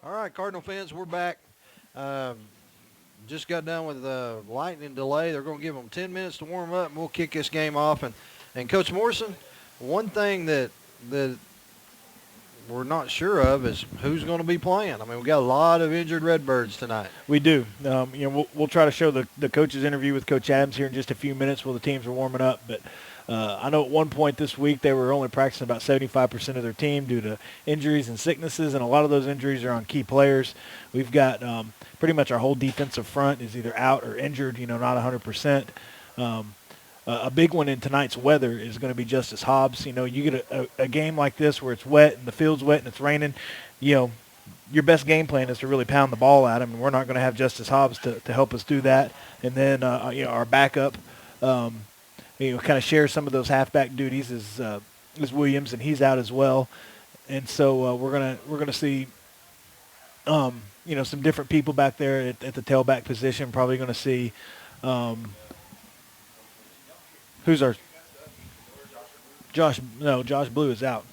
All right, Cardinal fans, we're back. Um, just got done with the lightning delay. They're going to give them 10 minutes to warm up, and we'll kick this game off. And Coach Morrison, one thing that we're not sure of is who's going to be playing. I mean, we got a lot of injured Redbirds tonight. We do. We'll try to show the coach's interview with Coach Adams here in just a few minutes while the teams are warming up. But I know at one point this week they were only practicing about 75% of their team due to injuries and sicknesses, and a lot of those injuries are on key players. We've got pretty much our whole defensive front is either out or injured, not 100%. A big one in tonight's weather is going to be Justice Hobbs. You get a game like this where it's wet and the field's wet and it's raining, your best game plan is to really pound the ball at him, and we're not going to have Justice Hobbs to help us do that. And then, our backup, kind of shares some of those halfback duties as Williams, and he's out as well. And so we're gonna see, some different people back there at the tailback position. Probably going to see, who's our Josh Blue is out.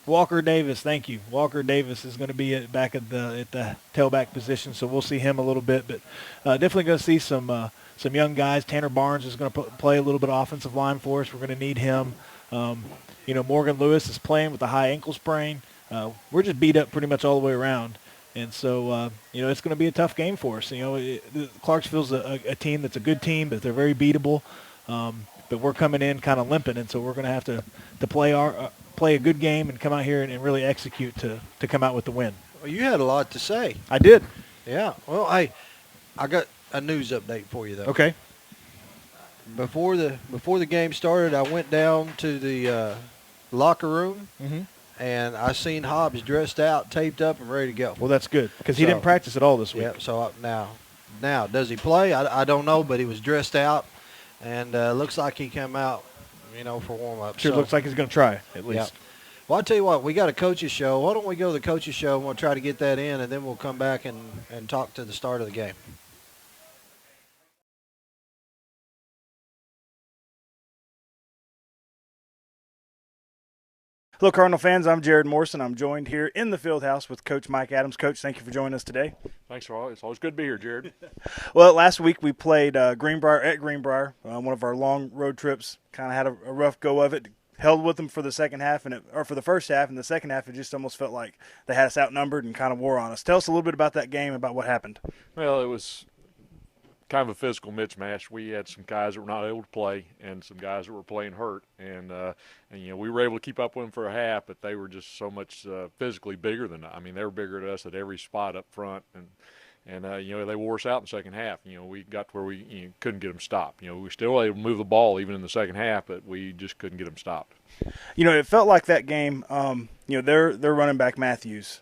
Walker Davis, thank you. Walker Davis is going to be back at the tailback position, so we'll see him a little bit. But definitely going to see some young guys. Tanner Barnes is going to play a little bit of offensive line for us. We're going to need him. Morgan Lewis is playing with a high ankle sprain. We're just beat up pretty much all the way around. And so, it's going to be a tough game for us. Clarksville's a team that's a good team, but they're very beatable. But we're coming in kind of limping, and so we're going to have to play a good game and come out here and really execute to come out with the win. Well, you had a lot to say. I did. Yeah. Well, I got a news update for you, though. Okay. Before the game started, I went down to the locker room, and I seen Hobbs dressed out, taped up, and ready to go. Well, that's good because he didn't practice at all this week. Yeah. So now does he play? I don't know, but he was dressed out, and looks like he came out, for warm up. Sure, looks like he's going to try at least. Yeah. Well, I'll tell you what, we got a coach's show. Why don't we go to the coach's show, and we'll try to get that in, and then we'll come back and talk to the start of the game. Hello, Cardinal fans. I'm Jared Morrison. I'm joined here in the field house with Coach Mike Adams. Coach, thank you for joining us today. Thanks, Raw. It's always good to be here, Jared. Well, last week we played Greenbrier at Greenbrier, one of our long road trips. Kind of had a rough go of it. Held with them for the second half, or for the first half. In the second half, it just almost felt like they had us outnumbered and kind of wore on us. Tell us a little bit about that game, about what happened. Well, it was kind of a physical mismatch. We had some guys that were not able to play and some guys that were playing hurt. And we were able to keep up with them for a half, but they were just so much physically bigger than us. I mean, they were bigger than us at every spot up front. And they wore us out in the second half. We got to where we couldn't get them stopped. We were still able to move the ball even in the second half, but we just couldn't get them stopped. It felt like that game, their running back Matthews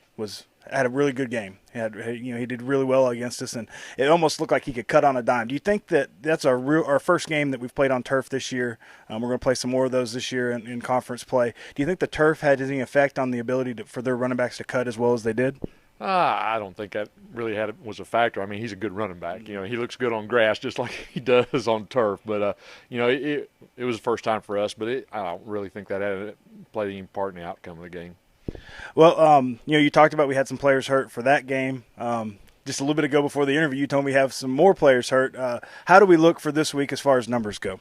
had a really good game. He did really well against us, and it almost looked like he could cut on a dime. Do you think that that's our first game that we've played on turf this year? We're going to play some more of those this year in conference play. Do you think the turf had any effect on the ability for their running backs to cut as well as they did? I don't think that really was a factor. I mean, he's a good running back. He looks good on grass just like he does on turf. But, it was the first time for us, but I don't really think that had played any part in the outcome of the game. Well, you talked about we had some players hurt for that game. Just a little bit ago before the interview, you told me we have some more players hurt. How do we look for this week as far as numbers go?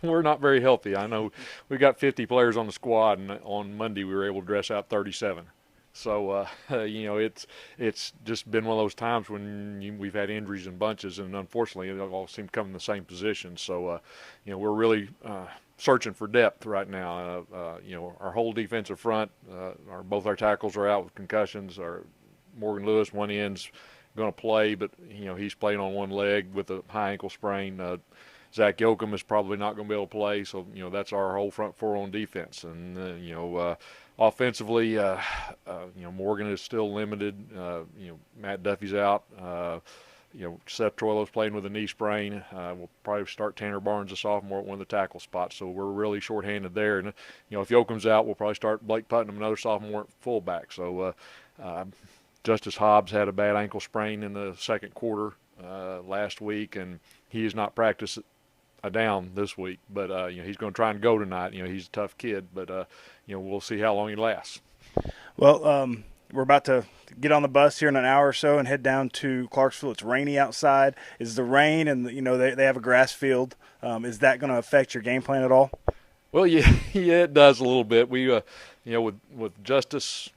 We're not very healthy. I know we got 50 players on the squad, and on Monday we were able to dress out 37. So, it's just been one of those times when we've had injuries in bunches, and unfortunately it all seem to come in the same position. So, we're really searching for depth right now. Our whole defensive front, both our tackles are out with concussions. Our Morgan Lewis, one end's going to play, but, he's playing on one leg with a high ankle sprain. Zach Yoakum is probably not going to be able to play, so, that's our whole front four on defense. And, offensively, Morgan is still limited. Matt Duffy's out. Seth Troilo's playing with a knee sprain. We'll probably start Tanner Barnes, a sophomore, at one of the tackle spots. So we're really shorthanded there. And, if Yoakum's out, we'll probably start Blake Putnam, another sophomore, at fullback. So Justice Hobbs had a bad ankle sprain in the second quarter last week, and he has not practiced a down this week. But, he's going to try and go tonight. He's a tough kid, but, we'll see how long he lasts. Well, we're about to get on the bus here in an hour or so and head down to Clarksville. It's rainy outside. Is the rain and they have a grass field? Is that going to affect your game plan at all? Well, yeah, it does a little bit. We, with Justice,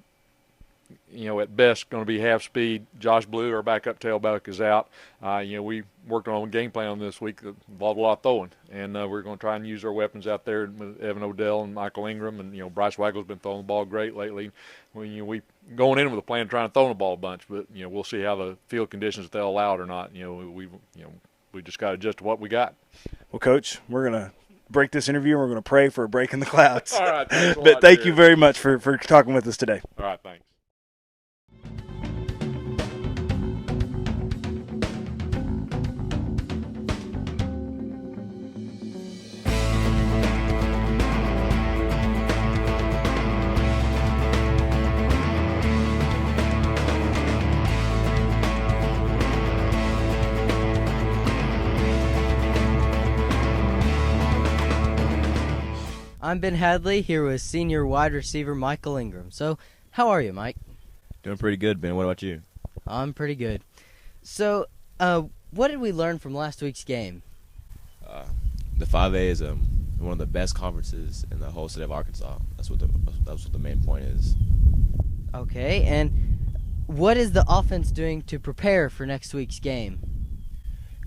at best going to be half speed. Josh Blue, our backup tailback, is out. We worked on a game plan on this week that involved a lot of throwing, and we're going to try and use our weapons out there with Evan Odell and Michael Ingram, and Bryce Waggle's been throwing the ball great lately. We going in with a plan trying to throw the ball a bunch, but we'll see how the field conditions, if they'll allow it or not. We just got to adjust to what we got. Well, Coach, we're gonna break this interview and we're going to pray for a break in the clouds. All right, thanks a But lot, thank Jared. you very much for talking with us today. All right, thanks. I'm Ben Hadley, here with senior wide receiver Michael Ingram. So, how are you, Mike? Doing pretty good, Ben. What about you? I'm pretty good. So, what did we learn from last week's game? The 5A is one of the best conferences in the whole state of Arkansas. That's what the main point is. Okay, and what is the offense doing to prepare for next week's game?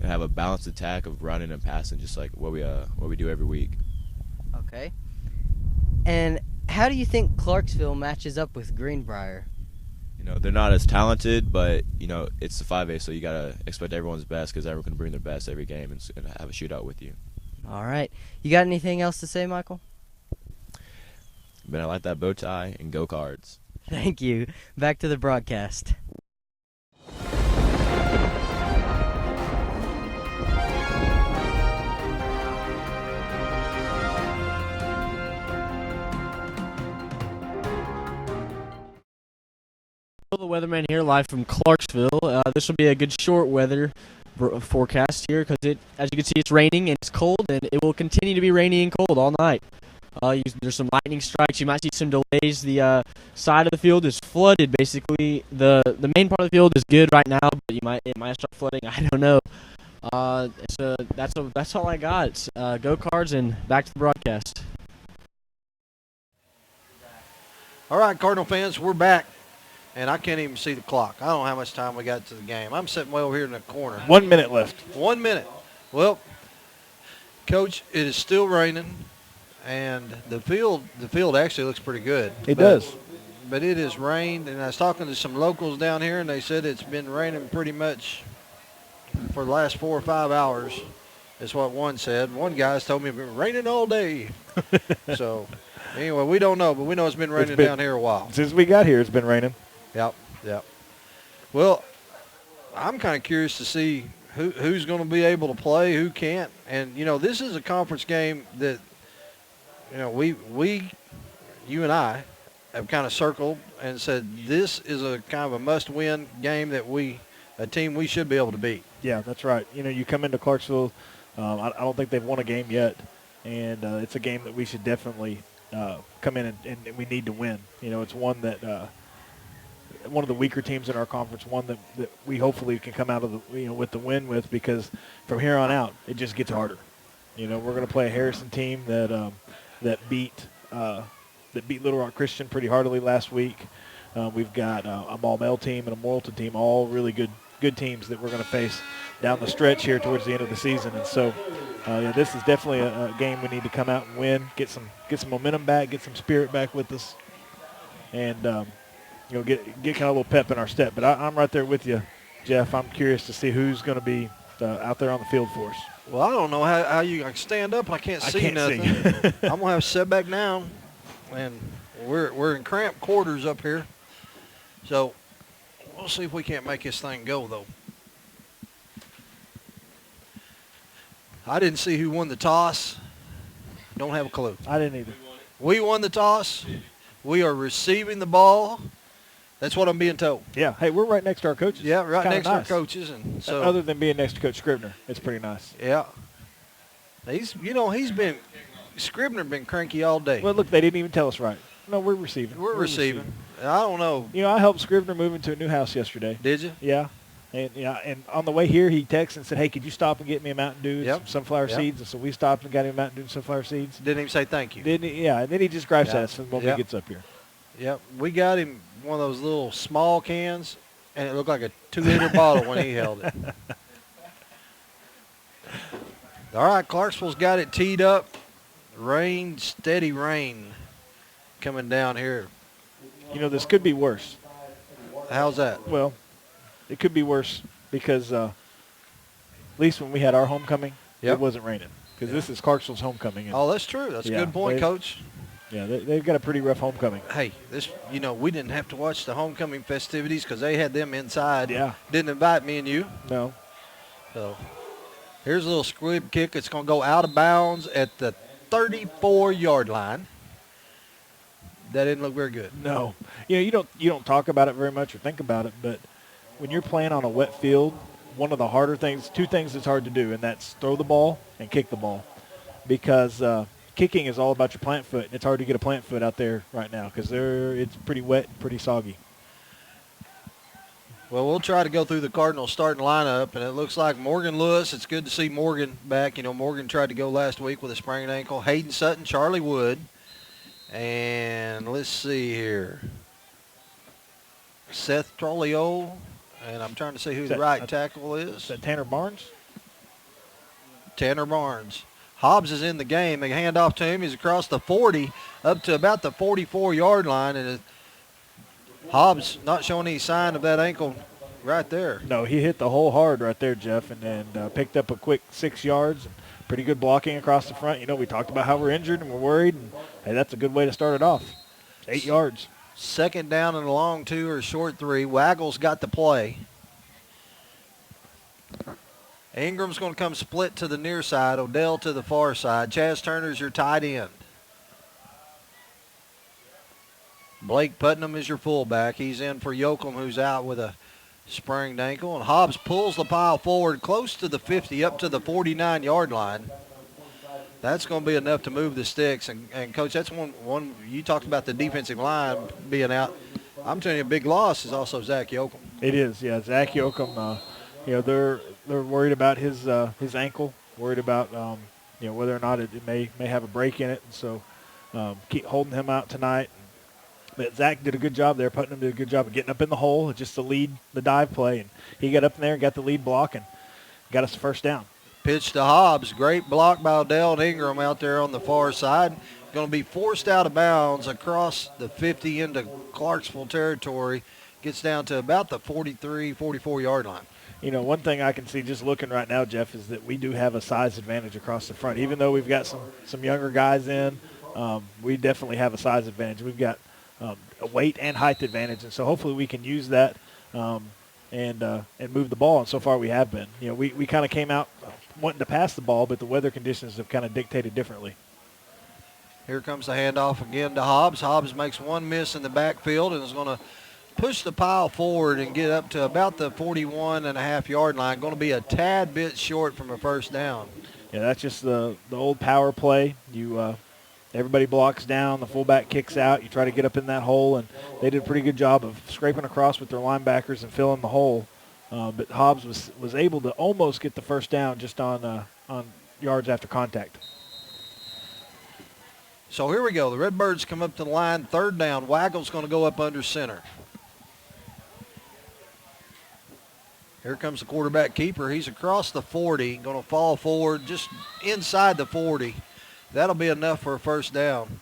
Gonna have a balanced attack of running and passing, just like what we do every week. Okay. And how do you think Clarksville matches up with Greenbrier? They're not as talented, but it's the 5A, so you gotta expect everyone's best because everyone can bring their best every game and have a shootout with you. All right. You got anything else to say, Michael? Ben, I like that bow tie and go Cards. Thank you. Back to the broadcast. The weatherman here live from Clarksville. This will be a good short weather forecast here because as you can see, it's raining and it's cold, and it will continue to be rainy and cold all night. There's some lightning strikes. You might see some delays. The side of the field is flooded. Basically, the main part of the field is good right now, but it might start flooding. I don't know. That's all I got. Go Cards, and back to the broadcast. All right, Cardinal fans, we're back. And I can't even see the clock. I don't know how much time we got to the game. I'm sitting way over here in the corner. 1 minute left. 1 minute. Well, Coach, it is still raining, and the field actually looks pretty good. It does. But it has rained, and I was talking to some locals down here, and they said it's been raining pretty much for the last 4 or 5 hours. Is what one said. One guy's told me it's been raining all day. So, anyway, we don't know, but we know it's been raining down here a while. Since we got here, it's been raining. Yep. Well, I'm kind of curious to see who's going to be able to play, who can't. And, this is a conference game that, you and I have kind of circled and said this is a kind of a must-win game that a team we should be able to beat. Yeah, that's right. You come into Clarksville, I don't think they've won a game yet, and it's a game that we should definitely come in and we need to win. It's one that one of the weaker teams in our conference, one that we hopefully can come out of the with the win with, because from here on out it just gets harder. We're going to play a Harrison team that beat Little Rock Christian pretty heartily last week. We've got a Maumelle team and a Morrilton team, all really good teams that we're going to face down the stretch here towards the end of the season. And so this is definitely a game we need to come out and win, get some momentum back, get some spirit back with us, and get kind of a little pep in our step. But I'm right there with you, Jeff. I'm curious to see who's going to be out there on the field for us. Well, I don't know how you can stand up and I can't see nothing. I'm going to have to sit back down, and we're in cramped quarters up here. So we'll see if we can't make this thing go, though. I didn't see who won the toss. Don't have a clue. I didn't either. We won the toss. We are receiving the ball. That's what I'm being told. Yeah. Hey, we're right next to our coaches. Yeah, right next to our nice. coaches, and so other than being next to Coach Scribner, it's pretty nice. Yeah. He's been Scribner been cranky all day. Well, look, they didn't even tell us right. No, we're receiving. We're receiving. I don't know. You know, I helped Scrivener move into a new house yesterday. Did you? Yeah. And on the way here, he texted and said, "Hey, could you stop and get me a Mountain Dew and some sunflower seeds?" And so we stopped and got him a Mountain Dew and sunflower seeds. Didn't even say thank you. Didn't he? Yeah, and then he just gripes at us when he gets up here. Yep. We got him one of those little small cans, and it looked like a 2-liter bottle when he held it. All right, Clarksville's got it teed up. Rain, steady rain coming down here. You know, this could be worse. How's that? Well, it could be worse because at least when we had our homecoming, it wasn't raining. Because this is Clarksville's homecoming. Oh, that's true. That's a good point, Coach. Yeah, they've got a pretty rough homecoming. Hey, we didn't have to watch the homecoming festivities because they had them inside. Yeah. Didn't invite me and you. No. So here's a little squib kick. It's going to go out of bounds at the 34-yard line. That didn't look very good. No. You know, you don't talk about it very much or think about it, but when you're playing on a wet field, one of the harder things, two things that's hard to do, and that's throw the ball and kick the ball. Because kicking is all about your plant foot, and it's hard to get a plant foot out there right now because it's pretty wet and pretty soggy. Well, we'll try to go through the Cardinals starting lineup, and it looks like Morgan Lewis. It's good to see Morgan back. You know, Morgan tried to go last week with a sprained ankle. Hayden Sutton, Charlie Wood. And let's see here. Seth Trollio, and I'm trying to see who the right tackle is. Is that Tanner Barnes? Tanner Barnes. Hobbs is in the game. They hand off to him. He's across the 40 up to about the 44-yard line. And Hobbs not showing any sign of that ankle right there. No, he hit the hole hard right there, Jeff, and picked up a quick 6 yards. Pretty good blocking across the front. You know, we talked about how we're injured and we're worried. And, hey, that's a good way to start it off. 8 yards. Second down and a long 2 or short 3. Waggle's got the play. Ingram's going to come split to the near side. Odell to the far side. Chaz Turner's your tight end. Blake Putnam is your fullback. He's in for Yoakum, who's out with a sprained ankle. And Hobbs pulls the pile forward close to the 50, up to the 49-yard line. That's going to be enough to move the sticks. And Coach, that's one you talked about the defensive line being out. I'm telling you, a big loss is also Zach Yoakum. It is, yeah. Zach Yoakum, they're worried about his ankle, worried about whether or not it may have a break in it, and so keep holding him out tonight. But Zach did a good job there. Putnam did a good job of getting up in the hole, just to lead the dive play, and he got up in there and got the lead block and got us the first down. Pitch to Hobbs. Great block by Odell and Ingram out there on the far side. Going to be forced out of bounds across the 50 into Clarksville territory. Gets down to about the 43, 44-yard line. You know, one thing I can see just looking right now, Jeff, is that we do have a size advantage across the front. Even though we've got some younger guys in, we definitely have a size advantage. We've got a weight and height advantage, and so hopefully we can use that and move the ball. And so far we have been. You know, we kind of came out wanting to pass the ball, but the weather conditions have kind of dictated differently. Here comes the handoff again to Hobbs. Hobbs makes one miss in the backfield and is going to push the pile forward and get up to about the 41.5-yard line. Going to be a tad bit short from a first down. Yeah, that's just the old power play. Everybody blocks down, the fullback kicks out. You try to get up in that hole, and they did a pretty good job of scraping across with their linebackers and filling the hole. But Hobbs was able to almost get the first down just on yards after contact. So here we go. The Redbirds come up to the line. Third down. Waggle's going to go up under center. Here comes the quarterback keeper. He's across the 40, going to fall forward just inside the 40. That'll be enough for a first down.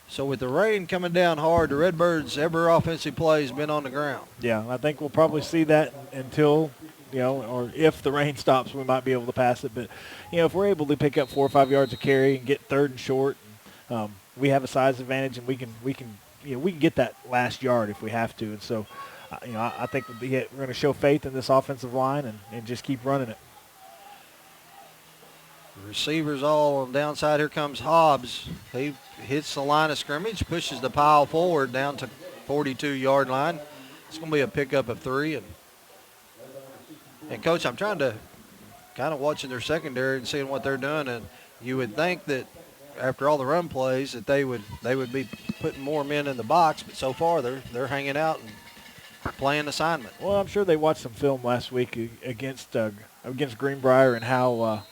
So with the rain coming down hard, the Redbirds, every offensive play has been on the ground. Yeah, I think we'll probably see that until, or if the rain stops, we might be able to pass it. But, if we're able to pick up 4 or 5 yards of carry and get third and short, we have a size advantage, and we can get that last yard if we have to. And so, I think we're going to show faith in this offensive line and just keep running it. The receivers all on the downside. Here comes Hobbs. He hits the line of scrimmage, pushes the pile forward down to 42-yard line. It's going to be a pickup of 3. And Coach, I'm trying to kind of watching their secondary and seeing what they're doing. And you would think that after all the run plays that they would be putting more men in the box, but so far they're hanging out and playing assignment. Well, I'm sure they watched some film last week against Greenbrier and how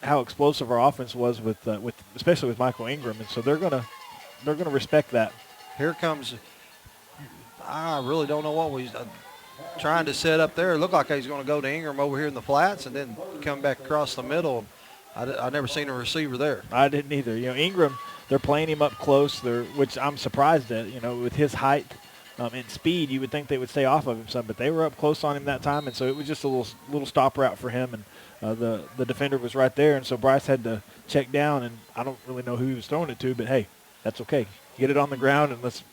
explosive our offense was with especially with Michael Ingram, and so they're gonna respect that. Here comes. I really don't know what he's trying to set up there. It looked like he's going to go to Ingram over here in the flats and then come back across the middle. I never seen a receiver there. I didn't either. Ingram, they're playing him up close, which I'm surprised at. With his height and speed, you would think they would stay off of him some, but they were up close on him that time, and so it was just a little stop route for him, and the defender was right there, and so Bryce had to check down, and I don't really know who he was throwing it to, but hey, that's okay. Get it on the ground, and let's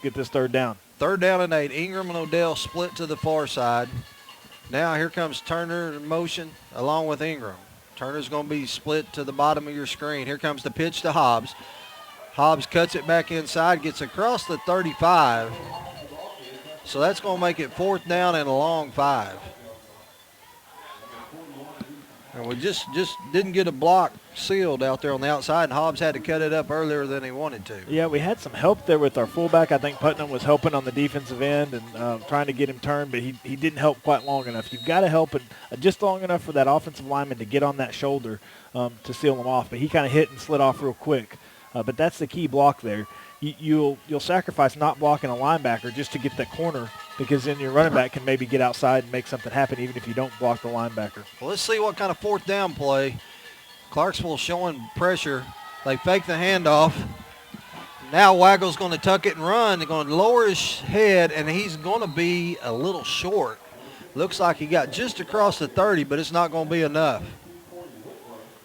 get this third down. 3rd down and 8. Ingram and Odell split to the far side. Now here comes Turner in motion along with Ingram. Turner's going to be split to the bottom of your screen. Here comes the pitch to Hobbs. Hobbs cuts it back inside, gets across the 35. So that's going to make it 4th down and a long 5. And we just didn't get a block sealed out there on the outside, and Hobbs had to cut it up earlier than he wanted to. Yeah, we had some help there with our fullback. I think Putnam was helping on the defensive end and trying to get him turned, but he didn't help quite long enough. You've got to help it just long enough for that offensive lineman to get on that shoulder to seal him off. But he kind of hit and slid off real quick. But that's the key block there. You'll sacrifice not blocking a linebacker just to get that corner, because then your running back can maybe get outside and make something happen even if you don't block the linebacker. Well, let's see what kind of 4th down play. Clarksville showing pressure. They fake the handoff. Now Waggle's going to tuck it and run. They're going to lower his head, and he's going to be a little short. Looks like he got just across the 30, but it's not going to be enough.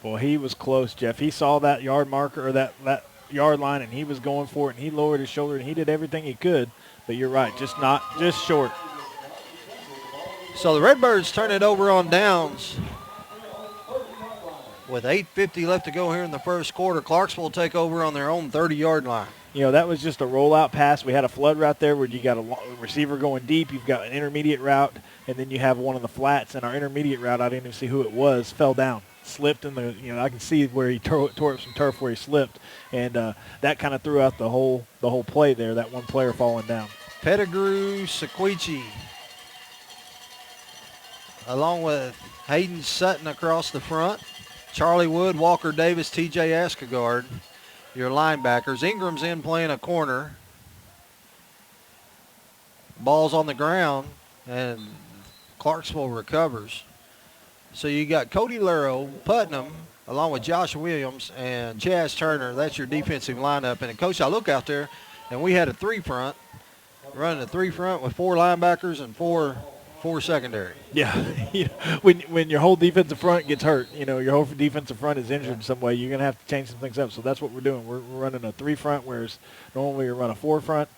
Well, he was close, Jeff. He saw that yard marker or that yard line, and he was going for it, and he lowered his shoulder, and he did everything he could. But you're right, just short. So the Redbirds turn it over on downs. With 8:50 left to go here in the first quarter, Clarksville will take over on their own 30-yard line. That was just a rollout pass. We had a flood route there where you got a receiver going deep. You've got an intermediate route, and then you have one of the flats. And our intermediate route, I didn't even see who it was, fell down. Slipped in the, I can see where he tore up some turf where he slipped, and that kind of threw out the whole play there. That one player falling down. Pettigrew, Sequici, along with Hayden Sutton across the front. Charlie Wood, Walker Davis, T.J. Askegaard, your linebackers. Ingram's in playing a corner. Ball's on the ground, and Clarksville recovers. So you got Cody Lero, Putnam, along with Josh Williams and Chaz Turner. That's your defensive lineup. And, Coach, I look out there, and we had a 3-front, running a 3-front with 4 linebackers and four secondary. Yeah, when your whole defensive front gets hurt, your whole defensive front is injured in some way, you're going to have to change some things up. So that's what we're doing. We're running a 3-front, whereas normally we run a 4-front.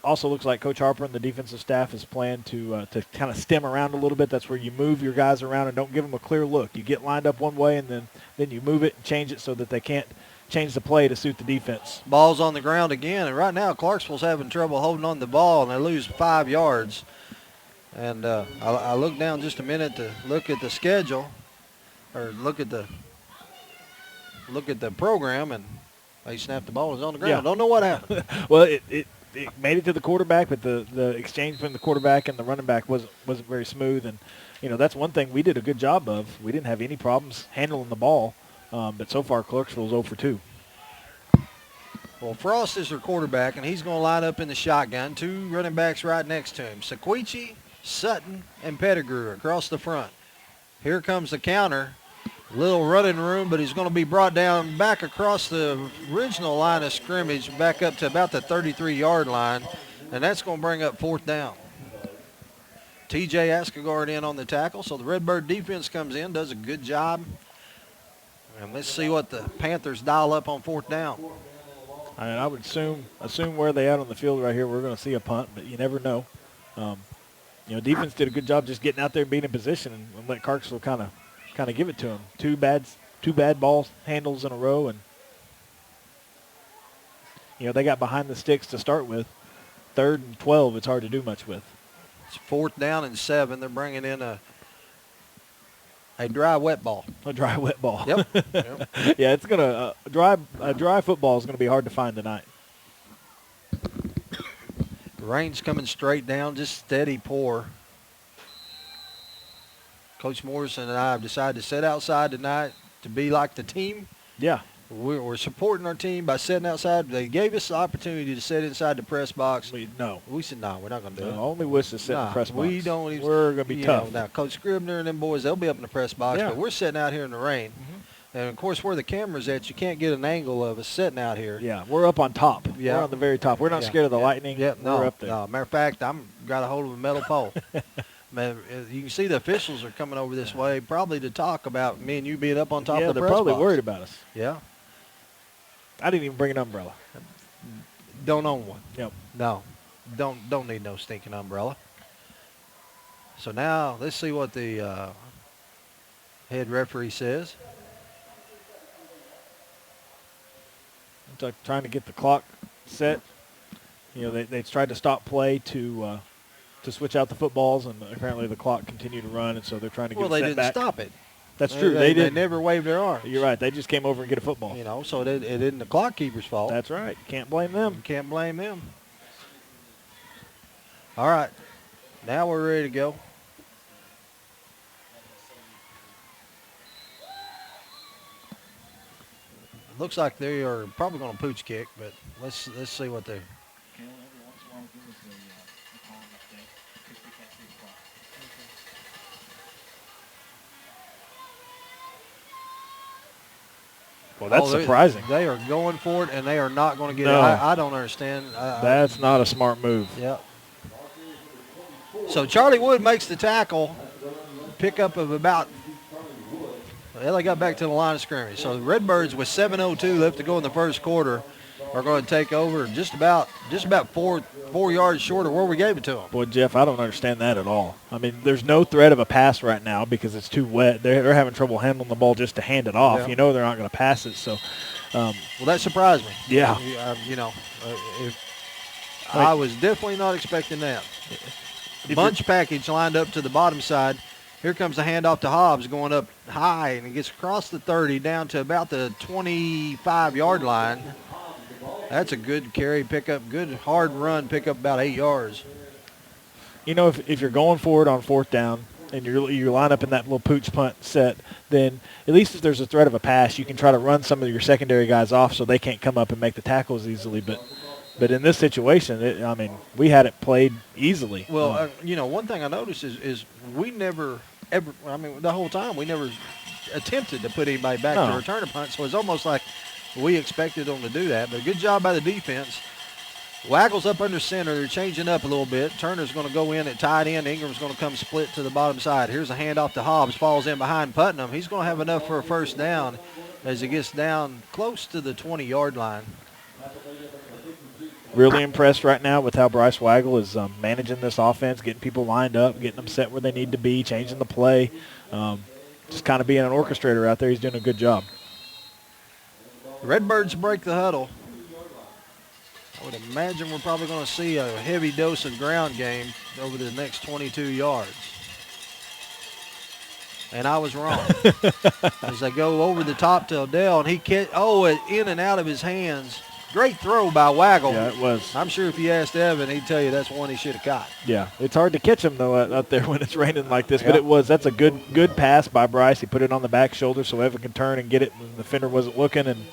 Also looks like Coach Harper and the defensive staff is planned to kind of stem around a little bit. That's where you move your guys around and don't give them a clear look. You get lined up one way, and then you move it and change it so that they can't change the play to suit the defense. Ball's on the ground again, and right now Clarksville's having trouble holding on to the ball, and they lose 5 yards. And I look down just a minute to look at the schedule, or look at the program, and they snapped the ball. It's on the ground. Yeah. Don't know what happened. Well, it made it to the quarterback, but the exchange between the quarterback and the running back wasn't very smooth. And that's one thing we did a good job of. We didn't have any problems handling the ball, but so far Clarksville's 0 for 2. Well, Frost is their quarterback, and he's going to line up in the shotgun. 2 running backs right next to him. Sequici, Sutton, and Pettigrew across the front. Here comes the counter. Little running room, but he's going to be brought down back across the original line of scrimmage, back up to about the 33-yard line, and that's going to bring up 4th down. T.J. Askegaard in on the tackle, so the Redbird defense comes in, does a good job. And let's see what the Panthers dial up on 4th down. I would assume where they at on the field right here, we're going to see a punt, but you never know. Defense did a good job just getting out there and being in position and let Clarksville kind of give it to them. Two bad ball handles in a row, and they got behind the sticks to start with. 3rd and 12, it's hard to do much with. It's 4th down and 7. They're bringing in a A dry wet ball. A dry wet ball. Yep. Yep. Yeah, it's gonna dry football is gonna be hard to find tonight. Rain's coming straight down, just steady pour. Coach Morrison and I have decided to sit outside tonight to be like the team. Yeah. We're supporting our team by sitting outside. They gave us the opportunity to sit inside the press box. We said, no, we're not going to do it. only wish to sit in the press box. We don't even, We're going to be tough. Now, Coach Scribner and them boys, they'll be up in the press box, Yeah. but we're sitting out here in the rain. And, of course, where the camera's at, you can't get an angle of us sitting out here. Yeah, we're up on top. Yeah. We're on the very top. We're not scared of the lightning. Yep, no, we're up there. no. Matter of fact, I'm got a hold of a metal pole. Man, you can see the officials are coming over this way, probably to talk about me and you being up on top Yeah, of the they're press probably box. worried about us. Yeah. I didn't even bring an umbrella. Don't own one. Yep. No. Don't need no stinking umbrella. So now let's see what the head referee says. It's like trying to get the clock set. You know, they tried to stop play to switch out the footballs, and apparently the clock continued to run, and so they're trying to get Well, it they set didn't back. stop it. That's true. They didn't. never waved their arms. You're right. They just came over and get a football. You know, so it isn't the clock keeper's fault. That's right. Can't blame them. Can't blame them. All right. Now we're ready to go. Looks like they are probably going to pooch kick, but let's see what they. Well, that's surprising. They are going for it, and they are not going to get No. it. I don't understand. That's not a smart move. Yep. So Charlie Wood makes the tackle. Pickup of about. Well, they got back to the line of scrimmage. So the Redbirds with 7:02 left to go in the first quarter are going to take over just about 4 yards short of where we gave it to them. Boy, Jeff, I don't understand that at all. I mean, there's no threat of a pass right now because it's too wet. They're having trouble handling the ball just to hand it off. Yeah. You know they're not going to pass it. So, Well, that surprised me. Yeah. I was definitely not expecting that. Bunch package lined up to the bottom side. Here comes the handoff to Hobbs going up high, and he gets across the 30 down to about the 25-yard line. That's a good carry pickup, good hard run, pick up about 8 yards. you know, if you're going for it on fourth down and you line up in that little pooch punt set, then at least if there's a threat of a pass, you can try to run some of your secondary guys off so they can't come up and make the tackles easily. But in this situation, we had it played easily. Well, one thing I noticed is we never ever, the whole time we never attempted to put anybody back to return a punt. So it's almost like we expected them to do that. But good job by the defense. Waggles up under center. They're changing up a little bit. Turner's going to go in at tight end. Ingram's going to come split to the bottom side. Here's a handoff to Hobbs. Falls in behind Putnam. He's going to have enough for a first down as he gets down close to the 20-yard line. Really impressed right now with how Bryce Waggle is managing this offense, getting people lined up, getting them set where they need to be, changing the play, just kind of being an orchestrator out there. He's doing a good job. Redbirds break the huddle. I would imagine we're probably going to see a heavy dose of ground game over the next 22 yards. And I was wrong. As they go over the top to Odell, and in and out of his hands. Great throw by Waggle. Yeah, it was. I'm sure if you asked Evan, he'd tell you that's one he should have caught. Yeah, it's hard to catch him, though, out there when it's raining like this. Yeah. But that's a good pass by Bryce. He put it on the back shoulder so Evan can turn and get it when the defender wasn't looking. And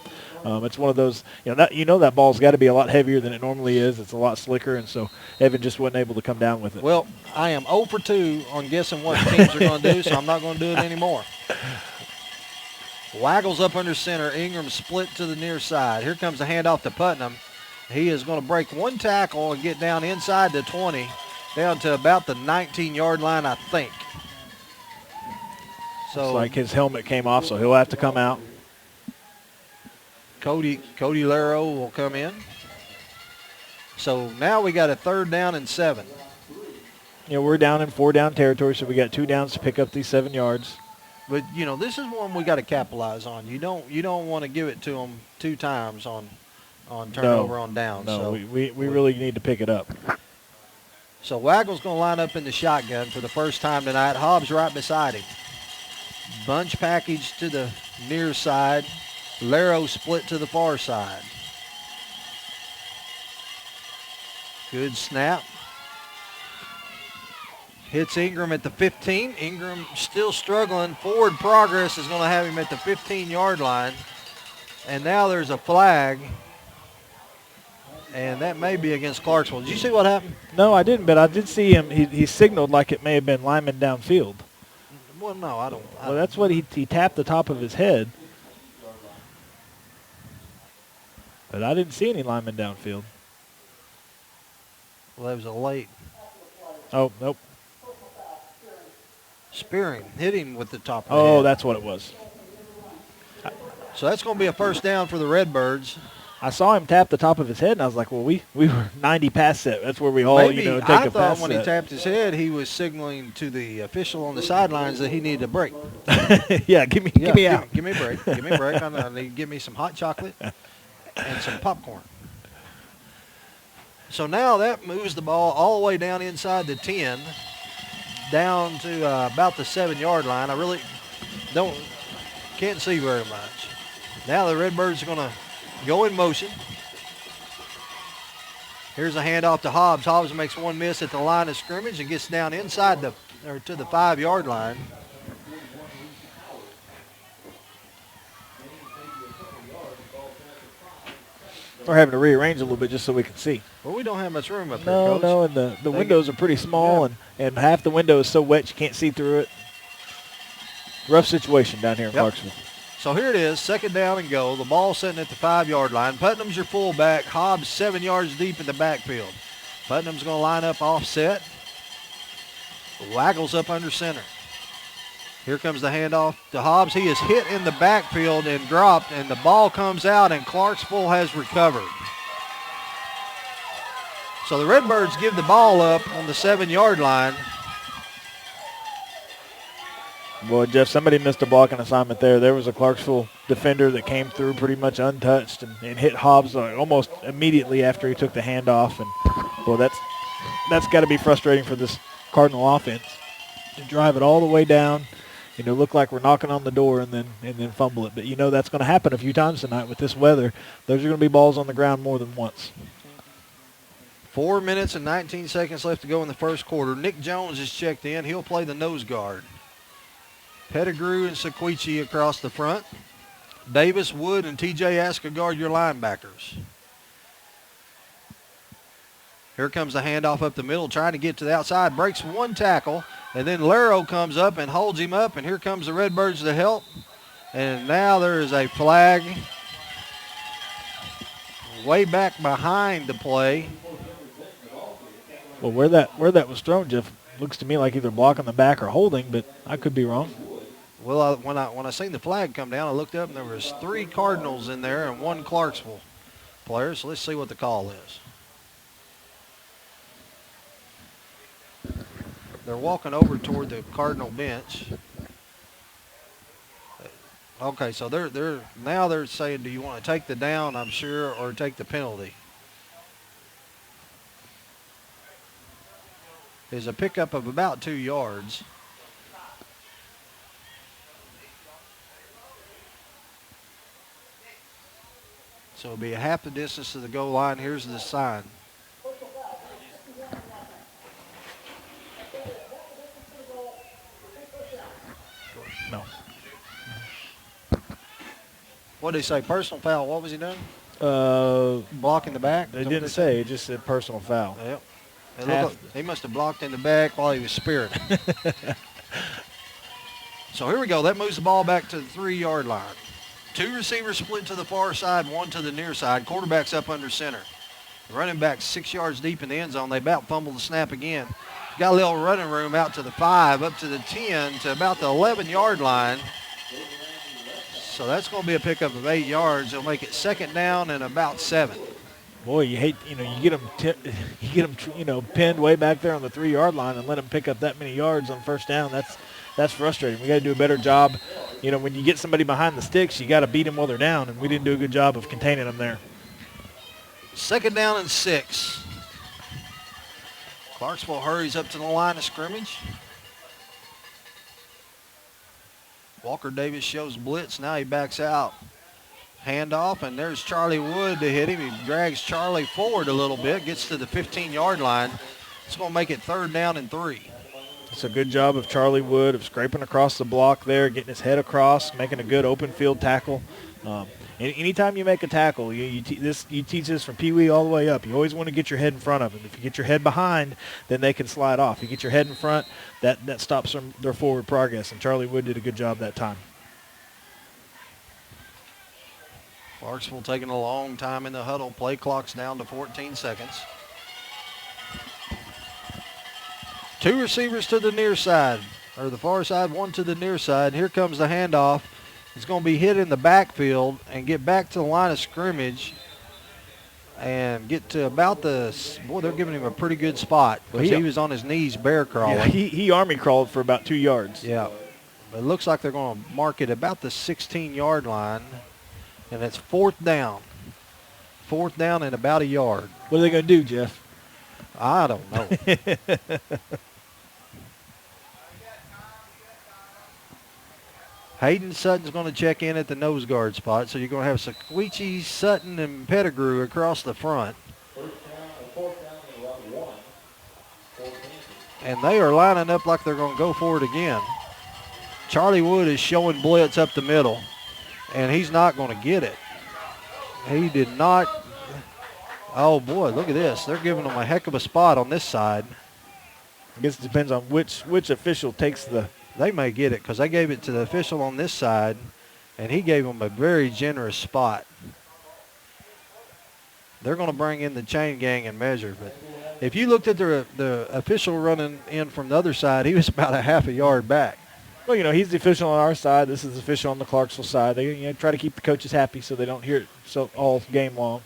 it's one of those, that ball's got to be a lot heavier than it normally is. It's a lot slicker, and so Evan just wasn't able to come down with it. Well, I am 0 for 2 on guessing what teams are going to do, so I'm not going to do it anymore. Waggles up under center. Ingram split to the near side. Here comes the handoff to Putnam. He is going to break one tackle and get down inside the 20, down to about the 19-yard line, I think. So looks like his helmet came off, so he'll have to come out. Cody Laro will come in. So now we got a 3rd down and 7. We're down in 4-down territory, so we got 2 downs to pick up these 7 yards. But, this is one we got to capitalize on. You don't want to give it to them 2 times on turnover on downs. No, so we really need to pick it up. So Waggle's going to line up in the shotgun for the first time tonight. Hobbs right beside him. Bunch package to the near side. Laro split to the far side. Good snap. Hits Ingram at the 15. Ingram still struggling. Forward progress is going to have him at the 15-yard line. And now there's a flag. And that may be against Clarksville. Did you see what happened? No, I didn't, but I did see him. He signaled like it may have been lineman downfield. Well, no, I don't. Well, that's what he tapped the top of his head. But I didn't see any linemen downfield. Well, that was a late Oh, nope. spearing. Hit him with the top of the Oh, head. that's what it was. So that's going to be a first down for the Redbirds. I saw him tap the top of his head, and I was like, well, we were 90 pass set. That's where we all, Maybe take I a thought pass when set. he tapped his head, he was signaling to the official on the sidelines that he needed a break. Yeah, give me out. Give me a break. Give me a break. I need to give me some hot chocolate and some popcorn. So now that moves the ball all the way down inside the 10, down to about the 7-yard line. I really can't see very much. Now the Redbirds are going to go in motion. Here's a handoff to Hobbs. Hobbs makes one miss at the line of scrimmage and gets down inside to the 5-yard line. We're having to rearrange a little bit just so we can see. Well, we don't have much room up here, No, Coach. no, and the windows are pretty small, and half the window is so wet you can't see through it. Rough situation down here in Clarksville. So here it is, second down and goal. The ball sitting at the 5-yard line. Putnam's your fullback. Hobbs 7 yards deep in the backfield. Putnam's going to line up offset. Waggles up under center. Here comes the handoff to Hobbs. He is hit in the backfield and dropped, and the ball comes out, and Clarksville has recovered. So the Redbirds give the ball up on the 7-yard line. Boy, Jeff, somebody missed a blocking assignment there. There was a Clarksville defender that came through pretty much untouched and hit Hobbs almost immediately after he took the handoff. And, boy, that's got to be frustrating for this Cardinal offense to drive it all the way down, look like we're knocking on the door and then fumble it. But, that's going to happen a few times tonight with this weather. Those are going to be balls on the ground more than once. 4 minutes and 19 seconds left to go in the first quarter. Nick Jones is checked in. He'll play the nose guard. Pettigrew and Sequici across the front. Davis, Wood, and TJ Aska guard your linebackers. Here comes the handoff up the middle, trying to get to the outside. Breaks one tackle, and then Laro comes up and holds him up, and here comes the Redbirds to help. And now there is a flag way back behind the play. Well, where that was thrown, Jeff, looks to me like either blocking the back or holding, but I could be wrong. Well, when I seen the flag come down, I looked up and there was 3 Cardinals in there and 1 Clarksville player. So let's see what the call is. They're walking over toward the Cardinal bench. Okay, so they're saying, do you want to take the down, I'm sure, or take the penalty? There's a pickup of about 2 yards. So it'll be a half the distance to the goal line. Here's the sign. No. What did he say? Personal foul. What was he doing? Blocking the back? They didn't say. It just said personal foul. Yep. It looked like he must have blocked in the back while he was spearing. So here we go. That moves the ball back to the 3-yard line. 2 receivers split to the far side, 1 to the near side. Quarterback's up under center. The running back 6 yards deep in the end zone. They about fumbled the snap again. Got a little running room out to the 5, up to the 10, to about the 11-yard line. So that's going to be a pickup of 8 yards. They'll make it second down and about 7. Boy, you hate, you get them, pinned way back there on the 3-yard line and let them pick up that many yards on first down. That's frustrating. We got to do a better job. When you get somebody behind the sticks, you got to beat them while they're down, and we didn't do a good job of containing them there. Second down and 6. Clarksville hurries up to the line of scrimmage. Walker Davis shows blitz. Now he backs out. Handoff, and there's Charlie Wood to hit him. He drags Charlie forward a little bit, gets to the 15-yard line. It's going to make it 3rd down and 3. It's a good job of Charlie Wood of scraping across the block there, getting his head across, making a good open field tackle. Anytime you make a tackle, you teach this from Pee Wee all the way up. You always want to get your head in front of them. If you get your head behind, then they can slide off. You get your head in front, that stops their forward progress, and Charlie Wood did a good job that time. Clarksville taking a long time in the huddle. Play clock's down to 14 seconds. 2 receivers to the near side, or the far side, 1 to the near side. Here comes the handoff. It's going to be hit in the backfield and get back to the line of scrimmage and get to about the – boy, they're giving him a pretty good spot because he was on his knees bear crawling. Yeah, he army crawled for about 2 yards. Yeah. But it looks like they're going to mark it about the 16-yard line, and it's 4th down. 4th down and about a yard. What are they going to do, Jeff? I don't know. Hayden Sutton's going to check in at the nose guard spot, so you're going to have Sequici, Sutton, and Pettigrew across the front. And they are lining up like they're going to go for it again. Charlie Wood is showing blitz up the middle, and he's not going to get it. He did not. Oh, boy, look at this. They're giving him a heck of a spot on this side. I guess it depends on which official takes the – they may get it because they gave it to the official on this side, and he gave them a very generous spot. They're going to bring in the chain gang and measure. But if you looked at the official running in from the other side, he was about a half a yard back. Well, he's the official on our side. This is the official on the Clarksville side. They try to keep the coaches happy so they don't hear it all game long.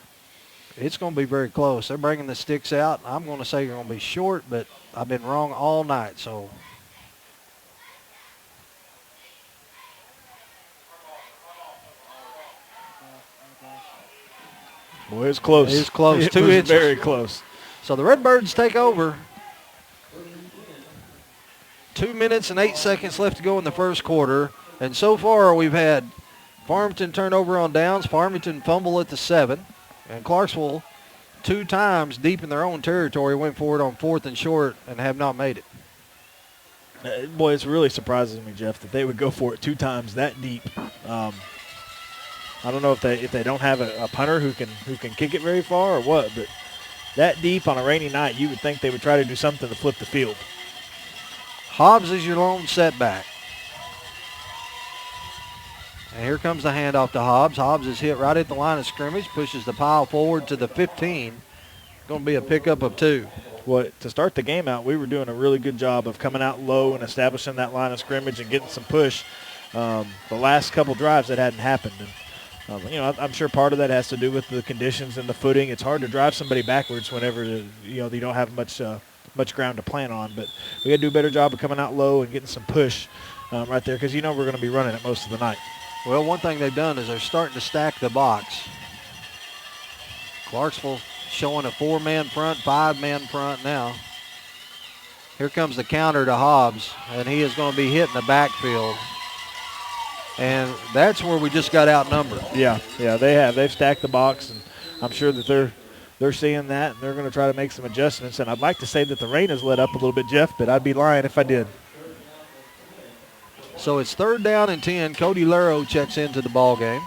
It's going to be very close. They're bringing the sticks out. I'm going to say you're going to be short, but I've been wrong all night, so. Boy, it's close. It's close. It 2 was inches. very close. So the Redbirds take over. 2 minutes and 8 seconds left to go in the first quarter. And so far we've had Farmington turnover on downs, Farmington fumble at the 7, and Clarksville 2 times deep in their own territory went for it on 4th and short and have not made it. Boy, it's really surprising me, Jeff, that they would go for it 2 times that deep. I don't know if they don't have a punter who can kick it very far or what, but that deep on a rainy night, you would think they would try to do something to flip the field. Hobbs is your lone setback. And here comes the handoff to Hobbs. Hobbs is hit right at the line of scrimmage, pushes the pile forward to the 15. Going to be a pickup of 2. Well, to start the game out, we were doing a really good job of coming out low and establishing that line of scrimmage and getting some push. The last couple drives, that hadn't happened. And, I'm sure part of that has to do with the conditions and the footing. It's hard to drive somebody backwards whenever you don't have much ground to plant on. But we got to do a better job of coming out low and getting some push right there because we're going to be running it most of the night. Well, one thing they've done is they're starting to stack the box. Clarksville showing a 4-man front, 5-man front now. Here comes the counter to Hobbs, and he is going to be hit in the backfield. And that's where we just got outnumbered. Yeah, they have. They've stacked the box, and I'm sure that they're seeing that, and they're going to try to make some adjustments. And I'd like to say that the rain has let up a little bit, Jeff, but I'd be lying if I did. So it's 3rd down and 10. Cody Lero checks into the ball game.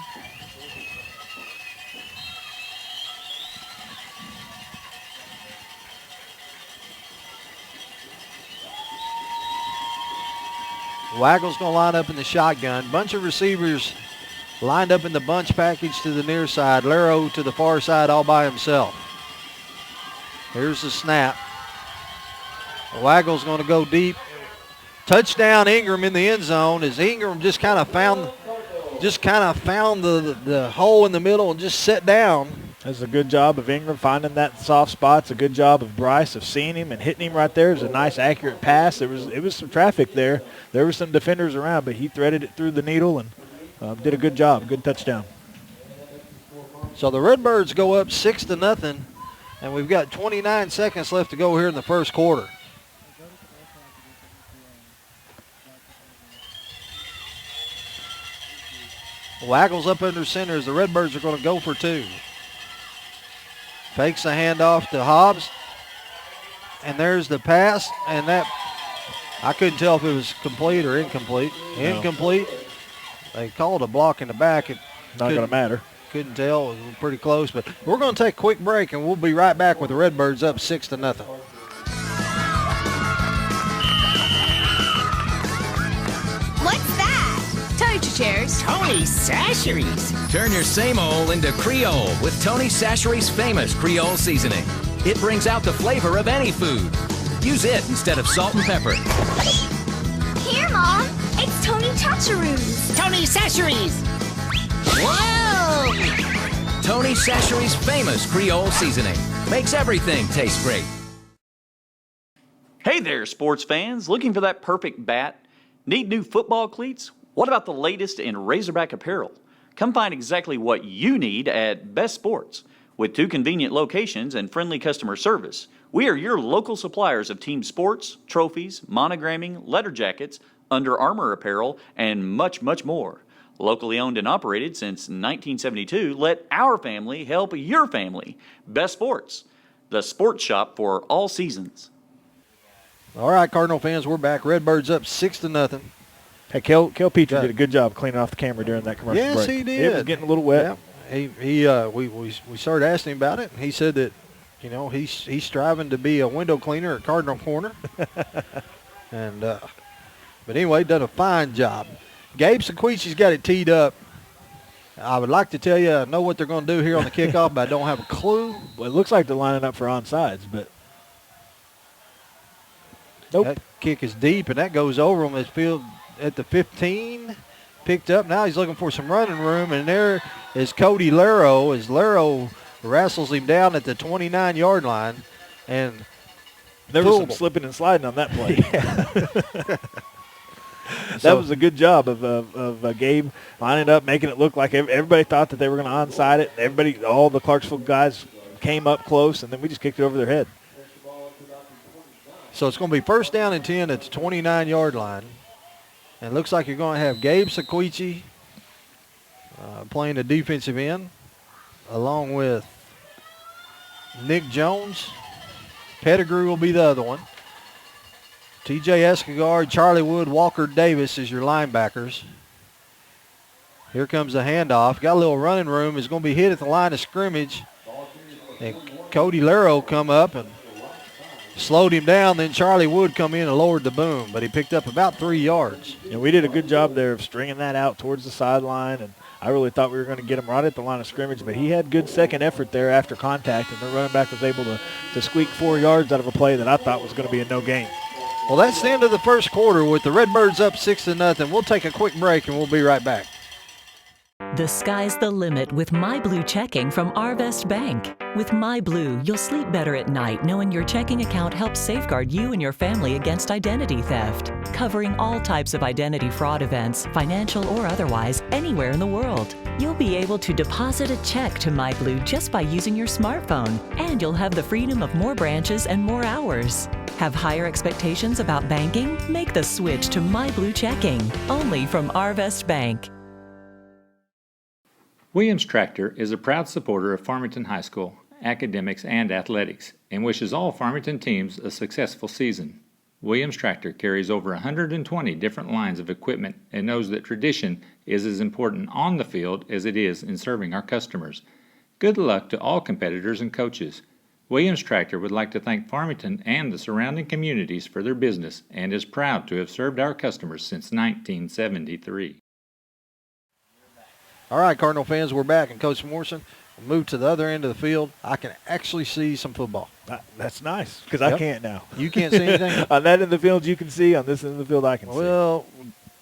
Waggle's going to line up in the shotgun. Bunch of receivers lined up in the bunch package to the near side. Lero to the far side all by himself. Here's the snap. Waggle's going to go deep. Touchdown Ingram in the end zone as Ingram just kind of found the hole in the middle and just sat down. That's a good job of Ingram finding that soft spot. It's a good job of Bryce of seeing him and hitting him right there. It was a nice, accurate pass. It was some traffic there. There were some defenders around, but he threaded it through the needle and did a good job. Good touchdown. So the Redbirds go up 6-0, and we've got 29 seconds left to go here in the first quarter. waggles up under center as the Redbirds are going to go for two. Fakes the handoff to Hobbs. And there's the pass, and that, I couldn't tell if it was complete or incomplete. No. Incomplete. They called a block in the back. Not going to matter. Couldn't tell. It was pretty close. But we're going to take a quick break, and we'll be right back with the Redbirds up 6-0. What's that? Tony Chairs. Tony Sasheries. Turn your same old into Creole with Tony Sasheries' famous Creole seasoning. It brings out the flavor of any food. Use it instead of salt and pepper. Here, Mom. It's Tony Chacharoos. Tony Sasheries. Whoa! Tony Sasheries' famous Creole seasoning makes everything taste great. Hey there, sports fans. Looking for that perfect bat? Need new football cleats? What about the latest in Razorback apparel? Come find exactly what you need at Best Sports. With 2 convenient locations and friendly customer service, we are your local suppliers of team sports, trophies, monogramming, letter jackets, Under Armour apparel, and much, much more. Locally owned and operated since 1972, let our family help your family. Best Sports, the sports shop for all seasons. All right, Cardinal fans, we're back. Redbirds up 6-0. Hey, Kel Petrie did a good job cleaning off the camera during that commercial break. Yes, he did. It was getting a little wet. Yeah. We started asking him about it, and he said that, he's striving to be a window cleaner at Cardinal Corner. And but anyway, done a fine job. Gabe Sequici's got it teed up. I would like to tell you I know what they're going to do here on the kickoff, but I don't have a clue. Well, it looks like they're lining up for onside, but nope. That kick is deep, and that goes over on his field at the 15. Picked up. Now he's looking for some running room, and there is Cody Laro as Laro wrestles him down at the 29-yard line. And there was some slipping and sliding on that play. That was a good job of Gabe lining up, making it look like everybody thought that they were going to onside it. All the Clarksville guys came up close, and then we just kicked it over their head. So it's going to be 1st down and 10 at the 29-yard line. And it looks like you're going to have Gabe Sequici playing the defensive end, along with Nick Jones. Pettigrew will be the other one. TJ Escogard, Charlie Wood, Walker Davis is your linebackers. Here comes the handoff. Got a little running room. Is going to be hit at the line of scrimmage. And Cody Laro come up and slowed him down. Then Charlie Wood come in and lowered the boom, but he picked up about 3 yards. And we did a good job there of stringing that out towards the sideline, and I really thought we were going to get him right at the line of scrimmage, but he had good second effort there after contact, and the running back was able to squeak 4 yards out of a play that I thought was going to be a no gain. Well, that's the end of the first quarter with the Redbirds up 6-0. We'll take a quick break, and we'll be right back. The sky's the limit with My Blue Checking from Arvest Bank. With My Blue, you'll sleep better at night knowing your checking account helps safeguard you and your family against identity theft, covering all types of identity fraud events, financial or otherwise, anywhere in the world. You'll be able to deposit a check to My Blue just by using your smartphone, and you'll have the freedom of more branches and more hours. Have higher expectations about banking? Make the switch to My Blue Checking, only from Arvest Bank. Williams Tractor is a proud supporter of Farmington High School, academics, and athletics, and wishes all Farmington teams a successful season. Williams Tractor carries over 120 different lines of equipment and knows that tradition is as important on the field as it is in serving our customers. Good luck to all competitors and coaches. Williams Tractor would like to thank Farmington and the surrounding communities for their business and is proud to have served our customers since 1973. All right, Cardinal fans, we're back, and Coach Morrison will move to the other end of the field. I can actually see some football. That's nice, because I can't now. You can't see anything? On that end of the field, you can see. On this end of the field, I can see. Well,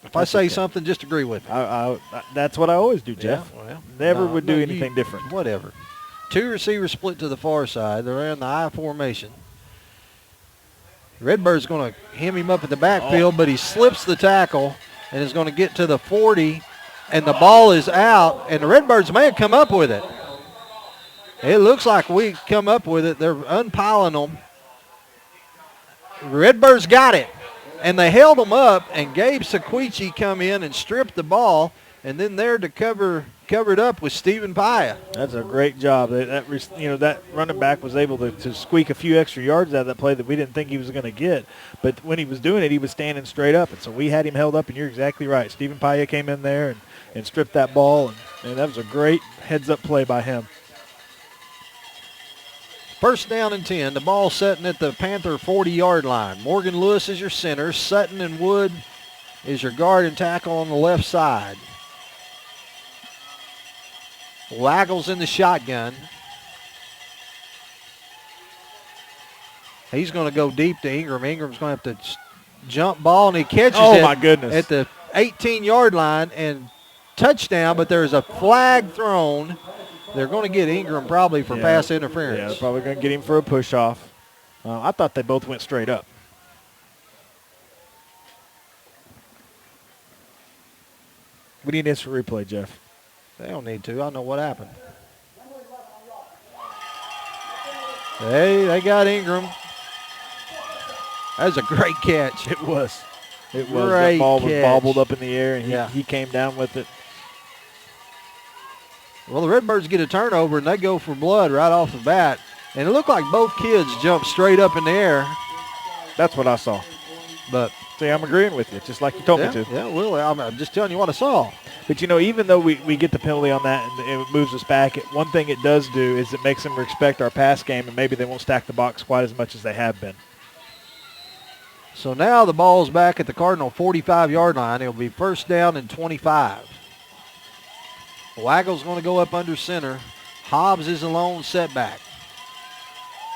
if I say something, just agree with me. That's what I always do, Jeff. Yeah, well, Never would do anything different. Whatever. 2 receivers split to the far side. They're in the I formation. Redbird's going to hem him up in the backfield, but he slips the tackle and is going to get to the 40, and the ball is out, and the Redbirds may have come up with it. It looks like we come up with it. They're unpiling them. Redbirds got it, and they held them up, and Gabe Sequici come in and stripped the ball and then there to cover it up with Stephen Paya. That's a great job. That running back was able to squeak a few extra yards out of that play that we didn't think he was going to get. But when he was doing it, he was standing straight up, and so we had him held up. And you're exactly right. Stephen Paya came in there and stripped that ball, and that was a great heads-up play by him. First down and 10. The ball setting at the Panther 40-yard line. Morgan Lewis is your center. Sutton and Wood is your guard and tackle on the left side. Waggles in the shotgun. He's going to go deep to Ingram. Ingram's going to have to jump ball, and he catches it my goodness. at the 18-yard line and touchdown, but there's a flag thrown. They're going to get Ingram probably for pass interference. Yeah, they're probably going to get him for a push-off. I thought they both went straight up. We need instant replay, Jeff. They don't need to. I know what happened. Hey, they got Ingram. That was a great catch. It was. It was. Great That ball was catch. bobbled up in the air, and he came down with it. Well, the Redbirds get a turnover, and they go for blood right off the bat. And it looked like both kids jumped straight up in the air. That's what I saw. But see, I'm agreeing with you, just like you told me to. Yeah, well, I'm just telling you what I saw. But, even though we get the penalty on that and it moves us back, one thing it does do is it makes them respect our pass game, and maybe they won't stack the box quite as much as they have been. So now the ball's back at the Cardinal 45-yard line. It'll be first down and 25. Waggle's going to go up under center. Hobbs is a lone setback.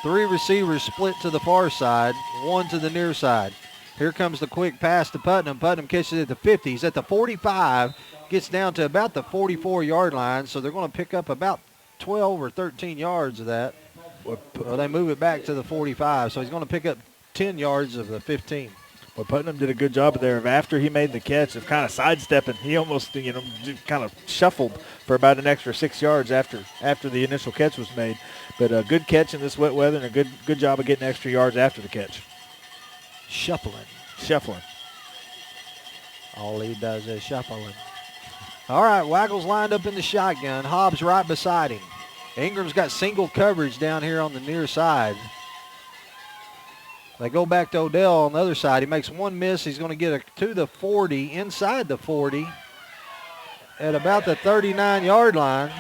3 receivers split to the far side, 1 to the near side. Here comes the quick pass to Putnam. Putnam catches it at the 50. He's at the 45, gets down to about the 44-yard line, so they're going to pick up about 12 or 13 yards of that. Well, they move it back to the 45, so he's going to pick up 10 yards of the 15. Well, Putnam did a good job there of after he made the catch of kind of sidestepping. He almost, kind of shuffled for about an extra 6 yards after the initial catch was made. But a good catch in this wet weather and a good job of getting extra yards after the catch. Shuffling. All he does is shuffling. All right, Waggle's lined up in the shotgun. Hobbs right beside him. Ingram's got single coverage down here on the near side. They go back to Odell on the other side. He makes one miss. He's going to get to the 40, inside the 40, at about the 39-yard line.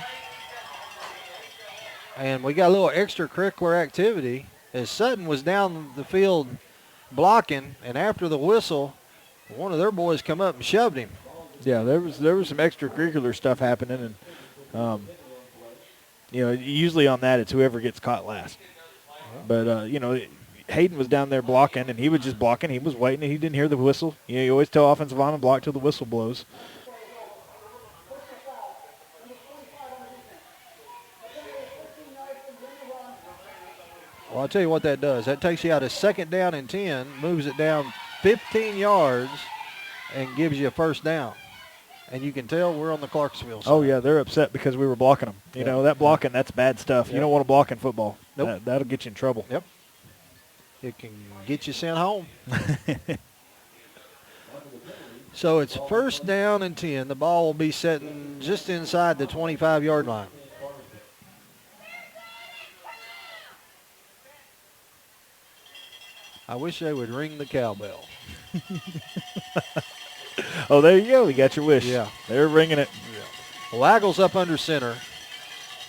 And we got a little extracurricular activity as Sutton was down the field blocking, and after the whistle, one of their boys come up and shoved him. Yeah, there was some extracurricular stuff happening, and usually on that it's whoever gets caught last. But Hayden was down there blocking, and he was just blocking. He was waiting, and he didn't hear the whistle. You always tell offensive linemen block till the whistle blows. Well, I'll tell you what that does. That takes you out of second down and 10, moves it down 15 yards, and gives you a first down. And you can tell we're on the Clarksville side. Oh, yeah, they're upset because we were blocking them. You know, that blocking, that's bad stuff. Yep. You don't want to block in football. Nope. That'll get you in trouble. Yep. It can get you sent home. So it's first down and 10. The ball will be sitting just inside the 25-yard line. I wish they would ring the cowbell. Oh, there you go. You got your wish. Yeah. They're ringing it. Yeah. Waggle's up under center.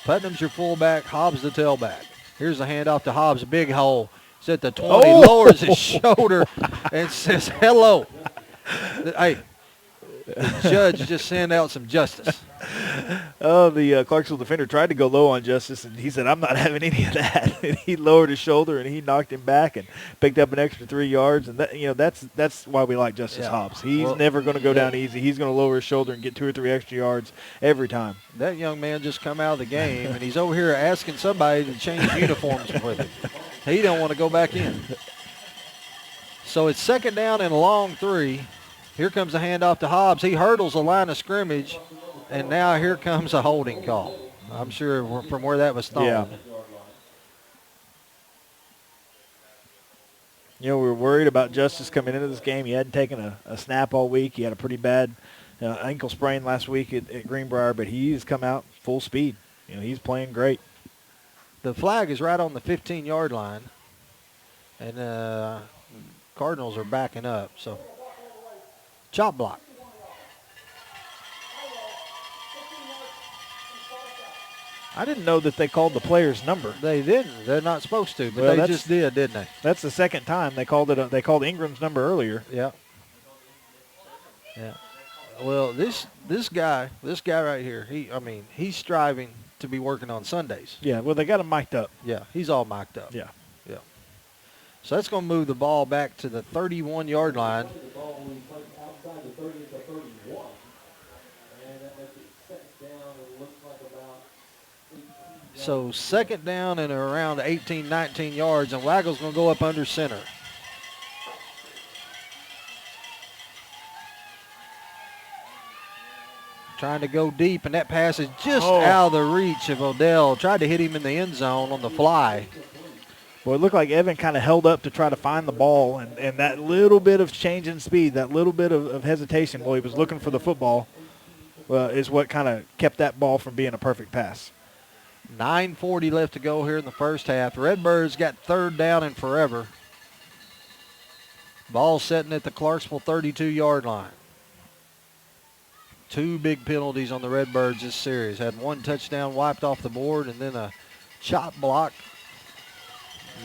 Putnam's your fullback. Hobbs the tailback. Here's the handoff to Hobbs. A big hole. It's at the 20. Oh. Lowers his shoulder and says, hello. Hey, the judge just sent out some justice. Oh, the Clarksville defender tried to go low on Justice, and he said, I'm not having any of that. And he lowered his shoulder, and he knocked him back and picked up an extra 3 yards. And, that's why we like Justice Hobbs. He's never going to go down easy. He's going to lower his shoulder and get 2 or 3 extra yards every time. That young man just come out of the game, and he's over here asking somebody to change uniforms with him. He don't want to go back in. So it's second down and a long 3. Here comes a handoff to Hobbs. He hurdles the line of scrimmage, and now here comes a holding call. I'm sure from where that was thrown. Yeah. We were worried about Justice coming into this game. He hadn't taken a snap all week. He had a pretty bad ankle sprain last week at Greenbrier, but he's come out full speed. He's playing great. The flag is right on the 15-yard line, and Cardinals are backing up. So, chop block. I didn't know that they called the player's number. They didn't. They're not supposed to, but Well, they just did, didn't they? That's the second time they called it. They called Ingram's number earlier. Yeah. Yeah. Well, this guy right here, he's striving to be working on Sundays. Yeah. Well, they got him mic'd up. Yeah, he's all mic'd up. Yeah. Yeah. So that's going to move the ball back to the 31-yard line. So second down and around 18, 19 yards, and Waggle's going to go up under center. Trying to go deep, and that pass is just out of the reach of Odell. Tried to hit him in the end zone on the fly. Well, it looked like Evan kind of held up to try to find the ball, and that little bit of change in speed, that little bit of hesitation while he was looking for the football is what kind of kept that ball from being a perfect pass. 9:40 left to go here in the first half. Redbirds got third down and forever. Ball sitting at the Clarksville 32-yard line. 2 big penalties on the Redbirds this series. Had 1 touchdown wiped off the board and then a chop block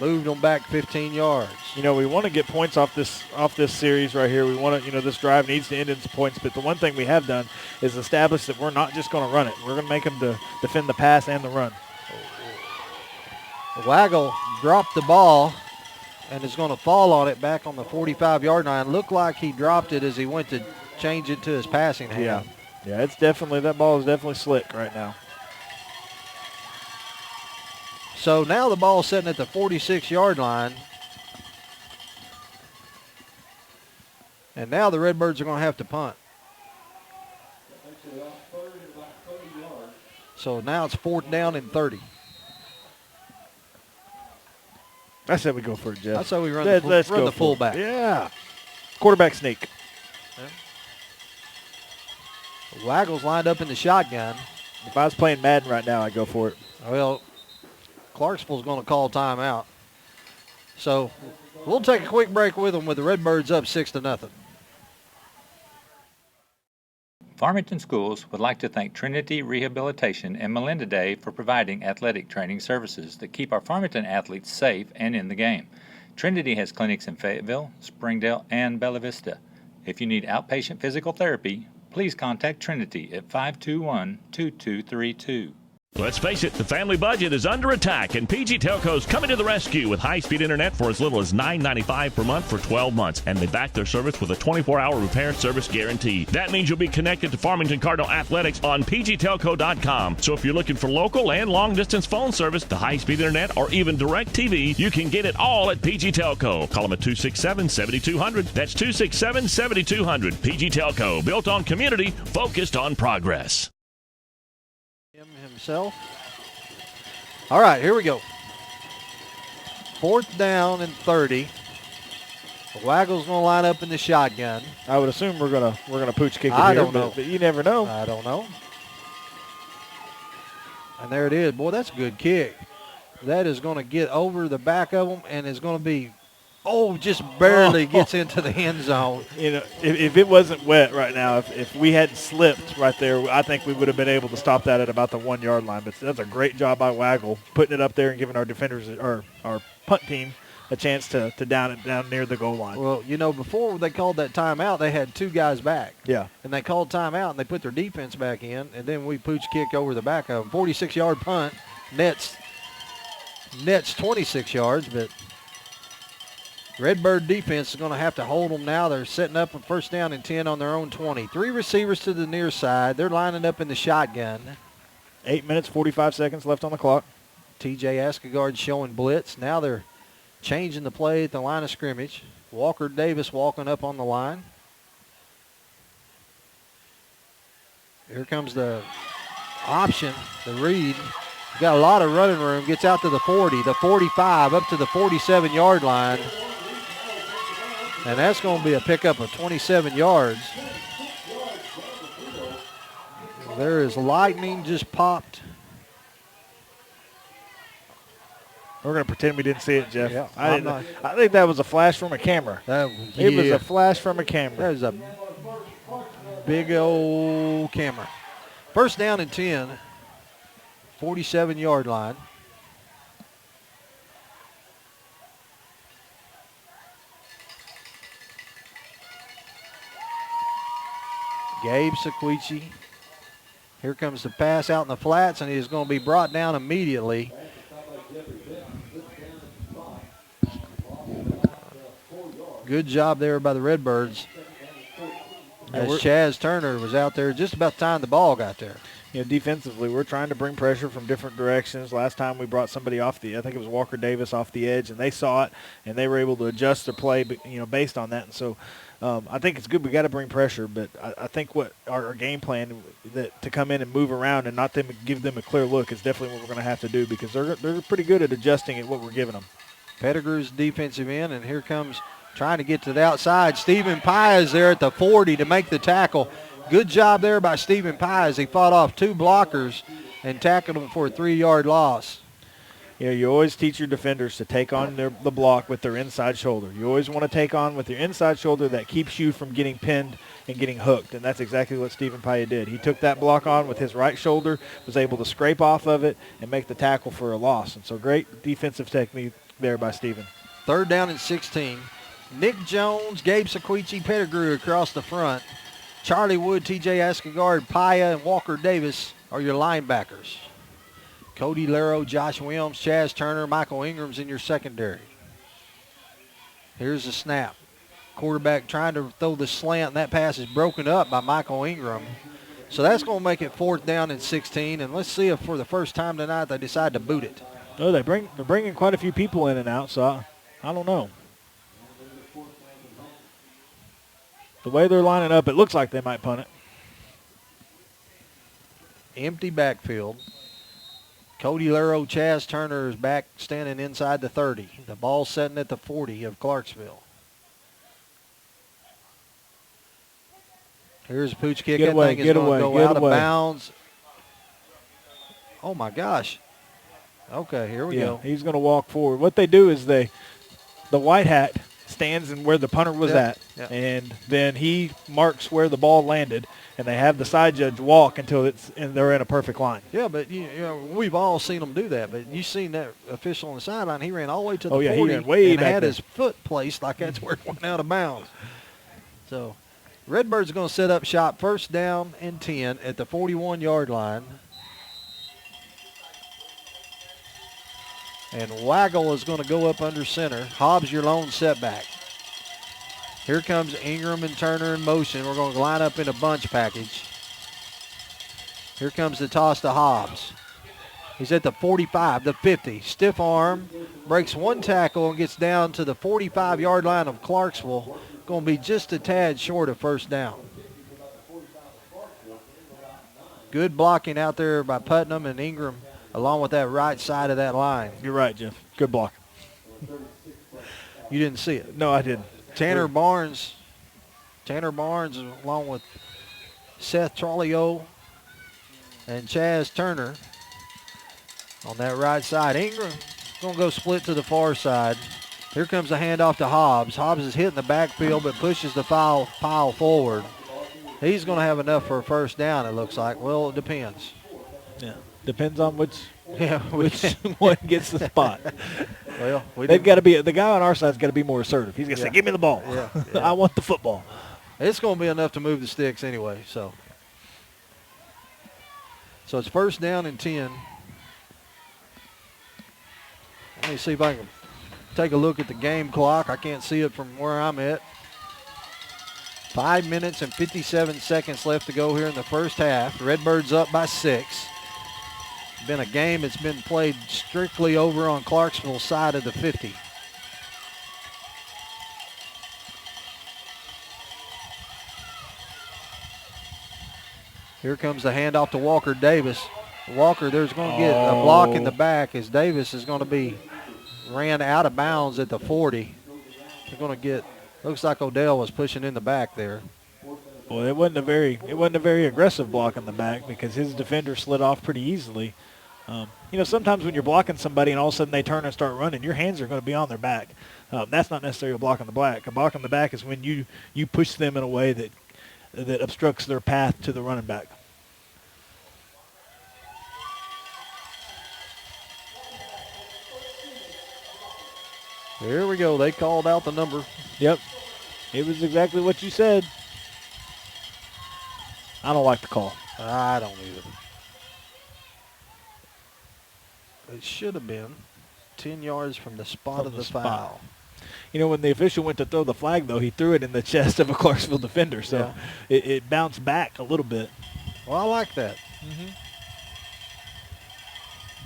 moved them back 15 yards. We want to get points off this series right here. We want to, this drive needs to end in some points. But the one thing we have done is establish that we're not just going to run it. We're going to make them to defend the pass and the run. Waggle dropped the ball and is going to fall on it back on the 45-yard line. Looked like he dropped it as he went to change it to his passing hand. Yeah, that ball is definitely slick right now. So now the ball is sitting at the 46-yard line. And now the Redbirds are going to have to punt. So now it's 4th down and 30. I said we go for it, Jeff. I said we run the fullback. Yeah. Quarterback sneak. Yeah. Waggle's lined up in the shotgun. If I was playing Madden right now, I'd go for it. Well, Clarksville's going to call timeout. So we'll take a quick break with them with the Redbirds up 6-0. Farmington Schools would like to thank Trinity Rehabilitation and Melinda Day for providing athletic training services that keep our Farmington athletes safe and in the game. Trinity has clinics in Fayetteville, Springdale, and Bella Vista. If you need outpatient physical therapy, please contact Trinity at 521-2232. Let's face it, the family budget is under attack, and PG Telco's coming to the rescue with high-speed internet for as little as $9.95 per month for 12 months, and they back their service with a 24-hour repair service guarantee. That means you'll be connected to Farmington Cardinal Athletics on pgtelco.com. So if you're looking for local and long-distance phone service, the high-speed internet, or even direct TV, you can get it all at PG Telco. Call them at 267-7200. That's 267-7200. PG Telco, built on community, focused on progress. Himself. All right, here we go. 4th down and 30. Waggle's going to line up in the shotgun. I would assume we're gonna pooch kick it I here, don't know. but you never know. I don't know. And there it is. Boy, that's a good kick. That is going to get over the back of them and is going to be, just barely gets into the end zone. If it wasn't wet right now, if we hadn't slipped right there, I think we would have been able to stop that at about the 1-yard line. But that's a great job by Waggle, putting it up there and giving our defenders, or our punt team, a chance to down it down near the goal line. Well, before they called that timeout, they had 2 guys back. Yeah. And they called timeout, and they put their defense back in, and then we pooch kick over the back of them. 46-yard punt, nets 26 yards, but Redbird defense is going to have to hold them now. They're setting up a 1st down and 10 on their own 20. 3 receivers to the near side. They're lining up in the shotgun. 8 minutes, 45 seconds left on the clock. TJ Askegaard showing blitz. Now they're changing the play at the line of scrimmage. Walker Davis walking up on the line. Here comes the option, the read. Got a lot of running room. Gets out to the 40, the 45, up to the 47-yard line. And that's going to be a pickup of 27 yards. There is lightning just popped. We're going to pretend we didn't see it, Jeff. Yeah, I think that was a flash from a camera. It was a flash from a camera. That was a big old camera. First down and 10, 47-yard line. Gabe Sequici. Here comes the pass out in the flats, and he is going to be brought down immediately. Good job there by the Redbirds. As Chaz Turner was out there just about the time the ball got there. Defensively, we're trying to bring pressure from different directions. Last time we brought somebody I think it was Walker Davis off the edge, and they saw it, and they were able to adjust their play, based on that. And so I think it's good. We got to bring pressure, but I think what our game plan to come in and move around and not give them a clear look is definitely what we're going to have to do, because they're pretty good at adjusting at what we're giving them. Pettigrew's defensive end, and here comes trying to get to the outside. Stephen Pye is there at the 40 to make the tackle. Good job there by Stephen Pye as he fought off two blockers and tackled him for a 3-yard loss. You always teach your defenders to take on the block with their inside shoulder. You always want to take on with your inside shoulder that keeps you from getting pinned and getting hooked, and that's exactly what Stephen Pye did. He took that block on with his right shoulder, was able to scrape off of it and make the tackle for a loss. And so great defensive technique there by Stephen. Third down and 16. Nick Jones, Gabe Sequici, Pettigrew across the front. Charlie Wood, TJ Escagard, Paya, and Walker Davis are your linebackers. Cody Laro, Josh Williams, Chaz Turner, Michael Ingram's in your secondary. Here's the snap. Quarterback trying to throw the slant, and that pass is broken up by Michael Ingram. So that's going to make it 4th down and 16, and let's see if for the first time tonight they decide to boot it. Oh, they're bringing quite a few people in and out, so I don't know. The way they're lining up, it looks like they might punt it. Empty backfield. Cody Laro, Chaz Turner is back standing inside the 30. The ball setting at the 40 of Clarksville. Here's a pooch kick. That thing is going to go out of bounds. Oh, my gosh. Okay, here we go. He's going to walk forward. What they do is the white hat stands in where the punter was at, and then he marks where the ball landed, and they have the side judge walk until they're in a perfect line. Yeah, but we've all seen them do that. But you seen that official on the sideline? He ran all the way to the 40 he ran way and back had there. his foot placed like that's where it went out of bounds. So Redbirds are going to set up shop, 1st down and 10 at the 41-yard line. And Waggle is going to go up under center. Hobbs, your lone setback. Here comes Ingram and Turner in motion. We're going to line up in a bunch package. Here comes the toss to Hobbs. He's at the 45, the 50. Stiff arm, breaks one tackle and gets down to the 45-yard line of Clarksville. Going to be just a tad short of 1st down. Good blocking out there by Putnam and Ingram along with that right side of that line. You're right, Jeff. Good block. You didn't see it? No, I didn't. Tanner Barnes along with Seth Trollio and Chaz Turner on that right side. Ingram going to go split to the far side. Here comes the handoff to Hobbs. Hobbs is hitting the backfield but pushes the pile forward. He's going to have enough for a 1st down, it looks like. Well, it depends. Yeah. Depends on which which one gets the spot. Well, they've got to be, the guy on our side's got to be more assertive. He's going to say, "Give me the ball. Yeah. I want the football." It's going to be enough to move the sticks anyway. So it's 1st down and 10. Let me see if I can take a look at the game clock. I can't see it from where I'm at. 5 minutes and 57 seconds left to go here in the 1st half. Redbirds up by 6. Been a game that's been played strictly over on Clarksville's side of the 50. Here comes the handoff to Walker Davis. Walker, there's going to get a block in the back as Davis is going to be ran out of bounds at the 40. They're going to get, looks like Odell was pushing in the back there. Well, it wasn't a very aggressive block in the back because his defender slid off pretty easily. Sometimes when you're blocking somebody and all of a sudden they turn and start running, your hands are going to be on their back. That's not necessarily a block on the back. A block on the back is when you push them in a way that obstructs their path to the running back. Here we go. They called out the number. Yep. It was exactly what you said. I don't like the call. I don't either. It should have been 10 yards from the spot of the foul. When the official went to throw the flag, though, he threw it in the chest of a Clarksville defender, so it bounced back a little bit. Well, I like that.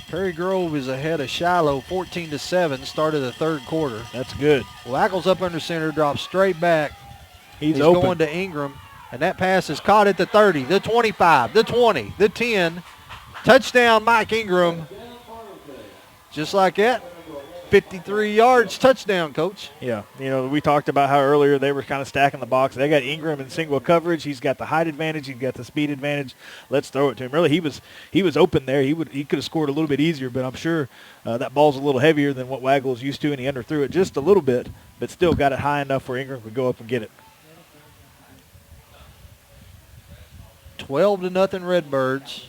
Prairie Grove is ahead of Shiloh 14-7, start of the third quarter. That's good. Waggles up under center, drops straight back. He's open. going to Ingram, and that pass is caught at the 30, the 25, the 20, the 10. Touchdown, Mike Ingram. Just like that, 53 yards, touchdown, Coach. Yeah, we talked about how earlier they were kind of stacking the box. They got Ingram in single coverage. He's got the height advantage. He's got the speed advantage. Let's throw it to him. Really, he was open there. He could have scored a little bit easier, but I'm sure that ball's a little heavier than what Waggle is used to, and he underthrew it just a little bit, but still got it high enough where Ingram could go up and get it. 12-0 Redbirds.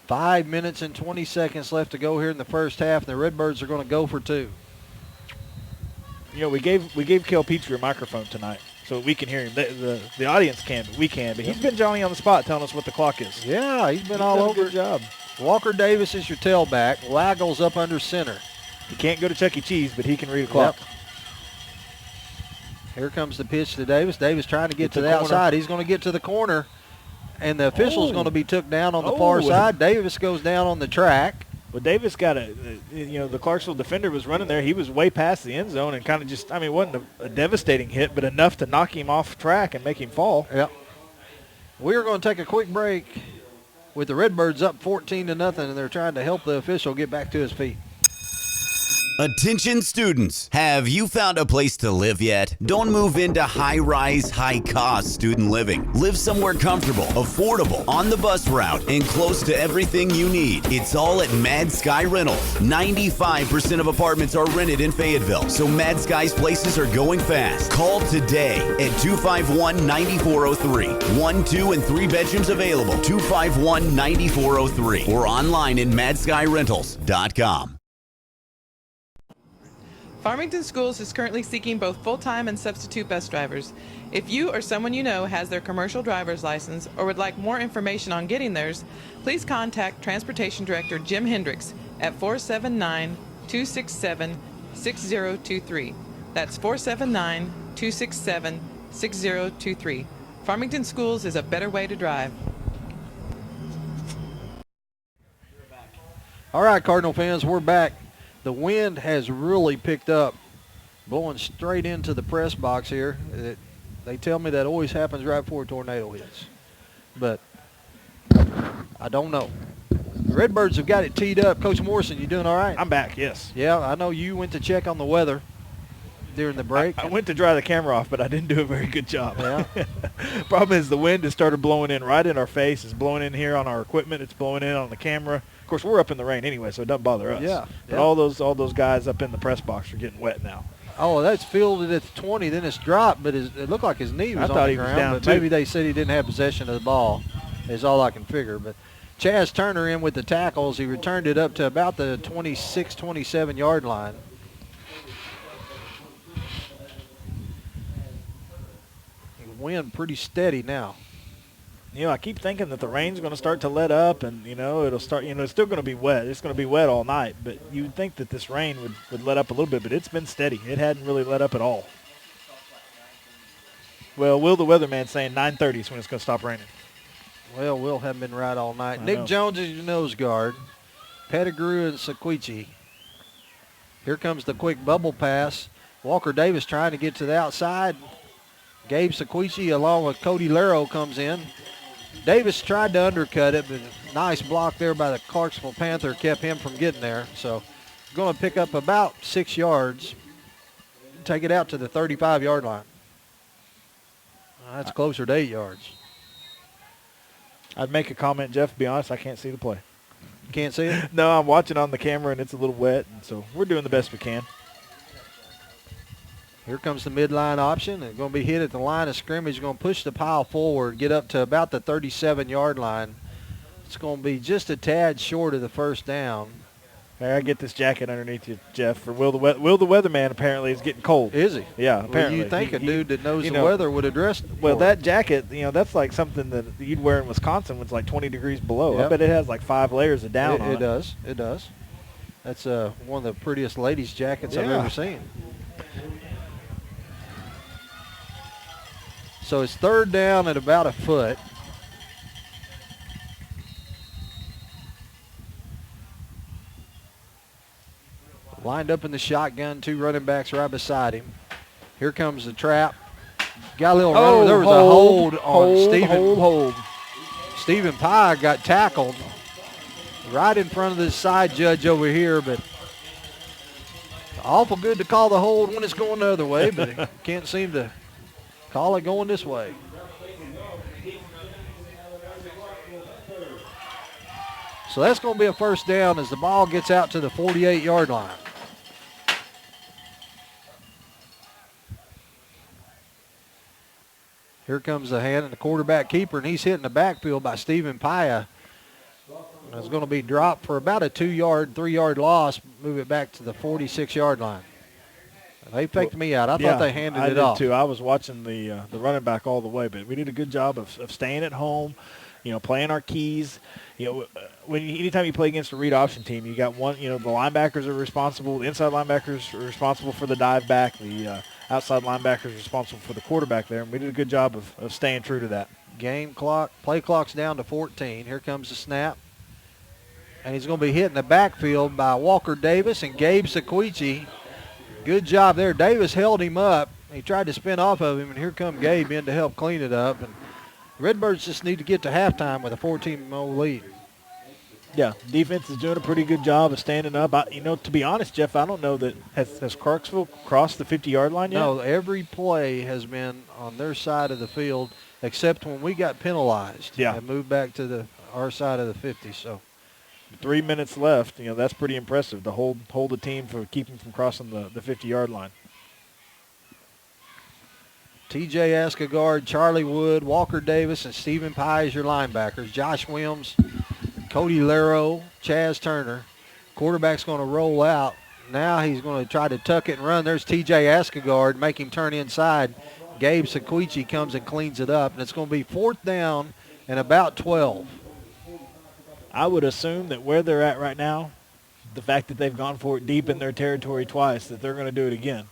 5 minutes and 20 seconds left to go here in the first half, and the Redbirds are going to go for two. We gave Kel Petrie a microphone tonight so we can hear him. The audience can, but we can. But he's been Johnny on the spot telling us what the clock is. Yeah, he's been all over. Good job. Walker Davis is your tailback. Waggles up under center. He can't go to Chuck E. Cheese, but he can read a clock. Yep. Here comes the pitch to Davis. Davis trying to get to the corner. outside. He's going to get to the corner. And the official's going to be took down on the far side. Davis goes down on the track. Well, Davis got the Clarksville defender was running there. He was way past the end zone and kind of just, it wasn't a devastating hit, but enough to knock him off track and make him fall. Yep. We're going to take a quick break with the Redbirds up 14-0, and they're trying to help the official get back to his feet. Attention students, have you found a place to live yet? Don't move into high-rise, high-cost student living. Live somewhere comfortable, affordable, on the bus route, and close to everything you need. It's all at Mad Sky Rentals. 95% of apartments are rented in Fayetteville, so Mad Sky's places are going fast. Call today at 251-9403. 1, 2, and 3 bedrooms available. 251-9403 or online at madskyrentals.com. Farmington Schools is currently seeking both full-time and substitute bus drivers. If you or someone you know has their commercial driver's license or would like more information on getting theirs, please contact Transportation Director Jim Hendricks at 479-267-6023. That's 479-267-6023. Farmington Schools is a better way to drive. All right, Cardinal fans, we're back. The wind has really picked up, blowing straight into the press box here. They tell me that always happens right before a tornado hits. But I don't know. The Redbirds have got it teed up. Coach Morrison, you doing all right? I'm back, yes. Yeah, I know you went to check on the weather during the break. I went to dry the camera off, but I didn't do a very good job. Yeah. Problem is the wind has started blowing in right in our face. It's blowing in here on our equipment. It's blowing in on the camera. Of course, we're up in the rain anyway, so it doesn't bother us. Yeah. But all those guys up in the press box are getting wet now. Oh, that's fielded at the 20. Then it's dropped, but it looked like his knee was on the ground. Down but too. maybe they said he didn't have possession of the ball is all I can figure. But Chaz Turner in with the tackles. He returned it up to about the 26, 27-yard line. Wind pretty steady now. I keep thinking that the rain's going to start to let up and, it'll start, it's still going to be wet. It's going to be wet all night, but you would think that this rain would let up a little bit, but it's been steady. It hadn't really let up at all. Well, Will the weatherman saying 9:30 is when it's going to stop raining. Well, Will haven't been right all night. I Nick know. Jones is your nose guard. Pettigrew and Sequici. Here comes the quick bubble pass. Walker Davis trying to get to the outside. Gabe Sequici along with Cody Laro comes in. Davis tried to undercut it, but nice block there by the Clarksville Panther kept him from getting there. So going to pick up about 6 yards. Take it out to the 35-yard line. That's closer to 8 yards. I'd make a comment, Jeff. To be honest, I can't see the play. You can't see it? No, I'm watching on the camera, and it's a little wet, and so we're doing the best we can. Here comes the midline option. It's going to be hit at the line of scrimmage. Going to push the pile forward, get up to about the 37-yard line. It's going to be just a tad short of the first down. Hey, I get this jacket underneath you, Jeff. For Will the Weatherman apparently is getting cold. Is he? Yeah, apparently. Well, you think a dude that knows the weather would address it. Well, that jacket, that's like something that you'd wear in Wisconsin when it's like 20 degrees below. Yep. I bet it has like 5 layers of down on it. It does. It does. That's one of the prettiest ladies' jackets I've ever seen. So it's third down at about a foot. Lined up in the shotgun, 2 running backs right beside him. Here comes the trap. Got a little run. There was a hold on Stephen. Hold. Stephen Pye got tackled right in front of the side judge over here, but awful good to call the hold when it's going the other way, but can't seem to call it going this way. So that's going to be a first down as the ball gets out to the 48-yard line. Here comes the hand and the quarterback keeper, and he's hitting the backfield by Stephen Paya. It's going to be dropped for about a 3-yard loss. Move it back to the 46-yard line. They faked me out. I thought they handed it off. I did too. I was watching the running back all the way, but we did a good job of staying at home, playing our keys. Anytime you play against a read option team, you got one, the linebackers are responsible, the inside linebackers are responsible for the dive back, the outside linebackers are responsible for the quarterback there, and we did a good job of staying true to that. Game clock, play clock's down to 14. Here comes the snap. And he's going to be hit in the backfield by Walker Davis and Gabe Sequici. Good job there. Davis held him up. He tried to spin off of him, and here come Gabe in to help clean it up. And Redbirds just need to get to halftime with a 14-0 lead. Yeah, defense is doing a pretty good job of standing up. To be honest, Jeff, I don't know that has Clarksville crossed the 50-yard line yet? No, every play has been on their side of the field except when we got penalized and moved back to our side of the 50. So 3 minutes left. That's pretty impressive to hold the team for keeping from crossing the 50-yard line. T.J. Escagard, Charlie Wood, Walker Davis, and Stephen Pye is your linebackers. Josh Williams, Cody Laro, Chaz Turner. Quarterback's going to roll out. Now he's going to try to tuck it and run. There's T.J. Escagard, make him turn inside. Gabe Sequici comes and cleans it up, and it's going to be fourth down and about 12. I would assume that where they're at right now, the fact that they've gone for it deep in their territory twice, that they're going to do it again.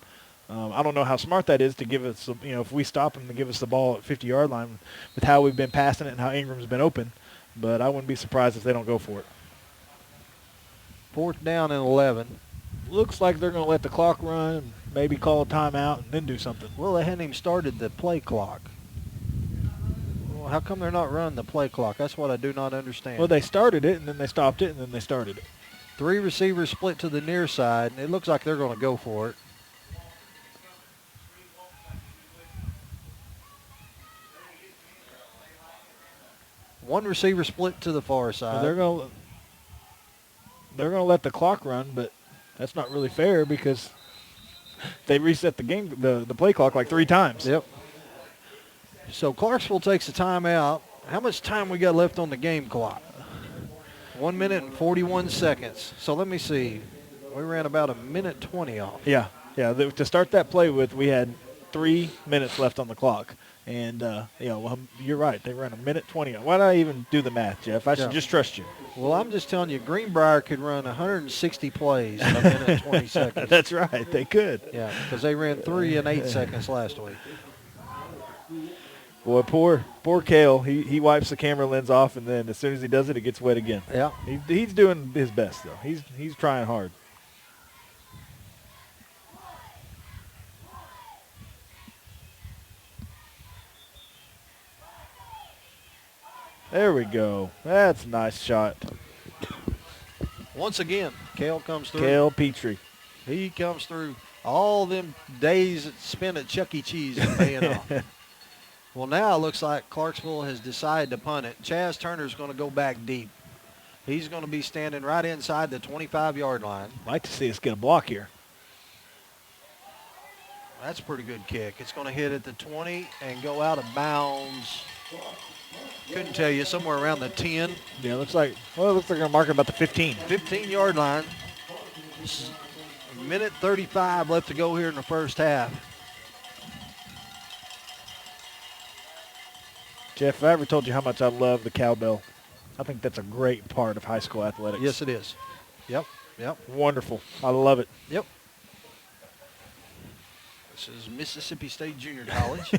I don't know how smart that is to give us, if we stop them to give us the ball at 50-yard line with how we've been passing it and how Ingram's been open. But I wouldn't be surprised if they don't go for it. Fourth down and 11. Looks like they're going to let the clock run and maybe call a timeout and then do something. Well, they hadn't even started the play clock. Well, how come they're not running the play clock? That's what I do not understand. Well, they started it, and then they stopped it, and then they started it. 3 receivers split to the near side, and it looks like they're going to go for it. One receiver split to the far side. Well, they're going to let the clock run, but that's not really fair because they reset the game, the play clock like 3 times. Yep. So Clarksville takes a timeout. How much time we got left on the game clock? 1 minute and 41 seconds. So let me see. We ran about a minute 20 off. Yeah. To start that play with, we had 3 minutes left on the clock. And, you're right. They ran a minute 20. Why did I even do the math, Jeff? I should just trust you. Well, I'm just telling you, Greenbrier could run 160 plays in a minute and 20 seconds. That's right. They could. Yeah, because they ran 3 in 8 seconds last week. Boy, poor Kale. He wipes the camera lens off, and then as soon as he does it, it gets wet again. Yeah. He's doing his best, though. He's trying hard. There we go. That's a nice shot. Once again, Kale comes through. Kale Petrie. He comes through. All them days spent at Chuck E. Cheese is paying off. Well, now it looks like Clarksville has decided to punt it. Chaz Turner's going to go back deep. He's going to be standing right inside the 25-yard line. Like to see us get a block here. That's a pretty good kick. It's going to hit at the 20 and go out of bounds. Couldn't tell you, somewhere around the 10. Yeah, it looks like they're going to mark it about the 15. 15-yard line. Minute 35 left to go here in the first half. Jeff, if I ever told you how much I love the cowbell, I think that's a great part of high school athletics. Yes, it is. Yep. Wonderful. I love it. Yep. This is Mississippi State Junior College.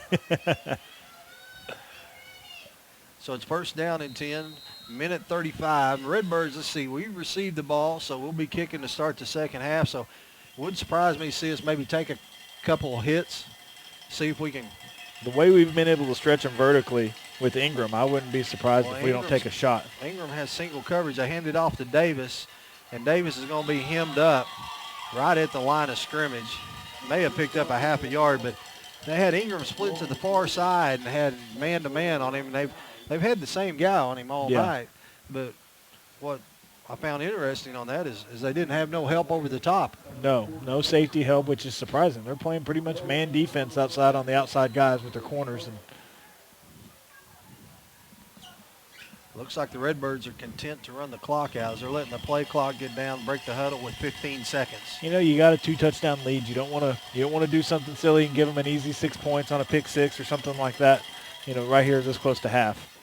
So it's first down and 10, minute 35. Redbirds, let's see, we received the ball, so we'll be kicking to start the second half. So it wouldn't surprise me to see us maybe take a couple of hits, see if we can. The way we've been able to stretch them vertically with Ingram, I wouldn't be surprised if we don't take a shot. Ingram has single coverage. I hand it off to Davis, and Davis is going to be hemmed up right at the line of scrimmage. May have picked up a half a yard, but they had Ingram split to the far side and had man-to-man on him, and they've had the same guy on him all night. But what I found interesting on that is they didn't have no help over the top. No safety help, which is surprising. They're playing pretty much man defense outside on the outside guys with their corners. And looks like the Redbirds are content to run the clock out as they're letting the play clock get down, break the huddle with 15 seconds. You know, you got a 2-touchdown lead. You don't want to do something silly and give them an easy 6 points on a pick six or something like that. You know, right here this close to half.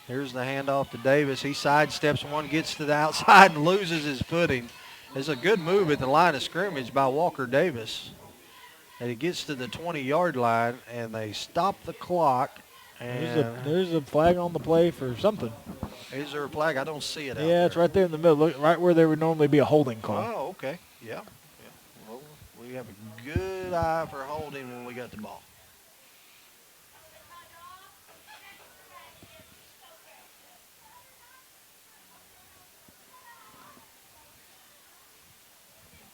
Here's the handoff to Davis. He sidesteps one, gets to the outside, and loses his footing. It's a good move at the line of scrimmage by Walker Davis. And he gets to the 20-yard line, and they stop the clock. And there's a flag on the play for something. Is there a flag? I don't see it out Yeah, it's right there in the middle. Look, right where there would normally be a holding call. Oh, okay. Yeah. Well, we have a good eye for holding when we got the ball.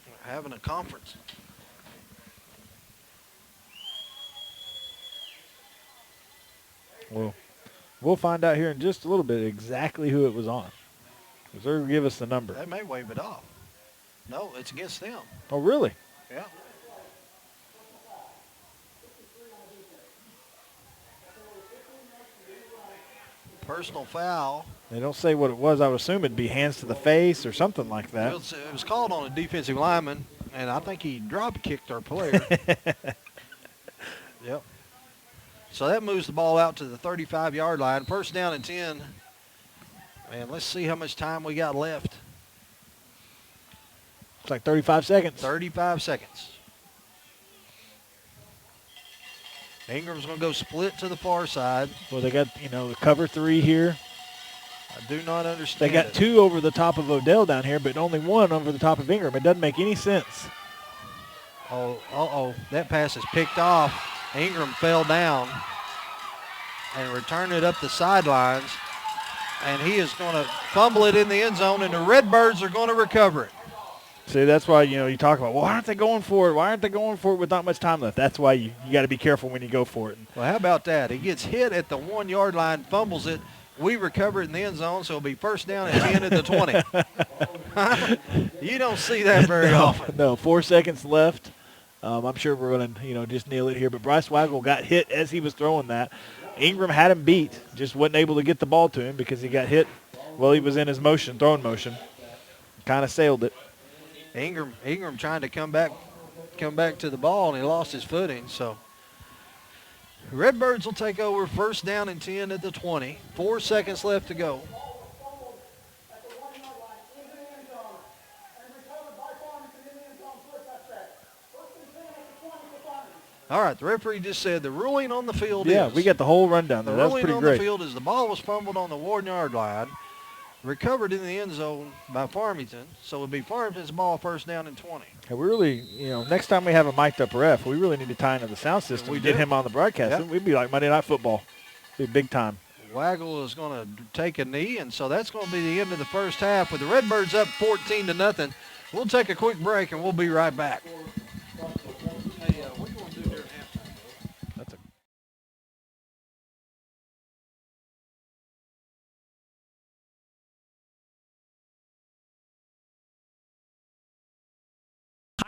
We're having a conference. Well, we'll find out here in just a little bit exactly who it was on. Because they're going to give us the number. They may wave it off. No, it's against them. Oh, really? Yeah. Personal foul. They don't say what it was. I would assume it'd be hands to the face or something like that. It was called on a defensive lineman, and I think he drop-kicked our player. Yep. So that moves the ball out to the 35-yard line. First down and 10. And let's see how much time we got left. It's like 35 seconds. 35 seconds. Ingram's going to go split to the far side. Well, they got, the cover 3 here. I do not understand. They got 2 over the top of Odell down here, but only 1 over the top of Ingram. It doesn't make any sense. Oh, that pass is picked off. Ingram fell down and returned it up the sidelines, and he is going to fumble it in the end zone, and the Redbirds are going to recover it. See, that's why, you talk about, why aren't they going for it? Why aren't they going for it with not much time left? That's why you got to be careful when you go for it. Well, how about that? He gets hit at the 1-yard line, fumbles it. We recover it in the end zone, so it'll be first down and 10 at the 20. You don't see that very often. No, 4 seconds left. I'm sure we're going to, just nail it here. But Bryce Waggle got hit as he was throwing that. Ingram had him beat, just wasn't able to get the ball to him because he got hit while he was in his throwing motion. Kind of sailed it. Ingram trying to come back to the ball, and he lost his footing. So Redbirds will take over first down and 10 at the 20. 4 seconds left to go. All right, the referee just said the ruling on the field is. Yeah, we got the whole rundown there. That was pretty great. The ruling on the field is the ball was fumbled on the 1-yard line, recovered in the end zone by Farmington, so it would be Farmington's ball first down and 20. And we really, next time we have a mic'd up ref, we really need to tie into the sound system. We get him on the broadcast. Yep. We'd be like Monday Night Football. Be big time. Waggle is going to take a knee, and so that's going to be the end of the first half with the Redbirds up 14-0. We'll take a quick break, and we'll be right back.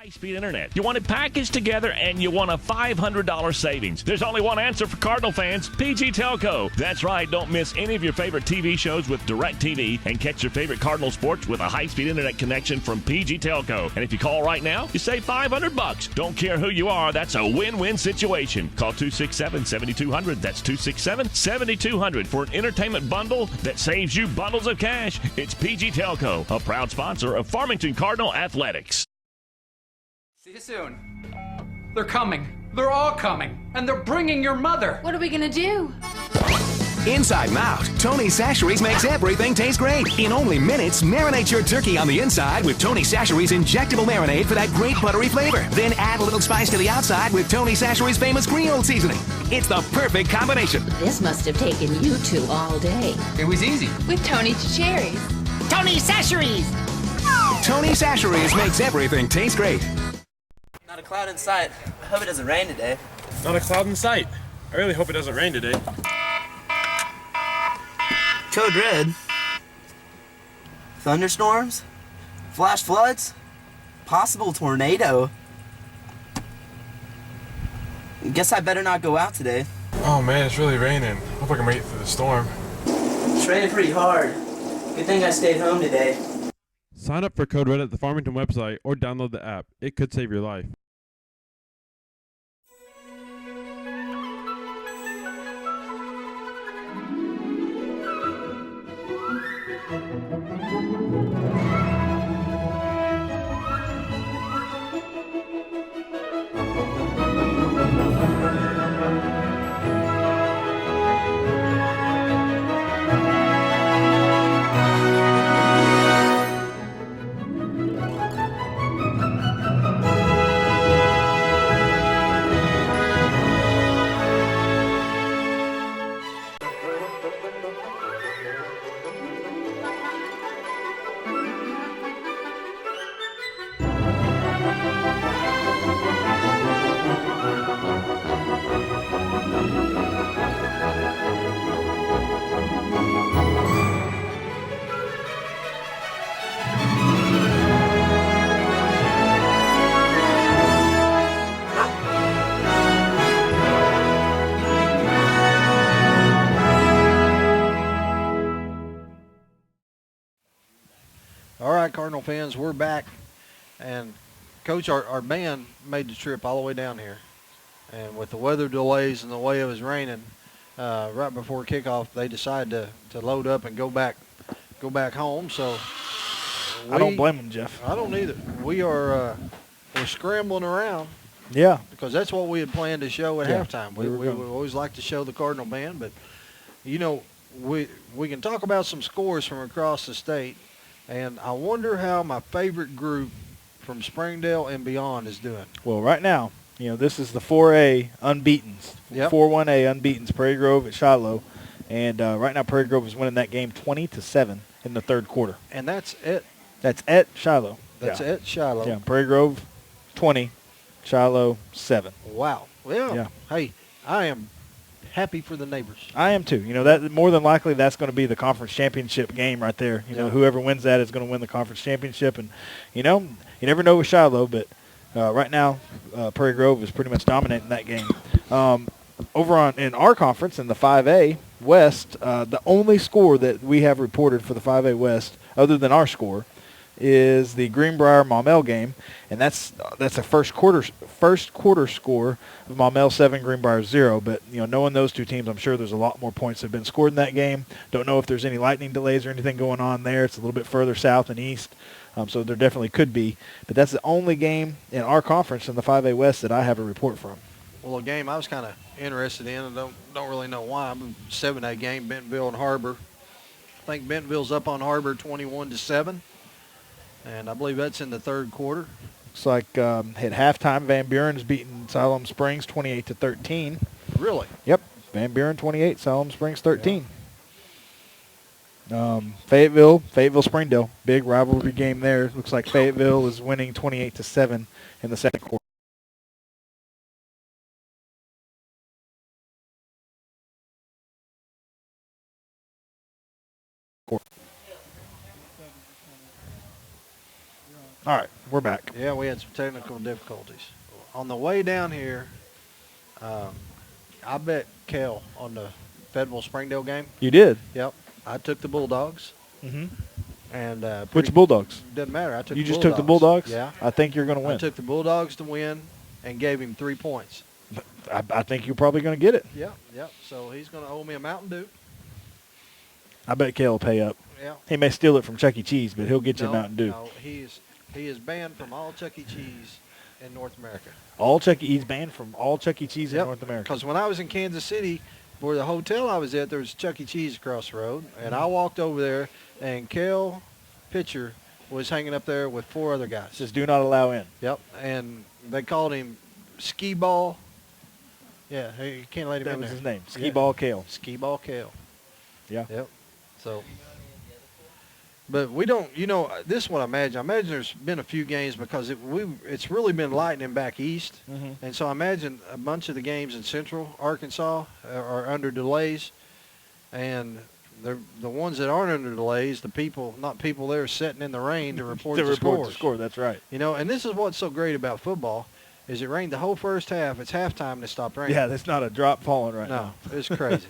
high-speed internet. You want it packaged together, and you want a $500 savings. There's only one answer for Cardinal fans, PG Telco. That's right, don't miss any of your favorite TV shows with DirecTV, and catch your favorite Cardinal sports with a high-speed internet connection from PG Telco. And if you call right now, you save $500. Don't care who you are, that's a win-win situation. Call 267-7200. That's 267-7200 for an entertainment bundle that saves you bundles of cash. It's PG Telco, a proud sponsor of Farmington Cardinal Athletics. See you soon. They're coming. They're all coming. And they're bringing your mother. What are we gonna do? Inside Mouth, Tony Chachere's makes everything taste great. In only minutes, marinate your turkey on the inside with Tony Chachere's injectable marinade for that great buttery flavor. Then add a little spice to the outside with Tony Chachere's famous Creole seasoning. It's the perfect combination. This must have taken you two all day. It was easy. With Tony Chachere's. Tony Chachere's! Tony Chachere's makes everything taste great. Not a cloud in sight. I hope it doesn't rain today. Not a cloud in sight. I really hope it doesn't rain today. Code red. Thunderstorms? Flash floods? Possible tornado? Guess I better not go out today. Oh man, it's really raining. Hope I can make it through the storm. It's raining pretty hard. Good thing I stayed home today. Sign up for Code Red at the Farmington website or download the app. It could save your life. All right, Cardinal fans, we're back. And, Coach, our band made the trip all the way down here. And with the weather delays and the way it was raining, right before kickoff, they decided to load up and go back home. So I don't blame them, Jeff. I don't either. We're scrambling around. Yeah. Because that's what we had planned to show at halftime. We always like to show the Cardinal band, but, you know, we can talk about some scores from across the state. And I wonder how my favorite group from Springdale and beyond is doing. Well, right now, you know, this is the 4A unbeatens. Yep. 4-1A unbeatens, Prairie Grove at Shiloh. And right now Prairie Grove is winning that game 20-7 in the third quarter. And that's it. That's at Shiloh. That's at Shiloh. Yeah, Prairie Grove 20, Shiloh 7. Wow. Well, yeah. Hey, I am happy for the neighbors. I am too. You know, that more than likely that's going to be the conference championship game right there. You know, whoever wins that is going to win the conference championship. And, you know, you never know with Shiloh, but right now Prairie Grove is pretty much dominating that game. Over in our conference in the 5A West, the only score that we have reported for the 5A West, other than our score, is the Greenbrier Maumelle game, and that's a first quarter score of Maumelle 7, Greenbrier 0. But you know, knowing those two teams, I'm sure there's a lot more points that have been scored in that game. Don't know if there's any lightning delays or anything going on there. It's a little bit further south and east, so there definitely could be. But that's the only game in our conference in the 5A West that I have a report from. Well, a game I was kind of interested in, and don't really know why. 7A game, Bentonville and Harbor. I think Bentonville's up on Harbor 21-7. And I believe that's in the third quarter. Looks like at halftime, Van Buren's beating Siloam Springs 28-13. Really? Yep. Van Buren 28, Siloam Springs 13. Fayetteville, Springdale, big rivalry game there. Looks like Fayetteville is winning 28-7 in the second quarter. All right, we're back. Yeah, we had some technical difficulties. On the way down here, I bet Kel on the Fayetteville Springdale game. You did? Yep. I took the Bulldogs. Mm-hmm. And Which Bulldogs? Doesn't matter. I took. You the just Bulldogs. took the Bulldogs? Yeah. I think you're going to win. I took the Bulldogs to win and gave him 3 points. I think you're probably going to get it. Yep. So he's going to owe me a Mountain Dew. I bet Kel will pay up. Yeah. He may steal it from Chuck E. Cheese, but he'll get you a Mountain Dew. No, he is banned from all Chuck E. Cheese in North America. He's banned from all Chuck E. Cheese in North America. Because when I was in Kansas City, where the hotel I was at, there was Chuck E. Cheese across the road, and I walked over there, and Kel Pitcher was hanging up there with 4 other guys. Says do not allow in. Yep, and they called him Ski Ball. Yeah, you can't let him in there. That was his name, Ski Ball Kale. Ski Ball Kale. Yeah. Yep. So, but we don't, this is what I imagine. I imagine there's been a few games because it's really been lightning back east. Mm-hmm. And so I imagine a bunch of the games in central Arkansas are under delays. And the ones that aren't under delays, not people there sitting in the rain to report the scores. The score, that's right. And this is what's so great about football is it rained the whole first half. It's halftime and it stopped raining. Yeah, there's not a drop falling right now. No, it's crazy.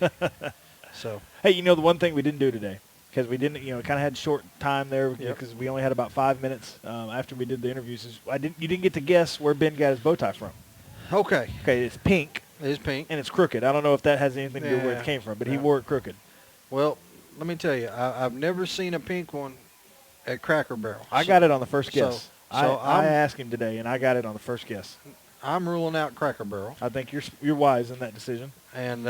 So, hey, the one thing we didn't do today, because we didn't, kind of had short time there because we only had about 5 minutes after we did the interviews. You didn't get to guess where Ben got his bow tie from. Okay, it's pink. It is pink. And it's crooked. I don't know if that has anything to do with where it came from, but he wore it crooked. Well, let me tell you, I've never seen a pink one at Cracker Barrel. I got it on the first guess. So I asked him today, and I got it on the first guess. I'm ruling out Cracker Barrel. I think you're wise in that decision. And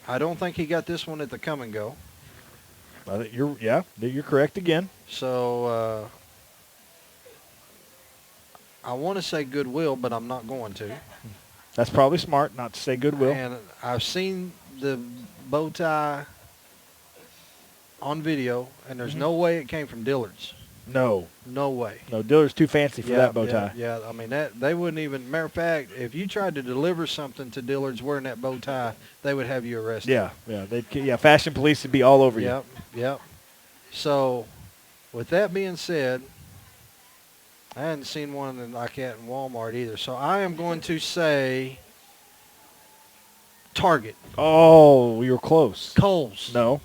I don't think he got this one at the Come and Go. You're correct again. So I want to say Goodwill, but I'm not going to. That's probably smart not to say Goodwill. And I've seen the bow tie on video, and there's no way it came from Dillard's. No way. No, Dillard's too fancy for that bow tie. Yeah, I mean they wouldn't even. Matter of fact, if you tried to deliver something to Dillard's wearing that bow tie, they would have you arrested. Yeah. Fashion police would be all over you. Yep. So, with that being said, I hadn't seen one like that in Walmart either. So I am going to say Target. Oh, you're close. Kohl's. No.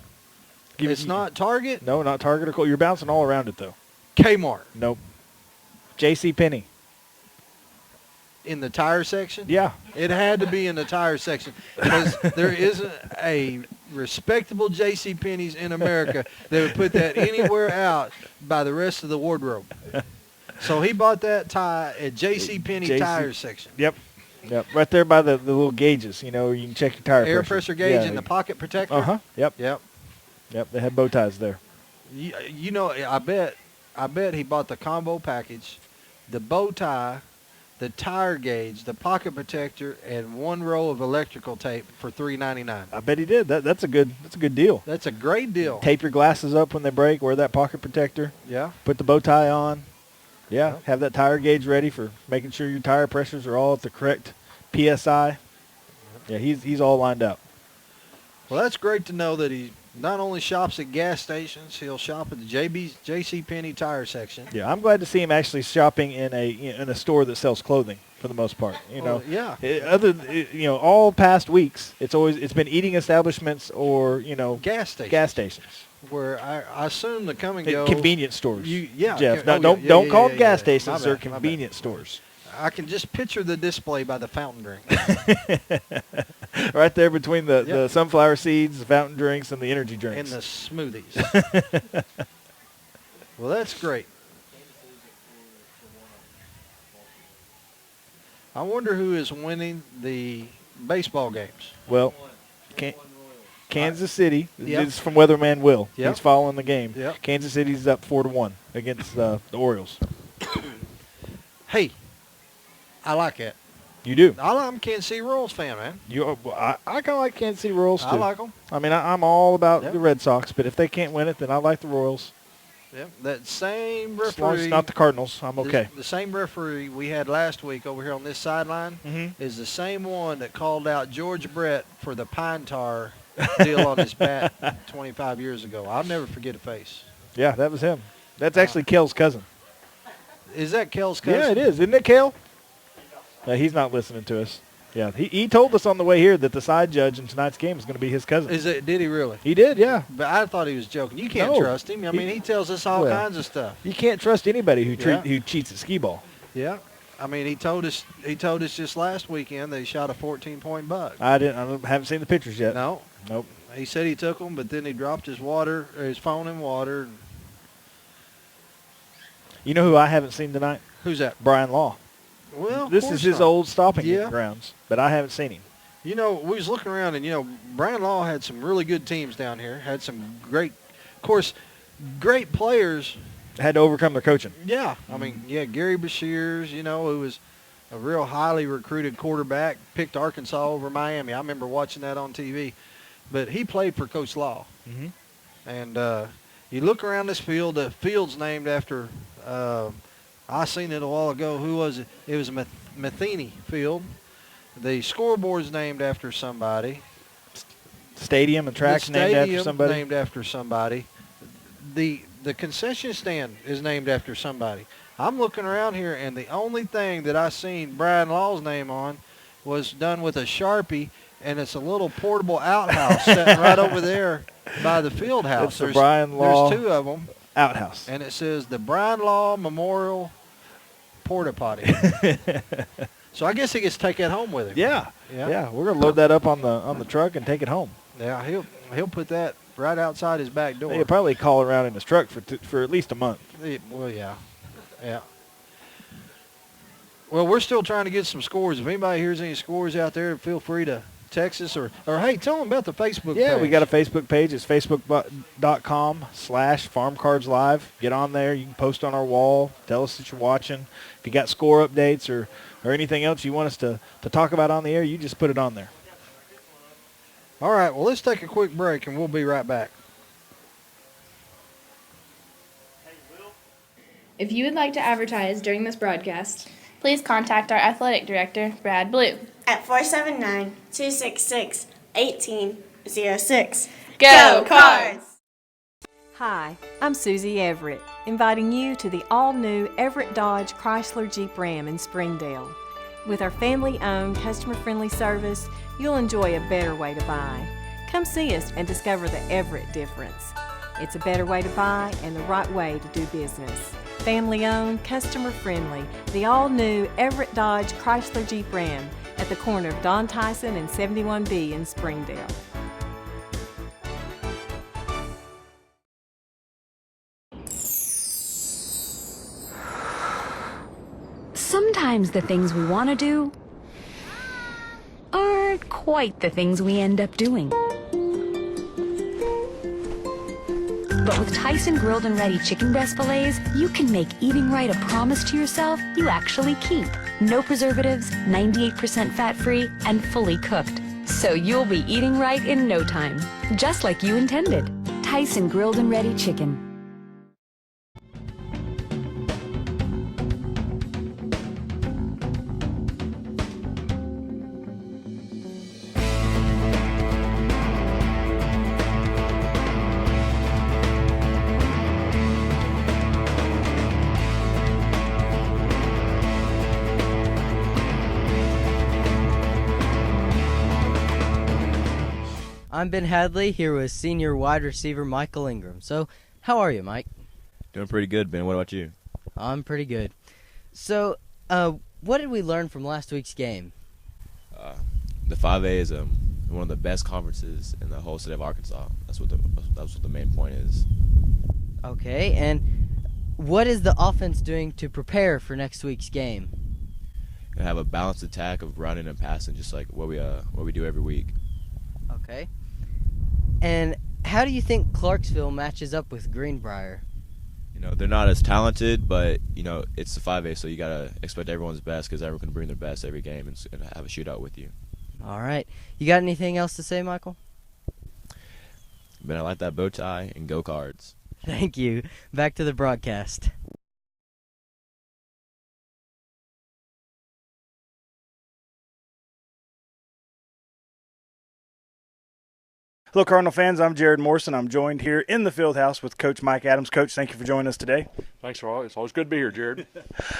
It's not Target? No, not Target or Kohl's. You're bouncing all around it, though. Kmart. Nope. J.C. Penney. In the tire section? Yeah. It had to be in the tire section because there isn't a respectable J.C. Penney's in America that would put that anywhere out by the rest of the wardrobe. So he bought that tie at J.C. Penney tire section. Yep. Right there by the little gauges, you can check your tire Air pressure gauge and the pocket protector? Uh-huh. Yep. Yep. They had bow ties there. I bet he bought the combo package, the bow tie, the tire gauge, the pocket protector, and 1 roll of electrical tape for $3.99. I bet he did. That's a good deal. That's a great deal. Tape your glasses up when they break. Wear that pocket protector. Yeah. Put the bow tie on. Yeah. Yep. Have that tire gauge ready for making sure your tire pressures are all at the correct PSI. Yeah, he's all lined up. Well, that's great to know that he not only shops at gas stations, he'll shop at the J.C. Penney tire section. Yeah, I'm glad to see him actually shopping in a store that sells clothing for the most part. All past weeks, it's been eating establishments or gas stations. Where I assume the Come and Go convenience stores. Jeff. Don't call them gas stations. They're convenience stores. I can just picture the display by the fountain drink. Right there between the sunflower seeds, the fountain drinks, and the energy drinks. And the smoothies. Well, that's great. I wonder who is winning the baseball games. Well, Kansas City. This is from Weatherman Will. Yep. He's following the game. Yep. Kansas City's up 4-1 against the Orioles. Hey, I like it. You do? I'm a Kansas City Royals fan, man. I kind of like Kansas City Royals, too. I like them. I mean, I'm all about the Red Sox, but if they can't win it, then I like the Royals. Yep. That same referee. As long as it's not the Cardinals, I'm okay. The same referee we had last week over here on this sideline is the same one that called out George Brett for the pine tar deal on his bat 25 years ago. I'll never forget a face. Yeah, that was him. That's actually Kel's cousin. Is that Kel's cousin? Yeah, it is. Isn't it, Kel? He's not listening to us. Yeah, he told us on the way here that the side judge in tonight's game is going to be his cousin. Did he really? He did, yeah. But I thought he was joking. You can't trust him. I mean, he tells us all kinds of stuff. You can't trust anybody who cheats at skee ball. Yeah. I mean, he told us just last weekend that he shot a 14-point buck. I haven't seen the pictures yet. No. Nope. He said he took them, but then he dropped his phone in water. You know who I haven't seen tonight? Who's that? Brian Law. Well, this is his old stopping Yeah. grounds, but I haven't seen him. You know, we was looking around, and, Brian Law had some really good teams down here, had some great players. Had to overcome their coaching. Yeah. I mean, Gary Bashirs, who was a real highly recruited quarterback, picked Arkansas over Miami. I remember watching that on TV. But he played for Coach Law. Mm-hmm. And you look around this field, the field's named after, I seen it a while ago. Who was it? It was Matheny Field. The scoreboard's named after somebody. Stadium and track's named after somebody. Named after somebody. The concession stand is named after somebody. I'm looking around here, and the only thing that I seen Brian Law's name on was done with a Sharpie, and it's a little portable outhouse sitting right over there by the field house. It's the Brian Law There's two of them. Outhouse. And it says the Brian Law Memorial Porta Potty. So I guess he gets to take that home with him. Yeah. We're gonna load that up on the truck and take it home. Yeah, he'll put that right outside his back door. He'll probably call around in his truck for at least a month. Well, yeah. Well, we're still trying to get some scores. If anybody hears any scores out there, feel free to text us or hey, tell them about the Facebook page. Yeah, we got a Facebook page. It's facebook.com/FarmCardsLive. Get on there. You can post on our wall. Tell us that you're watching. If you got score updates or anything else you want us to talk about on the air, you just put it on there. All right, well, let's take a quick break, and we'll be right back. If you would like to advertise during this broadcast, please contact our athletic director, Brad Blue, at 479-266-1806. Go Cards! Hi, I'm Susie Everett, inviting you to the all-new Everett Dodge Chrysler Jeep Ram in Springdale. With our family-owned, customer-friendly service, you'll enjoy a better way to buy. Come see us and discover the Everett difference. It's a better way to buy and the right way to do business. Family-owned, customer-friendly, the all-new Everett Dodge Chrysler Jeep Ram at the corner of Don Tyson and 71B in Springdale. Sometimes the things we want to do aren't quite the things we end up doing. But with Tyson grilled and ready chicken breast fillets, you can make eating right a promise to yourself you actually keep. No preservatives, 98% fat-free, and fully cooked. So you'll be eating right in no time, just like you intended. Tyson grilled and ready chicken. I'm Ben Hadley, here with senior wide receiver Michael Ingram. So, how are you, Mike? Doing pretty good, Ben. What about you? I'm pretty good. So, what did we learn from last week's game? The 5A is one of the best conferences in the whole state of Arkansas. That's what the main point is. Okay, and what is the offense doing to prepare for next week's game? Gonna have a balanced attack of running and passing, just like what we do every week. Okay. And how do you think Clarksville matches up with Greenbrier? They're not as talented, but, it's the 5A, so you got to expect everyone's best because everyone can bring their best every game and have a shootout with you. All right. You got anything else to say, Michael? Ben, I like that bow tie and go Cards. Thank you. Back to the broadcast. Hello, Cardinal fans. I'm Jared Morrison. I'm joined here in the field house with Coach Mike Adams. Coach, thank you for joining us today. Thanks, Roy. It's always good to be here, Jared.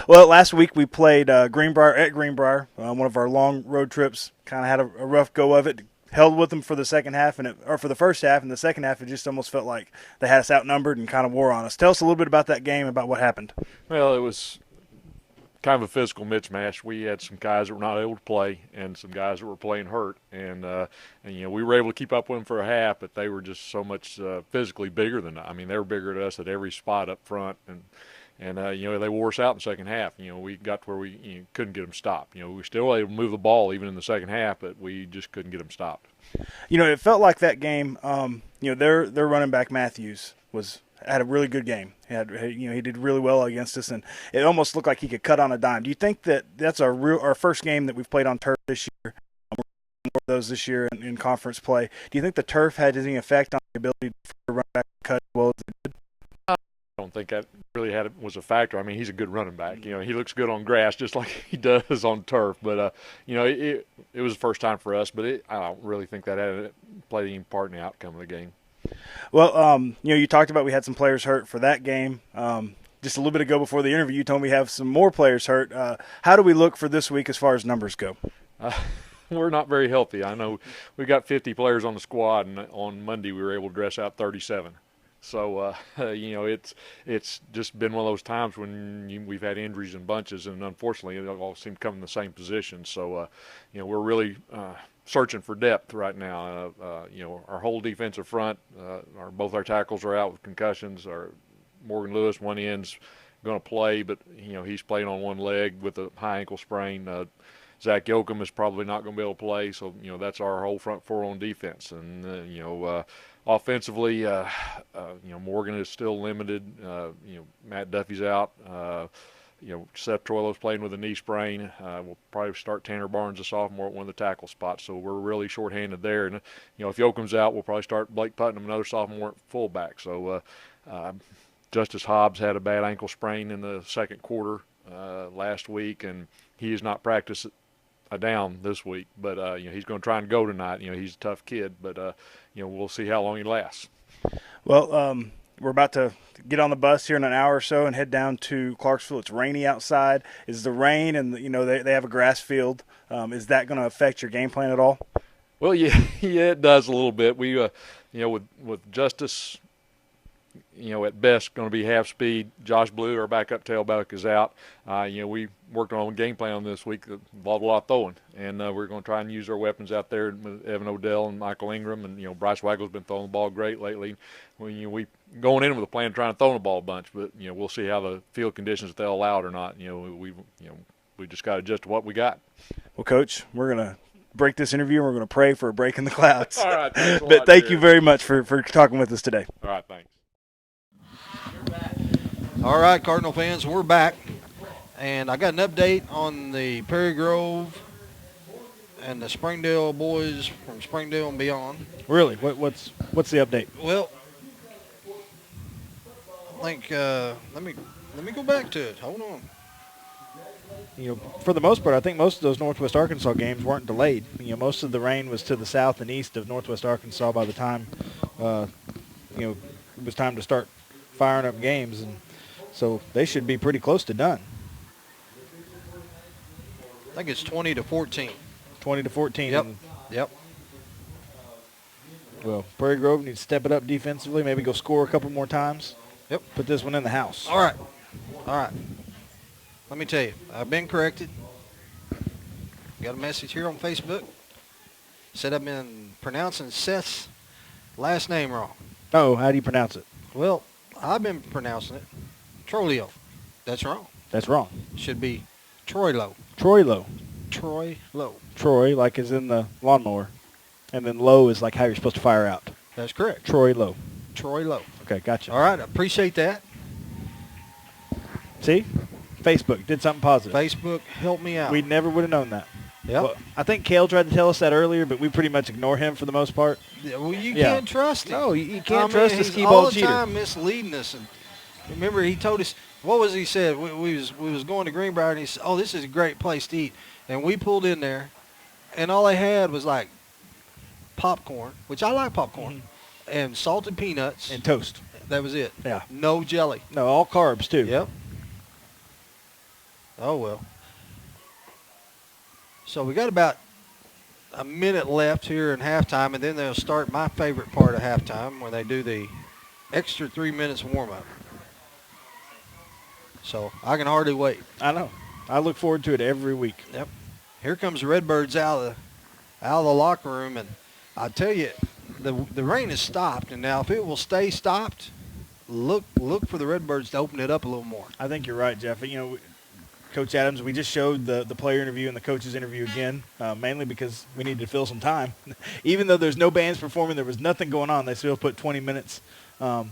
Well, last week we played Greenbrier at Greenbrier, one of our long road trips. Kind of had a rough go of it. Held with them for the second half, or for the first half, and the second half it just almost felt like they had us outnumbered and kind of wore on us. Tell us a little bit about that game, about what happened. Well, it was kind of a physical mismatch. We had some guys that were not able to play and some guys that were playing hurt, and you know, we were able to keep up with them for a half, but they were just so much physically bigger than us. I mean, they were bigger than us at every spot up front, and you know, they wore us out in the second half. You know, we got to where we couldn't get them stopped. You know, we still were able to move the ball even in the second half, but we just couldn't get them stopped. You know, it felt like that game. You know, their running back Matthews had a really good game. He did really well against us, and it almost looked like he could cut on a dime. Do you think that that's our first game that we've played on turf this year? More of those this year in conference play. Do you think the turf had any effect on the ability for running back to cut as well as it did? I don't think that really was a factor. I mean, he's a good running back. You know, he looks good on grass just like he does on turf. But you know, it was the first time for us. But I don't really think that had played any part in the outcome of the game. Well, you know, you talked about we had some players hurt for that game. Just a little bit ago before the interview, you told me we have some more players hurt. How do we look for this week as far as numbers go? We're not very healthy. I know we got 50 players on the squad, and on Monday we were able to dress out 37. So, you know, it's just been one of those times when we've had injuries in bunches, and unfortunately they all seem to come in the same position. So, you know, we're really searching for depth right now. You know, our whole defensive front, both our tackles are out with concussions. Our Morgan Lewis, one end's going to play, but, you know, he's playing on one leg with a high ankle sprain. Zach Yoakum is probably not going to be able to play, so, you know, that's our whole front four on defense. And, you know, offensively, you know, Morgan is still limited. You know, Matt Duffy's out. You know, Seth Troilo's playing with a knee sprain. We'll probably start Tanner Barnes, a sophomore, at one of the tackle spots. So we're really shorthanded there. And, you know, if Yoakum's out, we'll probably start Blake Putnam, another sophomore, at fullback. So Justice Hobbs had a bad ankle sprain in the second quarter last week, and he has not practiced a down this week, but you know, he's going to try and go tonight. You know, he's a tough kid, but you know, we'll see how long he lasts. Well, we're about to get on the bus here in an hour or so and head down to Clarksville. It's rainy outside. Is the rain and you know they have a grass field? Is that going to affect your game plan at all? Well, yeah, it does a little bit. We you know, with Justice, you know, at best going to be half speed. Josh Blue, our backup tailback, is out. You know, we worked on a game plan this week that involved a lot of throwing, and we're going to try and use our weapons out there with Evan Odell and Michael Ingram, and, you know, Bryce Waggle's been throwing the ball great lately. We going in with a plan trying to throw the ball a bunch, but, you know, we'll see how the field conditions, if they'll allow it or not. You know, we just got to adjust to what we got. Well, Coach, we're going to break this interview, and we're going to pray for a break in the clouds. All right, thanks a lot, but thank Jared. you very much for talking with us today. All right, thanks. All right, Cardinal fans, we're back, and I got an update on the Perry Grove and the Springdale boys from Springdale and beyond. Really? What's the update? Well, I think let me go back to it. Hold on. You know, for the most part, I think most of those Northwest Arkansas games weren't delayed. You know, most of the rain was to the south and east of Northwest Arkansas by the time, you know, it was time to start firing up games, and so they should be pretty close to done. I think it's 20-14. 20-14. Yep. Yep. Well, Prairie Grove needs to step it up defensively, maybe go score a couple more times. Yep. Put this one in the house. All right. All right. Let me tell you, I've been corrected. Got a message here on Facebook. Said I've been pronouncing Seth's last name wrong. Oh, how do you pronounce it? Well, I've been pronouncing it Troilio. That's wrong. That's wrong. Should be Troilo. Troilo. Troilo. Troy, like is in the lawnmower. And then low is like how you're supposed to fire out. That's correct. Troilo. Troilo. Okay, gotcha. All right, I appreciate that. See? Facebook did something positive. Facebook helped me out. We never would have known that. Yep. Well, I think Kale tried to tell us that earlier, but we pretty much ignore him for the most part. Yeah, well, you can't trust him. No, you can't trust this he's skee all ball the cheater. time misleading us. And remember, he told us, what was he said? We was going to Greenbrier, and he said, oh, this is a great place to eat. And we pulled in there, and all they had was like popcorn, which I like popcorn, and salted peanuts. And toast. That was it. Yeah. No jelly. No, all carbs, too. Yep. Oh, well. So we got about a minute left here in halftime, and then they'll start my favorite part of halftime when they do the extra 3 minutes warm-up. So I can hardly wait. I know. I look forward to it every week. Yep. Here comes the Redbirds out of the locker room, and I tell you, the rain has stopped, and now if it will stay stopped, look for the Redbirds to open it up a little more. I think you're right, Jeff. You know, Coach Adams, we just showed the player interview and the coach's interview again, mainly because we needed to fill some time. Even though there's no bands performing, there was nothing going on. They still put 20 minutes on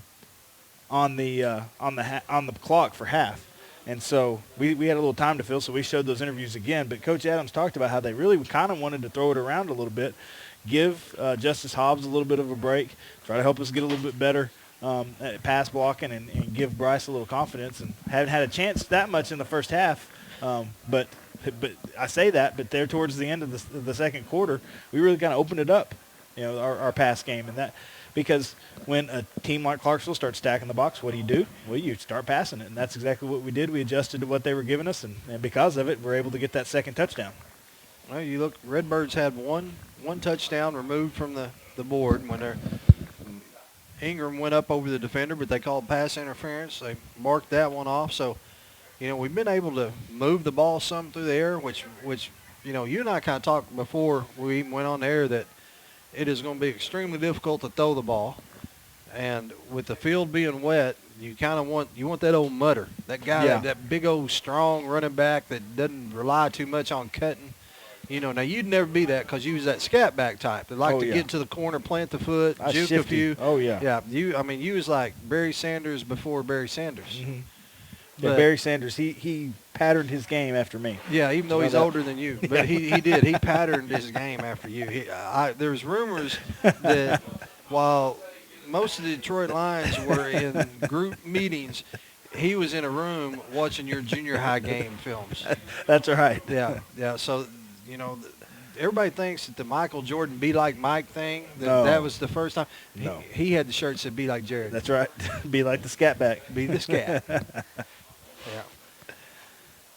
the clock for half. And so we had a little time to fill, so we showed those interviews again. But Coach Adams talked about how they really kind of wanted to throw it around a little bit, give Justice Hobbs a little bit of a break, try to help us get a little bit better at pass blocking and give Bryce a little confidence. And hadn't had a chance that much in the first half. But I say that, but there towards the end of the second quarter, we really kind of opened it up, you know, our pass game. And that because when a team like Clarksville starts stacking the box, what do? Well, you start passing it, and that's exactly what we did. We adjusted to what they were giving us, and because of it, we're able to get that second touchdown. Well, you look, Redbirds had one touchdown removed from the board when Ingram went up over the defender, but they called pass interference. They marked that one off. So, you know, we've been able to move the ball some through the air, which you know, you and I kind of talked before we even went on the air that it is going to be extremely difficult to throw the ball. And with the field being wet, you kind of want that old mutter, that guy, that big old strong running back that doesn't rely too much on cutting. You know, now you'd never be that because you was that scat back type that liked to get to the corner, plant the foot, juke a few. Oh, yeah. Yeah, you was like Barry Sanders before Barry Sanders. Mm-hmm. Yeah, Barry Sanders, he patterned his game after me. Yeah, even though he's older than you. But he did. He patterned his game after you. There's rumors that while most of the Detroit Lions were in group meetings, he was in a room watching your junior high game films. That's right. Yeah. So, you know, everybody thinks that the Michael Jordan Be Like Mike thing, that was the first time. No. He had the shirt that said Be Like Jared. That's right. Be like the scat back. Be the scat. Yeah.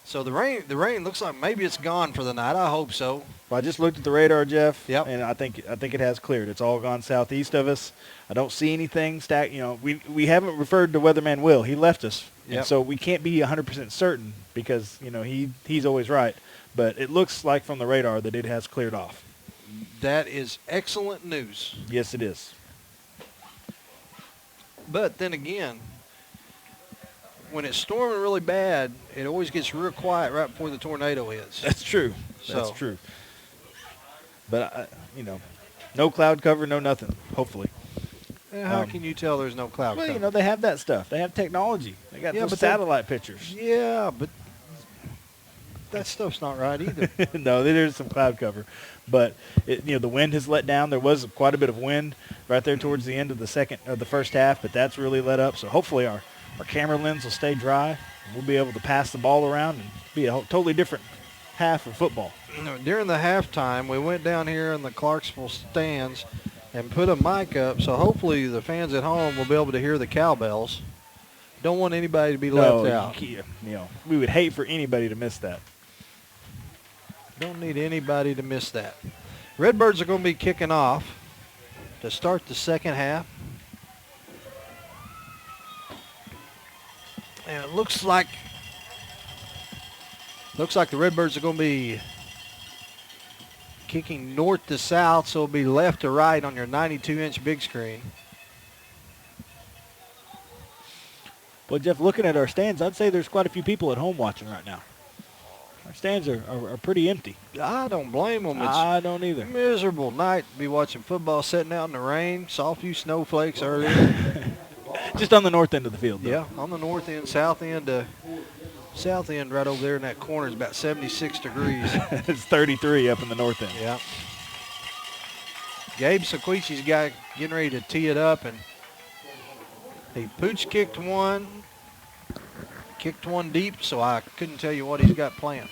So the rain looks like maybe it's gone for the night. I hope so. Well, I just looked at the radar, Jeff. Yep. And I think it has cleared. It's all gone southeast of us. I don't see anything stacked. You know, we haven't referred to Weatherman Will. He left us. Yep. And so we can't be 100% certain because, you know, he's always right. But it looks like from the radar that it has cleared off. That is excellent news. Yes, it is. But then again, when it's storming really bad, it always gets real quiet right before the tornado hits. That's true. That's true. But, you know, no cloud cover, no nothing, hopefully. How can you tell there's no cloud cover? Well, you know, they have that stuff. They have technology. They got those satellite pictures. Yeah, but that stuff's not right either. No, there's some cloud cover. But, you know, the wind has let down. There was quite a bit of wind right there towards the end of the first half, but that's really let up. So hopefully our camera lens will stay dry. We'll be able to pass the ball around and be a totally different half of football. During the halftime, we went down here in the Clarksville stands and put a mic up, so hopefully the fans at home will be able to hear the cowbells. Don't want anybody to be left out. You know, we would hate for anybody to miss that. Don't need anybody to miss that. Redbirds are going to be kicking off to start the second half. And it looks like the Redbirds are going to be kicking north to south, so it'll be left to right on your 92-inch big screen. Well, Jeff, looking at our stands, I'd say there's quite a few people at home watching right now. Our stands are pretty empty. I don't blame them. I don't either. Miserable night to be watching football sitting out in the rain. Saw a few snowflakes earlier. Just on the north end of the field, though. Yeah, on the north end, south end right over there in that corner is about 76 degrees. It's 33 up in the north end. Yeah. Gabe Sequici's guy getting ready to tee it up, and he pooch kicked one deep, so I couldn't tell you what he's got planned.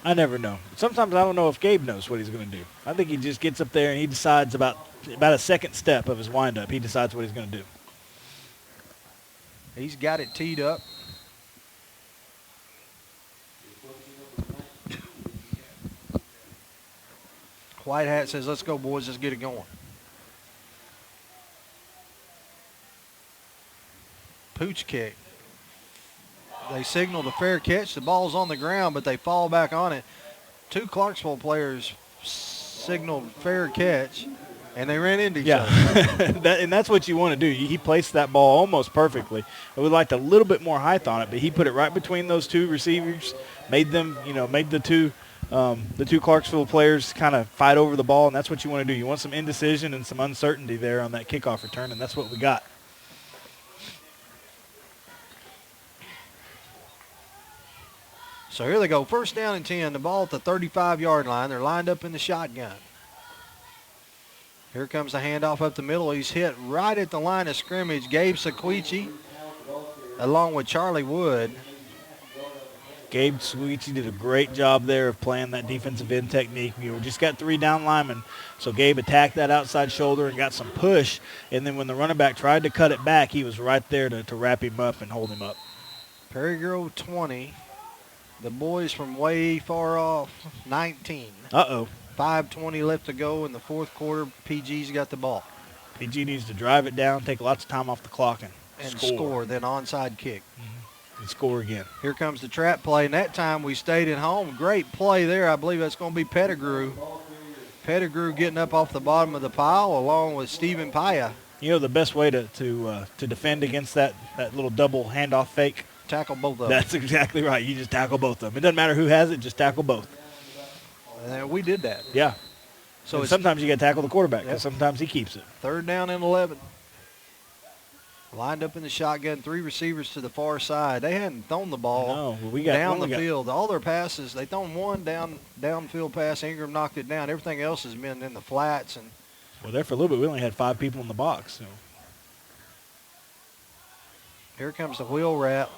I never know. Sometimes I don't know if Gabe knows what he's going to do. I think he just gets up there and he decides about a second step of his windup. He decides what he's going to do. He's got it teed up. White Hat says, let's go, boys. Let's get it going. Pooch kick. They signaled a fair catch. The ball's on the ground, but they fall back on it. 2 Clarksville players signaled fair catch, and they ran into each other. And that's what you want to do. He placed that ball almost perfectly. I would like a little bit more height on it, but he put it right between those 2 receivers, made them, made the two Clarksville players kind of fight over the ball, and that's what you want to do. You want some indecision and some uncertainty there on that kickoff return, and that's what we got. So here they go, 1st down and 10. The ball at the 35-yard line. They're lined up in the shotgun. Here comes the handoff up the middle. He's hit right at the line of scrimmage. Gabe Sequici along with Charlie Wood. Gabe Sequici did a great job there of playing that defensive end technique. We just got 3 down linemen, so Gabe attacked that outside shoulder and got some push, and then when the running back tried to cut it back, he was right there to wrap him up and hold him up. Perry Grove 20. The boys from way far off, 19. 5:20 left to go in the 4th quarter. PG's got the ball. PG needs to drive it down, take lots of time off the clock, and score. Then onside kick. And score again. Here comes the trap play, and that time we stayed at home. Great play there. I believe that's going to be Pettigrew. Pettigrew getting up off the bottom of the pile along with Stephen Paya. The best way to defend against that little double handoff fake. Tackle both of them. That's exactly right. You just tackle both of them. It doesn't matter who has it, just tackle both. And we did that. Yeah. So sometimes you got to tackle the quarterback because sometimes he keeps it. 3rd down and 11. Lined up in the shotgun, 3 receivers to the far side. They hadn't thrown the ball down the field. All their passes, they thrown one downfield pass. Ingram knocked it down. Everything else has been in the flats. And well, there for a little bit, we only had 5 people in the box. So. Here comes the wheel wrap.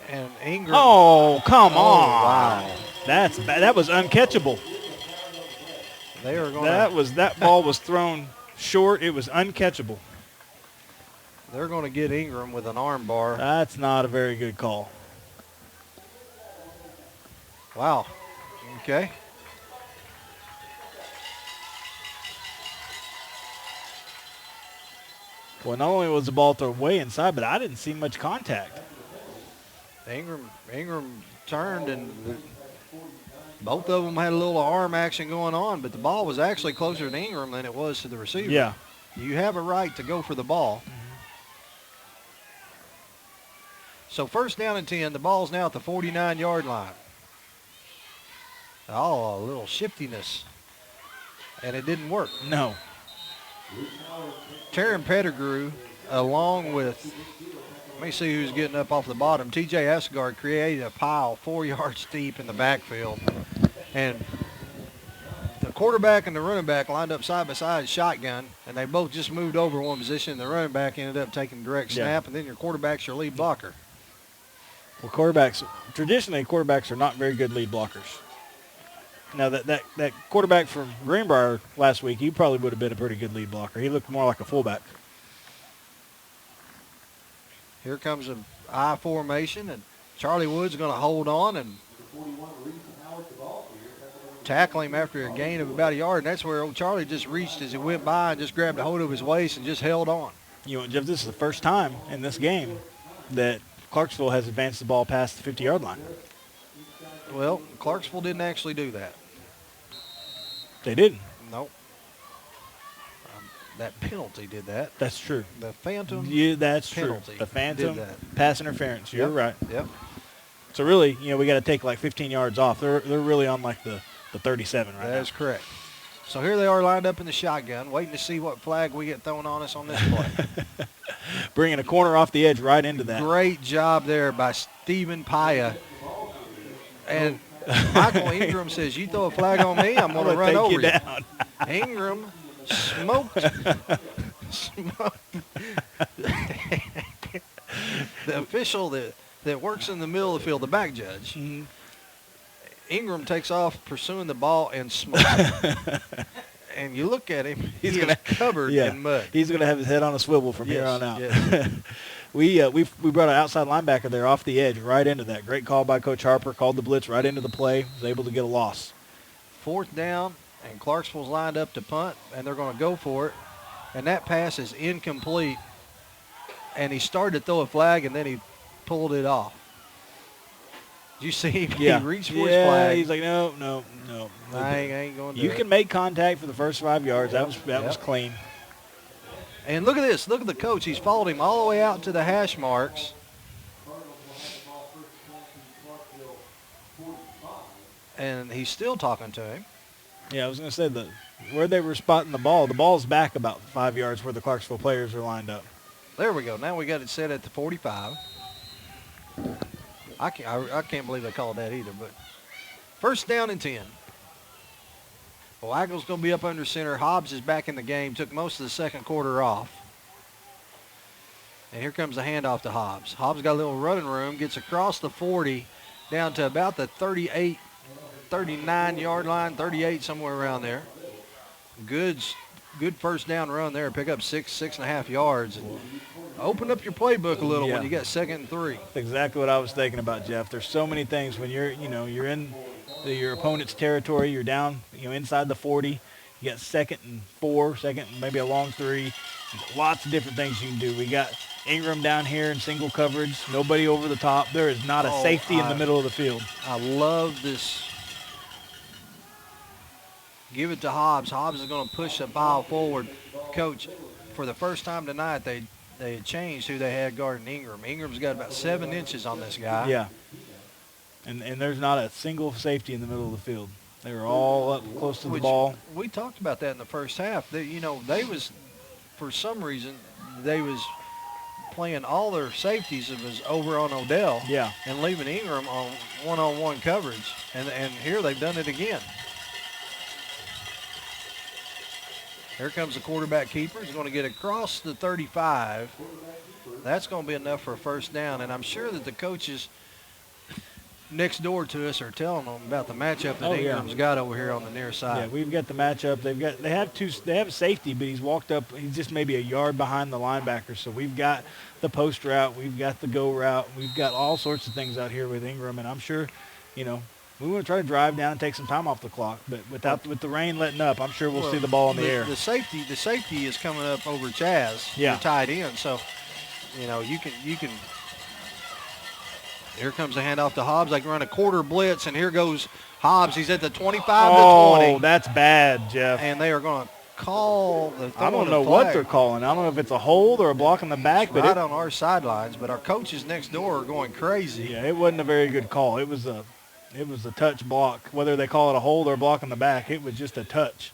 And Ingram. Oh, come on. Wow. That's bad. That was uncatchable. They are going that ball was thrown short. It was uncatchable. They're going to get Ingram with an arm bar. That's not a very good call. Wow. Okay. Well, not only was the ball thrown way inside, but I didn't see much contact. Ingram turned, and both of them had a little arm action going on, but the ball was actually closer to Ingram than it was to the receiver. Yeah. You have a right to go for the ball. So 1st down and 10. The ball's now at the 49-yard line. Oh, a little shiftiness. And it didn't work. No. Taryn Pettigrew, along with, let me see who's getting up off the bottom. TJ Asgard created a pile 4 yards deep in the backfield. And the quarterback and the running back lined up side by side shotgun, and they both just moved over one position. The running back ended up taking direct snap, and then your quarterback's your lead blocker. Well, traditionally quarterbacks are not very good lead blockers. Now, that quarterback from Greenbrier last week, he probably would have been a pretty good lead blocker. He looked more like a fullback. Here comes an I formation, and Charlie Wood's going to hold on and tackle him after a gain of about a yard, and that's where old Charlie just reached as he went by and just grabbed a hold of his waist and just held on. Jeff, this is the first time in this game that Clarksville has advanced the ball past the 50-yard line. Well, Clarksville didn't actually do that. They didn't? Nope. That penalty did that. That's true. The phantom that's penalty true. The phantom did that. pass interference. You're right. Yep. So really, we got to take like 15 yards off. They're really on like the 37 right now. That is correct. So here they are lined up in the shotgun, waiting to see what flag we get thrown on us on this play. Bringing a corner off the edge right into that. Great job there by Stephen Paya. And Michael Ingram says, you throw a flag on me, I'm going to run over you. Ingram smoked the official that works in the middle of the field, the back judge. Ingram takes off pursuing the ball and smokes it. And you look at him, he's covered in mud. He's going to have his head on a swivel from here on out. Yes. We brought an outside linebacker there off the edge right into that. Great call by Coach Harper. Called the blitz right into the play. Was able to get a loss. 4th down, and Clarksville's lined up to punt, and they're going to go for it. And that pass is incomplete. And he started to throw a flag, and then he pulled it off. Did you see him? Yeah. He reached for his flag. He's like, no. I ain't going to do You it. can make contact for the first 5 yards. That was clean. And look at this. Look at the coach. He's followed him all the way out to the hash marks. And he's still talking to him. Yeah, I was going to say where they were spotting the ball's back about 5 yards where the Clarksville players are lined up. There we go. Now we got it set at the 45. I can't believe they called that either. But 1st down and 10. Waggle's going to be up under center. Hobbs is back in the game. Took most of the second quarter off. And here comes the handoff to Hobbs. Hobbs got a little running room. Gets across the 40 down to about the 38, 39-yard line, 38, somewhere around there. Good 1st down run there. Pick up 6.5 yards. And open up your playbook a little when you got 2nd and 3. That's exactly what I was thinking about, Jeff. There's so many things when you're in your opponent's territory. You're down, inside the 40. You got 2nd and 4, 2nd and maybe a long 3. Lots of different things you can do. We got Ingram down here in single coverage. Nobody over the top. There is not a safety in the middle of the field. I love this. Give it to Hobbs. Hobbs is going to push the ball forward. Coach, for the first time tonight, they had changed who they had guarding Ingram. Ingram's got about 7 inches on this guy. Yeah. And there's not a single safety in the middle of the field. They were all up close to the ball. We talked about that in the first half. They was, for some reason, they was playing all their safeties. It was over on Odell. Yeah. And leaving Ingram on one-on-one coverage. And here they've done it again. Here comes the quarterback keeper. He's going to get across the 35. That's going to be enough for a 1st down. And I'm sure that the coaches next door to us are telling them about the matchup that Ingram's got over here on the near side. Yeah, we've got the matchup. They have a safety, but he's walked up. He's just maybe a yard behind the linebacker. So we've got the post route. We've got the go route. We've got all sorts of things out here with Ingram. And I'm sure, we want to try to drive down and take some time off the clock, but with the rain letting up, I'm sure we'll see the ball in the air. The safety is coming up over Chaz. Yeah. Tied in, so you can. Here comes the handoff to Hobbs. They can run a quarter blitz, and here goes Hobbs. He's at the 25 to 20. Oh, that's bad, Jeff. And they are going to call the. I don't know what they're calling. I don't know if it's a hold or a block in the back, but right on our sidelines. But our coaches next door are going crazy. Yeah, it wasn't a very good call. It was a touch block. Whether they call it a hold or a block in the back, it was just a touch.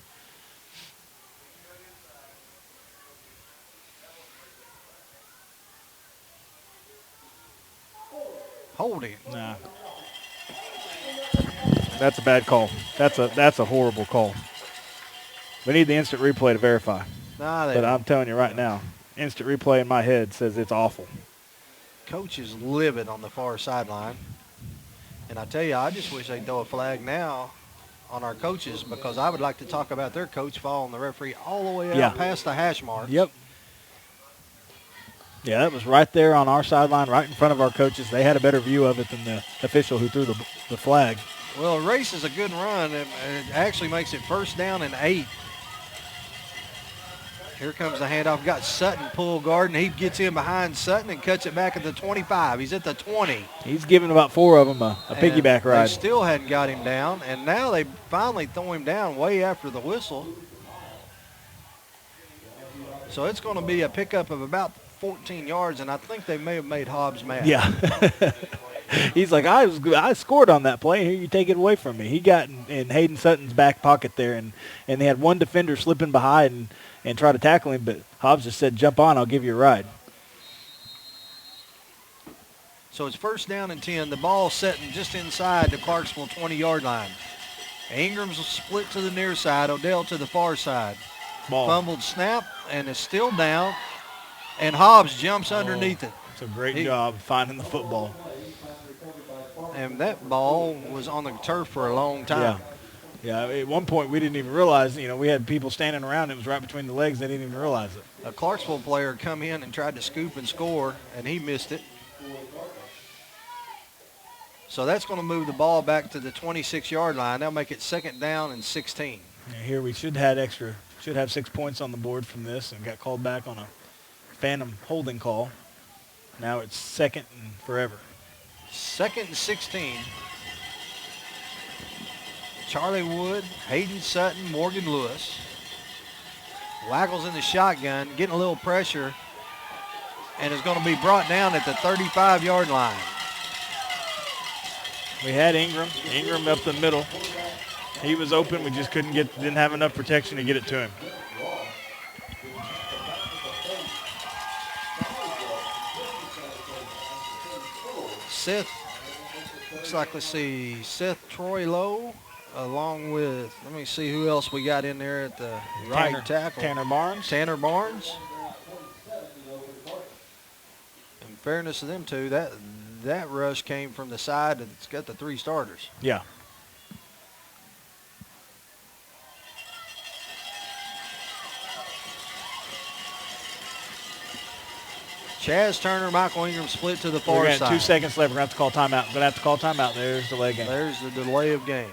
Holding. Nah. That's a bad call. That's a horrible call. We need the instant replay to verify. But I'm telling you right now, instant replay in my head says it's awful. Coach is livid on the far sideline. And I tell you, I just wish they'd throw a flag now on our coaches, because I would like to talk about their coach following the referee all the way out past the hash mark. Yep. Yeah, that was right there on our sideline, right in front of our coaches. They had a better view of it than the official who threw the flag. Well, a race is a good run, and it actually makes it 1st down and 8. Here comes the handoff. Got Sutton pull guard, and he gets in behind Sutton and cuts it back at the 25. He's at the 20. He's giving about 4 of them a piggyback ride. They still hadn't got him down, and now they finally throw him down way after the whistle. So it's going to be a pickup of about 14 yards, and I think they may have made Hobbs mad. Yeah. He's like, I scored on that play. Here, you take it away from me. He got in Hayden Sutton's back pocket there, and they had one defender slipping behind and try to tackle him, but Hobbs just said, jump on, I'll give you a ride. So it's 1st down and 10. The ball setting just inside the Clarksville 20-yard line. Ingram's split to the near side, Odell to the far side. Ball. Fumbled snap, and it's still down, and Hobbs jumps underneath it. It's a great job finding the football. and that ball was on the turf for a long time. Yeah, at one point we didn't even realize, we had people standing around. It was right between the legs. They didn't even realize it. A Clarksville player come in and tried to scoop and score, and he missed it. So that's going to move the ball back to the 26-yard line. They'll make it 2nd down and 16. Here we should have 6 points on the board from this, and got called back on a phantom holding call. Now it's 2nd and forever. 2nd and 16. Charlie Wood, Hayden Sutton, Morgan Lewis. Waggles in the shotgun, getting a little pressure, and is going to be brought down at the 35-yard line. We had Ingram up the middle. He was open. We just didn't have enough protection to get it to him. Seth, looks like, let's see, Seth Troy Lowe, along with, let me see who else we got in there at the right tackle. Tanner Barnes. Tanner Barnes. In fairness to them two, that rush came from the side that's got the 3 starters. Yeah. Chaz Turner, Michael Ingram split to the far We're side. 2 seconds left. We're going to have to call timeout. There's the delay game. There's the delay of game.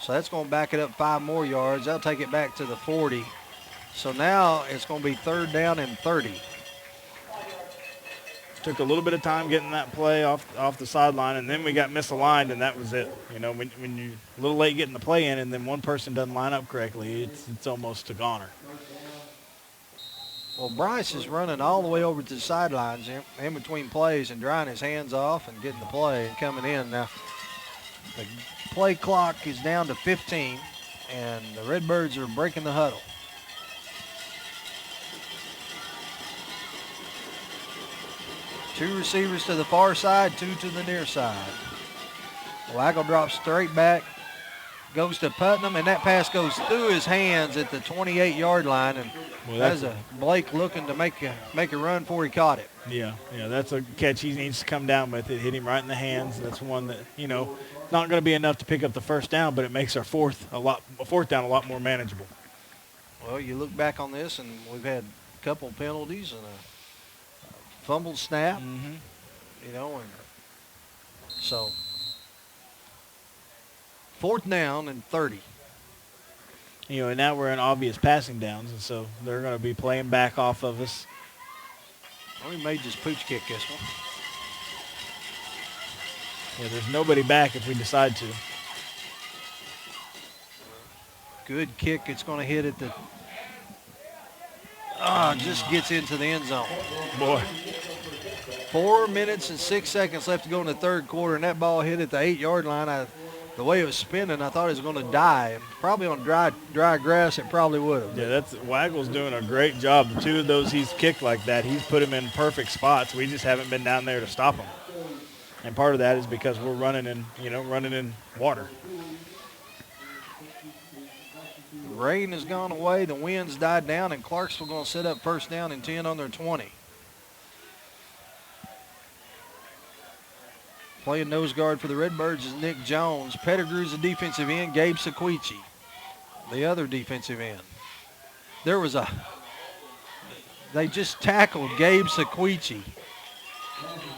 So that's going to back it up 5 more yards. That'll take it back to the 40. So now it's going to be 3rd down and 30. Took a little bit of time getting that play off the sideline, and then we got misaligned, and that was it. When you're a little late getting the play in, and then one person doesn't line up correctly, it's almost a goner. Well, Bryce is running all the way over to the sidelines in between plays and drying his hands off and getting the play and coming in. Now, the play clock is down to 15, and the Redbirds are breaking the huddle. Two receivers to the far side, 2 to the near side. Waggle drops straight back, goes to Putnam, and that pass goes through his hands at the 28-yard line, and that's a Blake looking to make a run before he caught it. Yeah, that's a catch he needs to come down with. It hit him right in the hands. That's one that, not going to be enough to pick up the 1st down, but it makes our 4th down a lot more manageable. Well, you look back on this, and we've had a couple penalties and a fumbled snap, and so 4th down and 30. And now we're in obvious passing downs, and so they're going to be playing back off of us. Well, we may just pooch kick this one. Yeah, there's nobody back if we decide to. Good kick. It's going to hit at the... just gets into the end zone. Boy. 4 minutes and 6 seconds left to go in the 3rd quarter, and that ball hit at the 8-yard line. The way it was spinning, I thought it was going to die. Probably on dry grass, it probably would have. Yeah, Waggle's doing a great job. The 2 of those he's kicked like that, he's put them in perfect spots. We just haven't been down there to stop them. And part of that is because we're running in water. The rain has gone away. The wind's died down, and Clarksville going to set up 1st down and 10 on their 20. Playing nose guard for the Redbirds is Nick Jones. Pettigrew's the defensive end. Gabe Sequici, the other defensive end. They just tackled Gabe Sequici.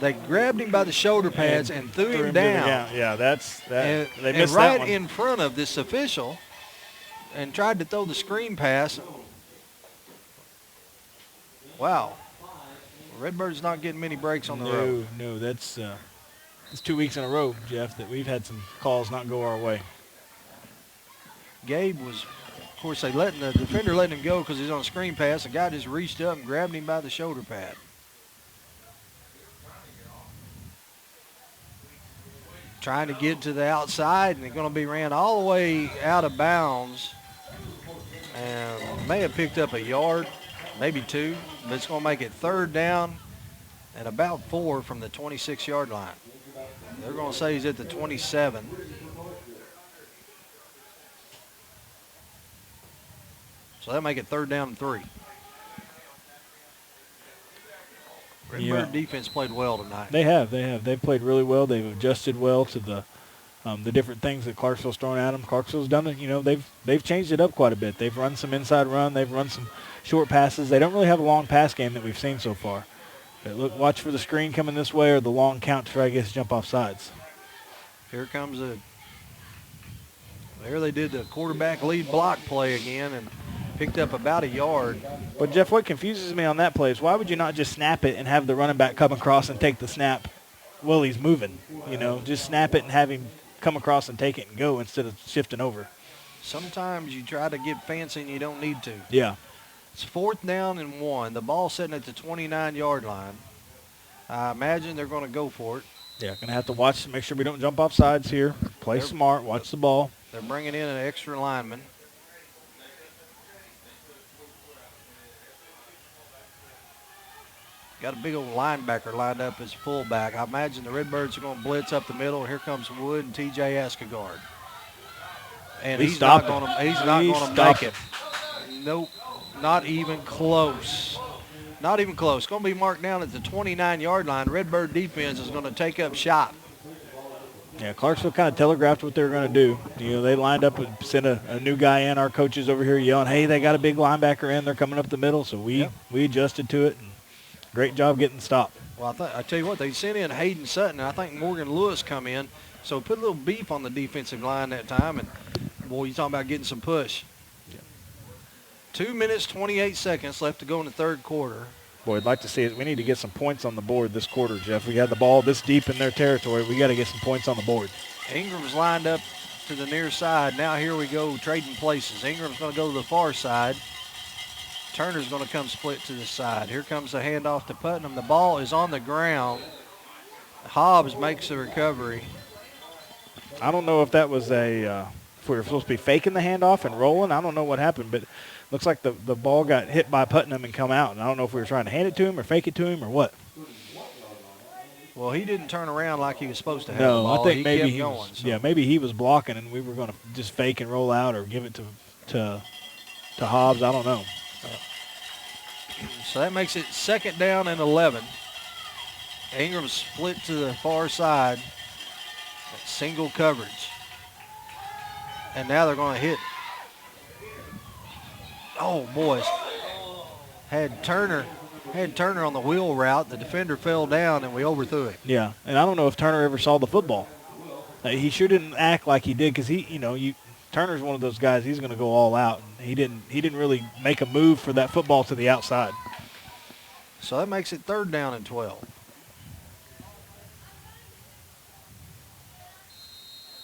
They grabbed him by the shoulder pads and threw him down. Yeah, they missed and that right one. in front of this official, and tried to throw the screen pass. Wow. Redbirds not getting many breaks on the road. No, it's 2 weeks in a row, Jeff, that we've had some calls not go our way. Gabe was, of course, the defender letting him go because he's on a screen pass. The guy just reached up and grabbed him by the shoulder pad. Trying to get to the outside, and they're going to be ran all the way out of bounds. And may have picked up a yard, maybe 2, but it's going to make it 3rd down and about 4 from the 26-yard line. They're going to say he's at the 27. So that'll make it 3rd down and 3. Redbird defense played well tonight. They have. They've played really well. They've adjusted well to the different things that Clarksville's thrown at them. Clarksville's done it. They've changed it up quite a bit. They've run some inside run. They've run some short passes. They don't really have a long pass game that we've seen so far. But look, watch for the screen coming this way or the long count to try to get us jump off sides. Here comes there they did the quarterback lead block play again and picked up about a yard. But, Jeff, what confuses me on that play is why would you not just snap it and have the running back come across and take the snap while he's moving? Just snap it and have him come across and take it and go instead of shifting over. Sometimes you try to get fancy and you don't need to. Yeah. It's 4th down and 1. The ball's sitting at the 29-yard line. I imagine they're going to go for it. Yeah, going to have to watch, make sure we don't jump off sides here. Play smart, watch the ball. They're bringing in an extra lineman. Got a big old linebacker lined up as fullback. I imagine the Redbirds are going to blitz up the middle. Here comes Wood and T.J. Escagard. And he's not going to make it. Nope, not even close. Not even close. It's going to be marked down at the 29-yard line. Redbird defense is going to take up shot. Yeah, Clarksville kind of telegraphed what they were going to do. They lined up and sent a new guy in. Our coaches over here yelling, hey, they got a big linebacker in. They're coming up the middle. So we adjusted to it. And great job getting stopped. Well, I tell you what, they sent in Hayden Sutton, and I think Morgan Lewis come in. So put a little beef on the defensive line that time. And, boy, you're talking about getting some push. 2 minutes, 28 seconds left to go in the third quarter. Boy, I'd like to see it. We need to get some points on the board this quarter, Jeff. We got the ball this deep in their territory. We got to get some points on the board. Ingram's lined up to the near side. Now here we go, trading places. Ingram's going to go to the far side. Turner's going to come split to the side. Here comes the handoff to Putnam. The ball is on the ground. Hobbs makes the recovery. I don't know if that was if we were supposed to be faking the handoff and rolling. I don't know what happened, but looks like the ball got hit by Putnam and come out. And I don't know if we were trying to hand it to him or fake it to him or what. Well, he didn't turn around like he was supposed to have no, the ball. I think maybe kept he going, was. so. Yeah, maybe he was blocking and we were going to just fake and roll out or give it to Hobbs. I don't know. So that makes it 2nd down and 11. Ingram split to the far side. Single coverage. And now they're going to hit. Oh, boys. Had Turner on the wheel route. The defender fell down, and we overthrew it. Yeah, and I don't know if Turner ever saw the football. He sure didn't act like he did because Turner's one of those guys. He's going to go all out. And he didn't really make a move for that football to the outside. So that makes it 3rd down and 12.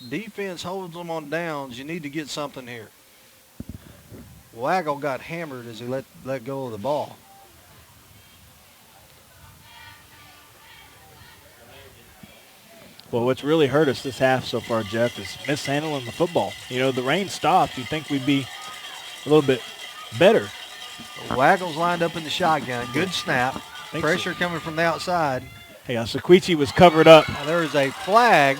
Defense holds them on downs. You need to get something here. Waggle got hammered as he let go of the ball. Well, what's really hurt us this half so far, Jeff, is mishandling the football. The rain stopped. You'd think we'd be a little bit better. Waggle's lined up in the shotgun. Good snap. Pressure coming from the outside. Hey, Sequici was covered up. Now, there is a flag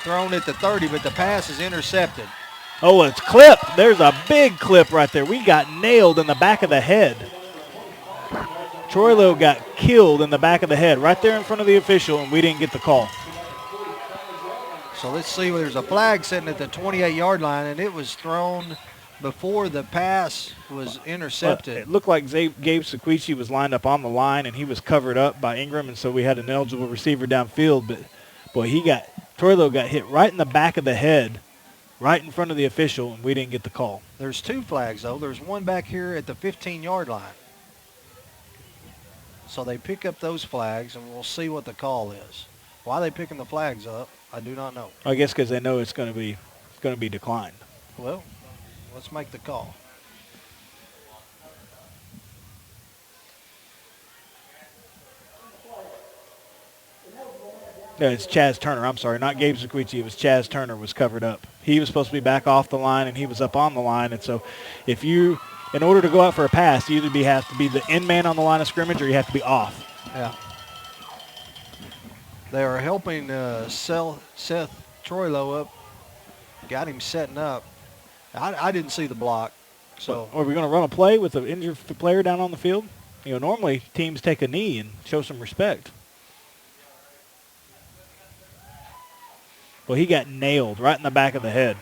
thrown at the 30, but the pass is intercepted. Oh, it's clipped. There's a big clip right there. We got nailed in the back of the head. Troilo got killed in the back of the head right there in front of the official, and we didn't get the call. So let's see. There's a flag sitting at the 28-yard line, and it was thrown before the pass was intercepted. It looked like Gabe Sequici was lined up on the line, and he was covered up by Ingram, and so we had an eligible receiver downfield. But, boy, Troilo got hit right in the back of the head, right in front of the official, and we didn't get the call. There's 2 flags, though. There's one back here at the 15-yard line. So they pick up those flags, and we'll see what the call is. Why are they picking the flags up, I do not know. I guess because they know it's going to be declined. Well, let's make the call. Yeah, it's Chaz Turner. I'm sorry, not Gabe Sequici. It was Chaz Turner was covered up. He was supposed to be back off the line, and he was up on the line. And so in order to go out for a pass, you either have to be the end man on the line of scrimmage or you have to be off. Yeah. They are helping Seth Troilo up. Got him setting up. I didn't see the block. So are we going to run a play with an injured player down on the field? Normally teams take a knee and show some respect. Well, he got nailed right in the back of the head.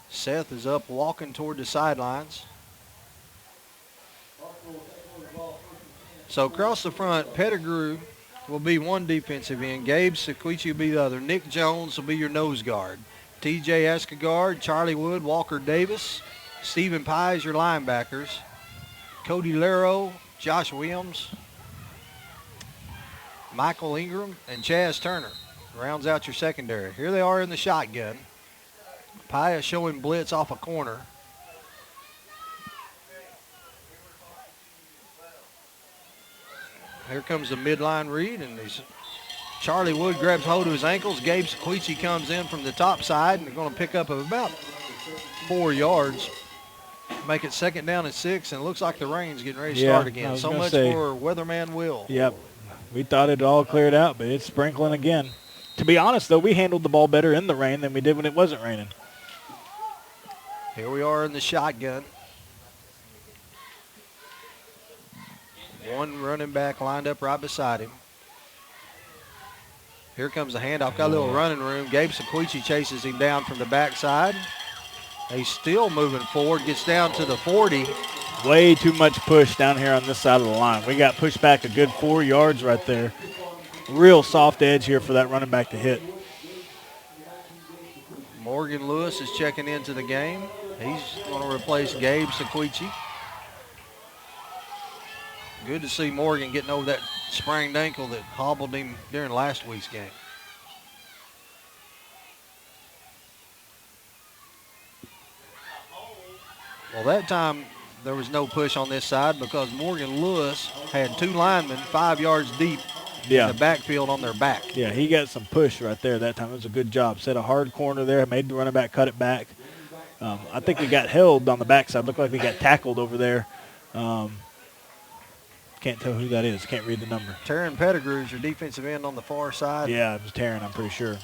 Seth is up walking toward the sidelines. So across the front, Pettigrew will be one defensive end. Gabe Sequici will be the other. Nick Jones will be your nose guard. TJ Escagard, Charlie Wood, Walker Davis, Stephen Pye is your linebackers. Cody Lero, Josh Williams, Michael Ingram, and Chaz Turner rounds out your secondary. Here they are in the shotgun. Pye is showing blitz off a corner. Here comes the midline read, and Charlie Wood grabs hold of his ankles. Gabe Sequici comes in from the top side, and they're going to pick up about 4 yards. Make it 2nd down and 6, and it looks like the rain's getting ready to start again. So much for Weatherman Will. Yep. We thought it all cleared out, but it's sprinkling again. To be honest, though, we handled the ball better in the rain than we did when it wasn't raining. Here we are in the shotgun. One running back lined up right beside him. Here comes the handoff. Got a little running room. Gabe Sequici chases him down from the backside. He's still moving forward. Gets down to the 40. Way too much push down here on this side of the line. We got pushed back a good 4 yards right there. Real soft edge here for that running back to hit. Morgan Lewis is checking into the game. He's going to replace Gabe Sequici. Good to see Morgan getting over that sprained ankle that hobbled him during last week's game. Well, that time there was no push on this side because Morgan Lewis had 2 linemen 5 yards deep in the backfield on their back. Yeah, he got some push right there that time. It was a good job. Set a hard corner there, made the running back cut it back. I think we got held on the backside. Looked like we got tackled over there. Can't tell who that is. Can't read the number. Taryn Pettigrew is your defensive end on the far side. Yeah, it was Taryn, I'm pretty sure.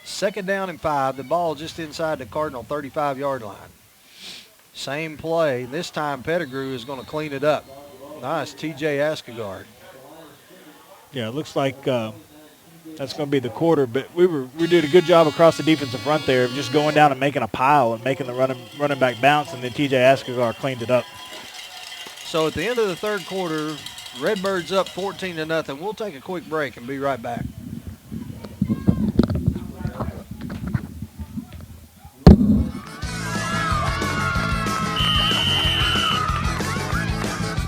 2nd down and 5. The ball just inside the Cardinal 35-yard line. Same play. This time Pettigrew is going to clean it up. Nice, TJ Escagard. Yeah, it looks like that's going to be the quarter, but we did a good job across the defensive front there of just going down and making a pile and making the running back bounce, and then TJ Escagard cleaned it up. So at the end of the 3rd quarter, Redbirds up 14-0. We'll take a quick break and be right back.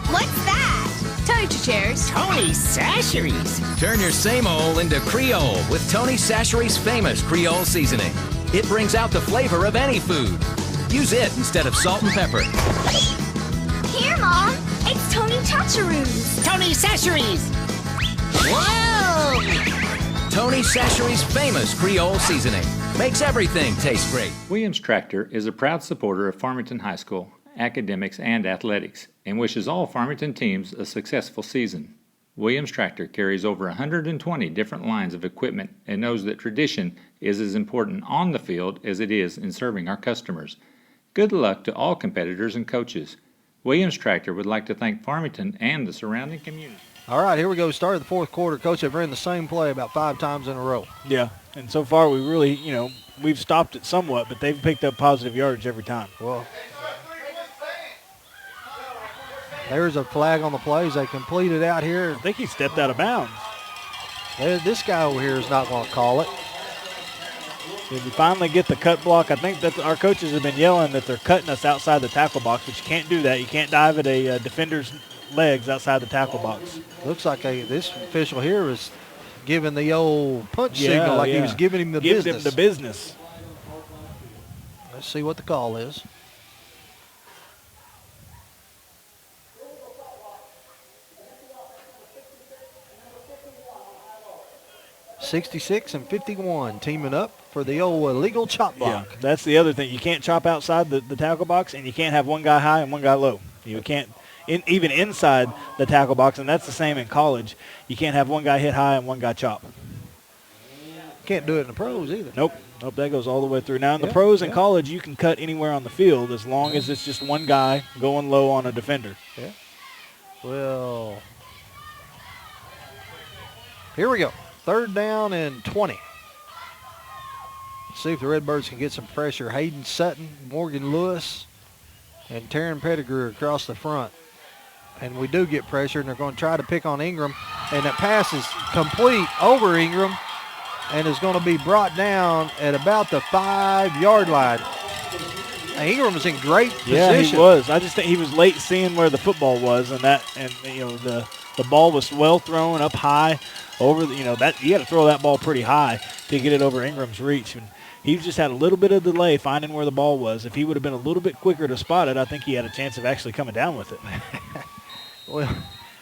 What's that? Tony Chairs. Tony Sacheries. Turn your same old into Creole with Tony Sacheries' famous Creole seasoning. It brings out the flavor of any food. Use it instead of salt and pepper. Here, Mom. It's Tony Chacharoos. Tony Sacheries. Whoa! Tony Sacheries' famous Creole seasoning makes everything taste great. Williams Tractor is a proud supporter of Farmington High School, academics, and athletics, and wishes all Farmington teams a successful season. Williams Tractor carries over 120 different lines of equipment and knows that tradition is as important on the field as it is in serving our customers. Good luck to all competitors and coaches. Williams Tractor would like to thank Farmington and the surrounding community. All right, here we go. Start of the 4th quarter. Coach, they've ran the same play about 5 times in a row. Yeah, and so far we really, we've stopped it somewhat, but they've picked up positive yardage every time. Well, there's a flag on the plays. They completed out here. I think he stepped out of bounds. This guy over here is not going to call it. Did we finally get the cut block? I think that our coaches have been yelling that they're cutting us outside the tackle box, but you can't do that. You can't dive at a defender's legs outside the tackle box. Looks like this official here was giving the old punch signal like he was giving him the business. Giving him the business. Let's see what the call is. $66-51, teaming up for the old illegal chop block. Yeah, that's the other thing. You can't chop outside the tackle box, and you can't have one guy high and one guy low. You can't, even inside the tackle box, and that's the same in college. You can't have one guy hit high and one guy chop. Can't do it in the pros either. Nope. That goes all the way through. Now, in the Yeah, pros and yeah. college, you can cut anywhere on the field as long as it's just one guy going low on a defender. Yeah. Well, here we go. 3rd down and 20. See if the Redbirds can get some pressure. Hayden Sutton, Morgan Lewis, and Taryn Pettigrew across the front. And we do get pressure, and they're going to try to pick on Ingram. And that pass is complete over Ingram and is going to be brought down at about the 5-yard line. Ingram was in great position. Yeah, he was. I just think he was late seeing where the football was, and the ball was well thrown up high over that you got to throw that ball pretty high to get it over Ingram's reach. And he just had a little bit of delay finding where the ball was. If he would have been a little bit quicker to spot it, I think he had a chance of actually coming down with it. Well,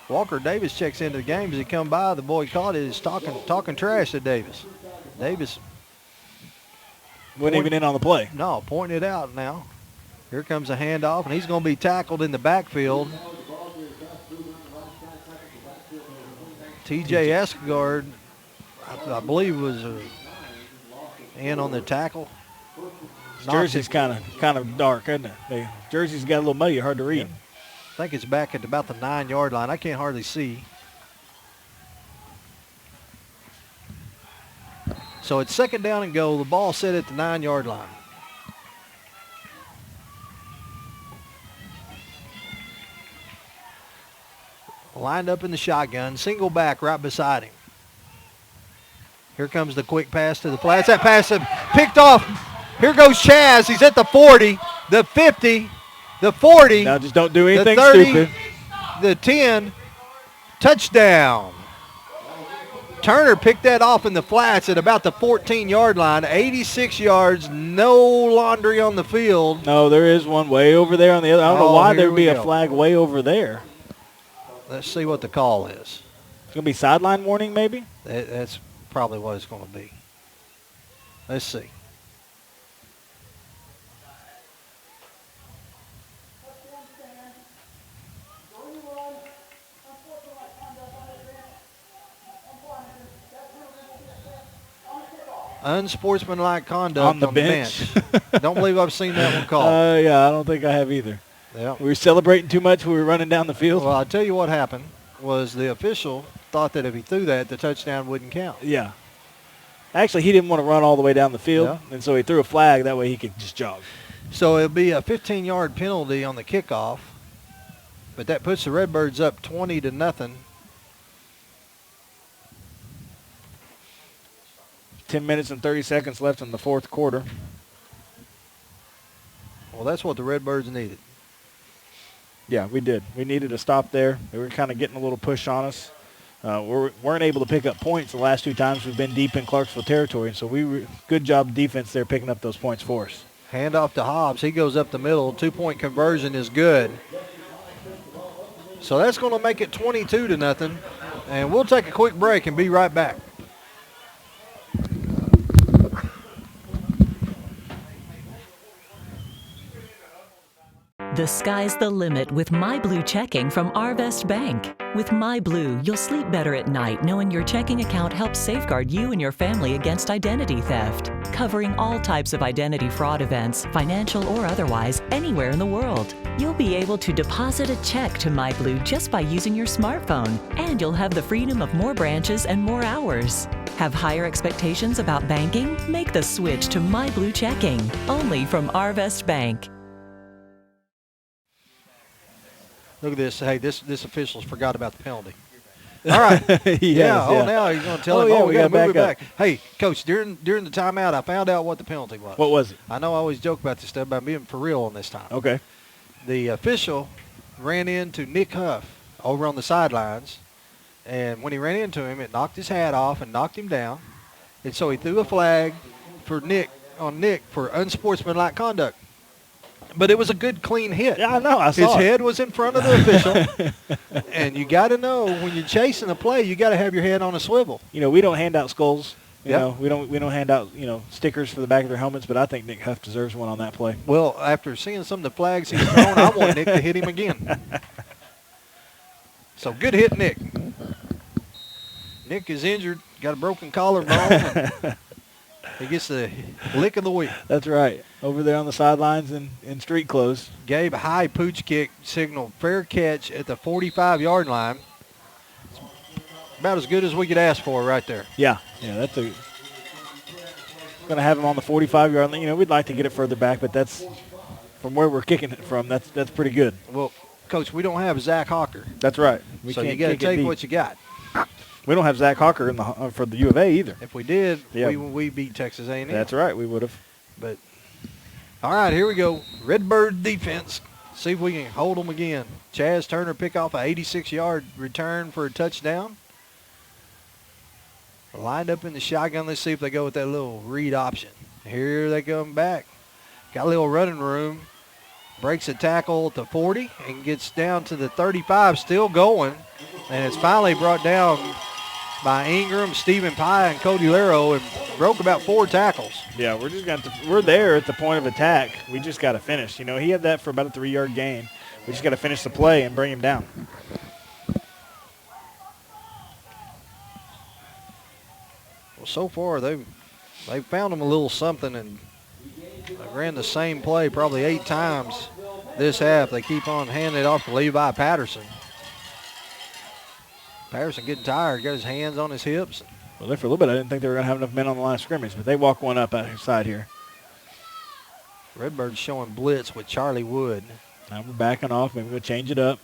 Walker Davis checks into the game as he come by. The boy caught it. He's talking trash to Davis. Davis wasn't even in on the play. No, pointing it out now. Here comes a handoff, and he's going to be tackled in the backfield. T.J. Escagard, I believe, was in on the tackle. His jersey's kind of dark, isn't it? Jersey's got a little muddy, hard to read. Yeah. I think it's back at about the 9-yard line. I can't hardly see. So it's 2nd down and goal. The ball set at the 9-yard line. Lined up in the shotgun, single back right beside him. Here comes the quick pass to the flats. That pass is picked off. Here goes Chaz. He's at the 40, the 50, the 40. Now just don't do anything the 30, stupid. The 10. Touchdown. Turner picked that off in the flats at about the 14-yard line. 86 yards, no laundry on the field. No, there is one way over there on the other. I don't know why there would be a go. flag way over there. Let's see what the call is. It's going to be sideline warning maybe? That's probably what it's going to be. Let's see. Unsportsmanlike conduct on the bench. Don't believe I've seen that one called. Yeah, I don't think I have either. Yeah. We were celebrating too much. We were running down the field. Well, I'll tell you what happened was the official thought that if he threw that, the touchdown wouldn't count. Yeah. Actually, he didn't want to run all the way down the field, and so he threw a flag. That way he could just jog. So it'll be a 15-yard penalty on the kickoff, but that puts the Redbirds up 20-0. 10 minutes and 30 seconds left in the 4th quarter. Well, that's what the Redbirds needed. Yeah, we did. We needed a stop there. They were kind of getting a little push on us. We weren't able to pick up points the last 2 times we've been deep in Clarksville territory, and so good job defense there picking up those points for us. Handoff to Hobbs. He goes up the middle. 2-point conversion is good. So that's going to make it 22-0, and we'll take a quick break and be right back. The sky's the limit with MyBlue checking from Arvest Bank. With MyBlue, you'll sleep better at night knowing your checking account helps safeguard you and your family against identity theft, covering all types of identity fraud events, financial or otherwise, anywhere in the world. You'll be able to deposit a check to MyBlue just by using your smartphone, and you'll have the freedom of more branches and more hours. Have higher expectations about banking? Make the switch to MyBlue checking, only from Arvest Bank. Look at this. Hey, this official's forgot about the penalty. All right. Yeah. Oh, now he's going to tell him, yeah, we got to move it back back. Hey, Coach, during the timeout, I found out what the penalty was. What was it? I know I always joke about this stuff, but I'm being for real on this time. Okay. The official ran into Nick Huff over on the sidelines, and when he ran into him, it knocked his hat off and knocked him down. And so he threw a flag for Nick for unsportsmanlike conduct. But it was a good, clean hit. Yeah, I know. I saw His it. head was in front of the official. And you got to know, when you're chasing a play, you got to have your head on a swivel. You know, we don't hand out skulls. You Yep. know, we don't hand out, stickers for the back of their helmets, but I think Nick Huff deserves one on that play. Well, after seeing some of the flags he's thrown, I want Nick to hit him again. So good hit, Nick. Nick is injured, got a broken collarbone. He gets the lick of the week. That's right. Over there on the sidelines in street clothes. Gabe, high pooch kick signal, fair catch at the 45-yard line. It's about as good as we could ask for right there. Yeah, that's going to have him on the 45-yard line. You know, we'd like to get it further back, but that's from where we're kicking it from. That's pretty good. Well, Coach, we don't have Zach Hawker. That's right. So you got to take what you got. We don't have Zach Hawker for the U of A either. If we did, yeah. we beat Texas A&M. That's right, we would have. But all right, here we go. Redbird defense. See if we can hold them again. Chaz Turner pick off a 86-yard return for a touchdown. Lined up in the shotgun. Let's see if they go with that little read option. Here they come back. Got a little running room. Breaks a tackle at the 40 and gets down to the 35, still going. And it's finally brought down by Ingram, Stephen Pye, and Cody Laro, and broke about 4 tackles. Yeah, we're there at the point of attack. We just got to finish. You know, he had that for about a 3-yard gain. We just got to finish the play and bring him down. Well, so far they've found him a little something, and they ran the same play probably 8 times this half. They keep on handing it off to Levi Patterson. Patterson getting tired, got his hands on his hips. Well, there for a little bit, I didn't think they were going to have enough men on the line of scrimmage, but they walk one up outside here. Redbird's showing blitz with Charlie Wood. Now we're backing off. Maybe we'll change it up.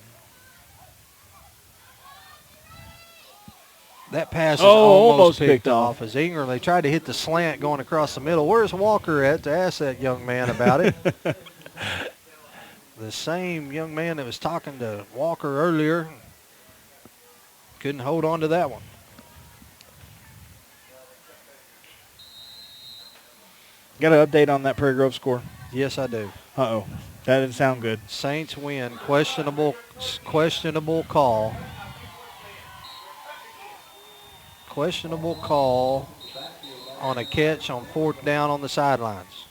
That pass is almost picked off as Ingram. They tried to hit the slant going across the middle. Where's Walker at to ask that young man about it? The same young man that was talking to Walker earlier couldn't hold on to that one. Got an update on that Prairie Grove score? Yes, I do. Uh-oh. That didn't sound good. Saints win. Questionable call. Questionable call on a catch on 4th down on the sidelines.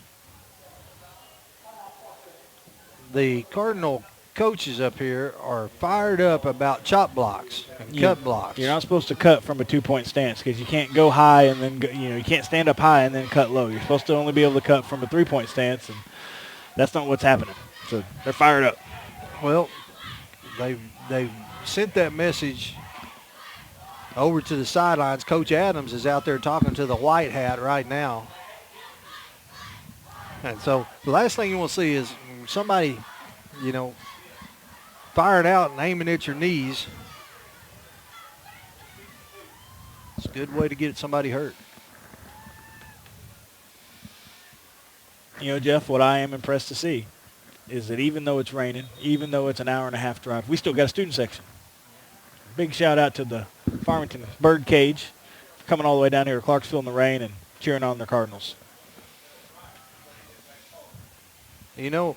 The Cardinal coaches up here are fired up about chop blocks and cut blocks. You're not supposed to cut from a 2-point stance because you can't go high and then you can't stand up high and then cut low. You're supposed to only be able to cut from a 3-point stance, and that's not what's happening. So they're fired up. Well, they've sent that message over to the sidelines. Coach Adams is out there talking to the white hat right now. And so the last thing you want to see is somebody, firing out and aiming at your knees. It's a good way to get somebody hurt. Jeff, what I am impressed to see is that even though it's raining, even though it's an hour-and-a-half drive, we still got a student section. Big shout-out to the Farmington Bird Cage for coming all the way down here to Clarksville in the rain and cheering on their Cardinals.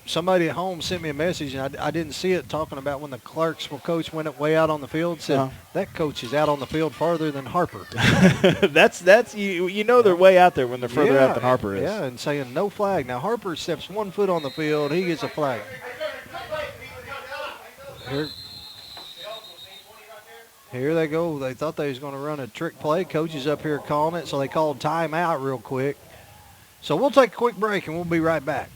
Somebody at home sent me a message, and I didn't see it, talking about when the Clarksville coach went way out on the field, said that coach is out on the field farther than Harper. that's they're way out there when they're further out than Harper is. Yeah, and saying no flag. Now, Harper steps 1 foot on the field, he gets a flag. Here they go. They thought they was going to run a trick play. Coach is up here calling it, so they called timeout real quick. So we'll take a quick break, and we'll be right back.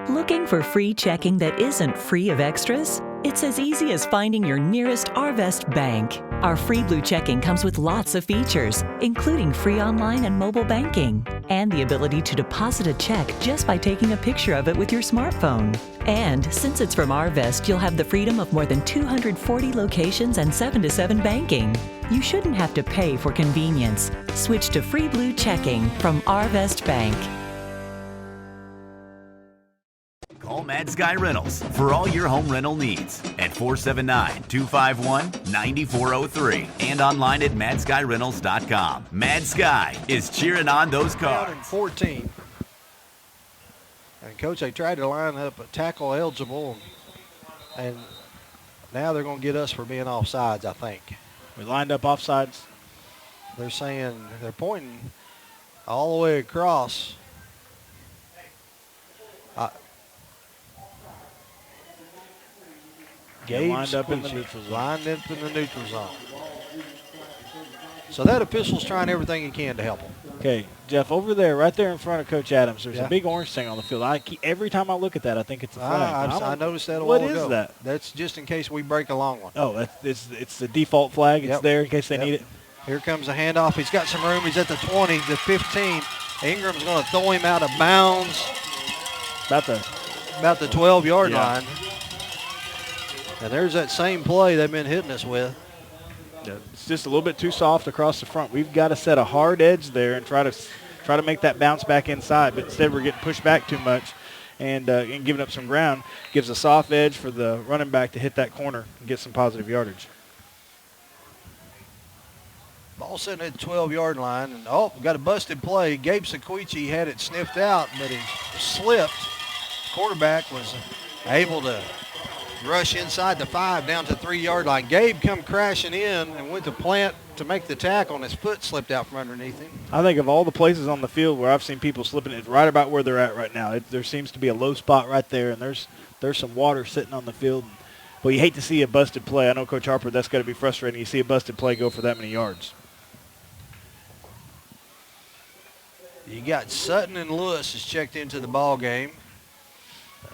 Looking for free checking that isn't free of extras? It's as easy as finding your nearest Arvest bank. Our free Blue Checking comes with lots of features, including free online and mobile banking, and the ability to deposit a check just by taking a picture of it with your smartphone. And since it's from Arvest, you'll have the freedom of more than 240 locations and 7-to-7 banking. You shouldn't have to pay for convenience. Switch to free Blue Checking from Arvest Bank. Call Mad Sky Rentals for all your home rental needs at 479-251-9403 and online at madskyrentals.com. Mad Sky is cheering on those cars. 14. And, Coach, they tried to line up a tackle eligible, and now they're going to get us for being offsides, I think. We lined up offsides. They're saying they're pointing all the way across. Gabe lined up in the neutral zone. Lined up in the neutral zone. So that official's trying everything he can to help him. Okay, Jeff, over there, right there in front of Coach Adams, there's Yeah. a big orange thing on the field. Every time I look at that, I think it's a flag. I noticed that a while ago. What is that? That's just in case we break a long one. Oh, it's the default flag. It's Yep. there in case they need it. Here comes a handoff. He's got some room. He's at the 20, the 15. Ingram's going to throw him out of bounds. About the 12-yard line. And there's that same play they've been hitting us with. Yeah, it's just a little bit too soft across the front. We've got to set a hard edge there and try to make that bounce back inside. But instead, we're getting pushed back too much and giving up some ground. Gives a soft edge for the running back to hit that corner and get some positive yardage. Ball sitting at the 12-yard line. And, got a busted play. Gabe Sequici had it sniffed out, but he slipped. Quarterback was able to rush inside the 5 down to 3-yard line. Gabe come crashing in and went to plant to make the tackle, and his foot slipped out from underneath him. I think of all the places on the field where I've seen people slipping, it's right about where they're at right now. There seems to be a low spot right there, and there's some water sitting on the field. Well, you hate to see a busted play. I know, Coach Harper, that's got to be frustrating. You see a busted play go for that many yards. You got Sutton and Lewis is checked into the ball game,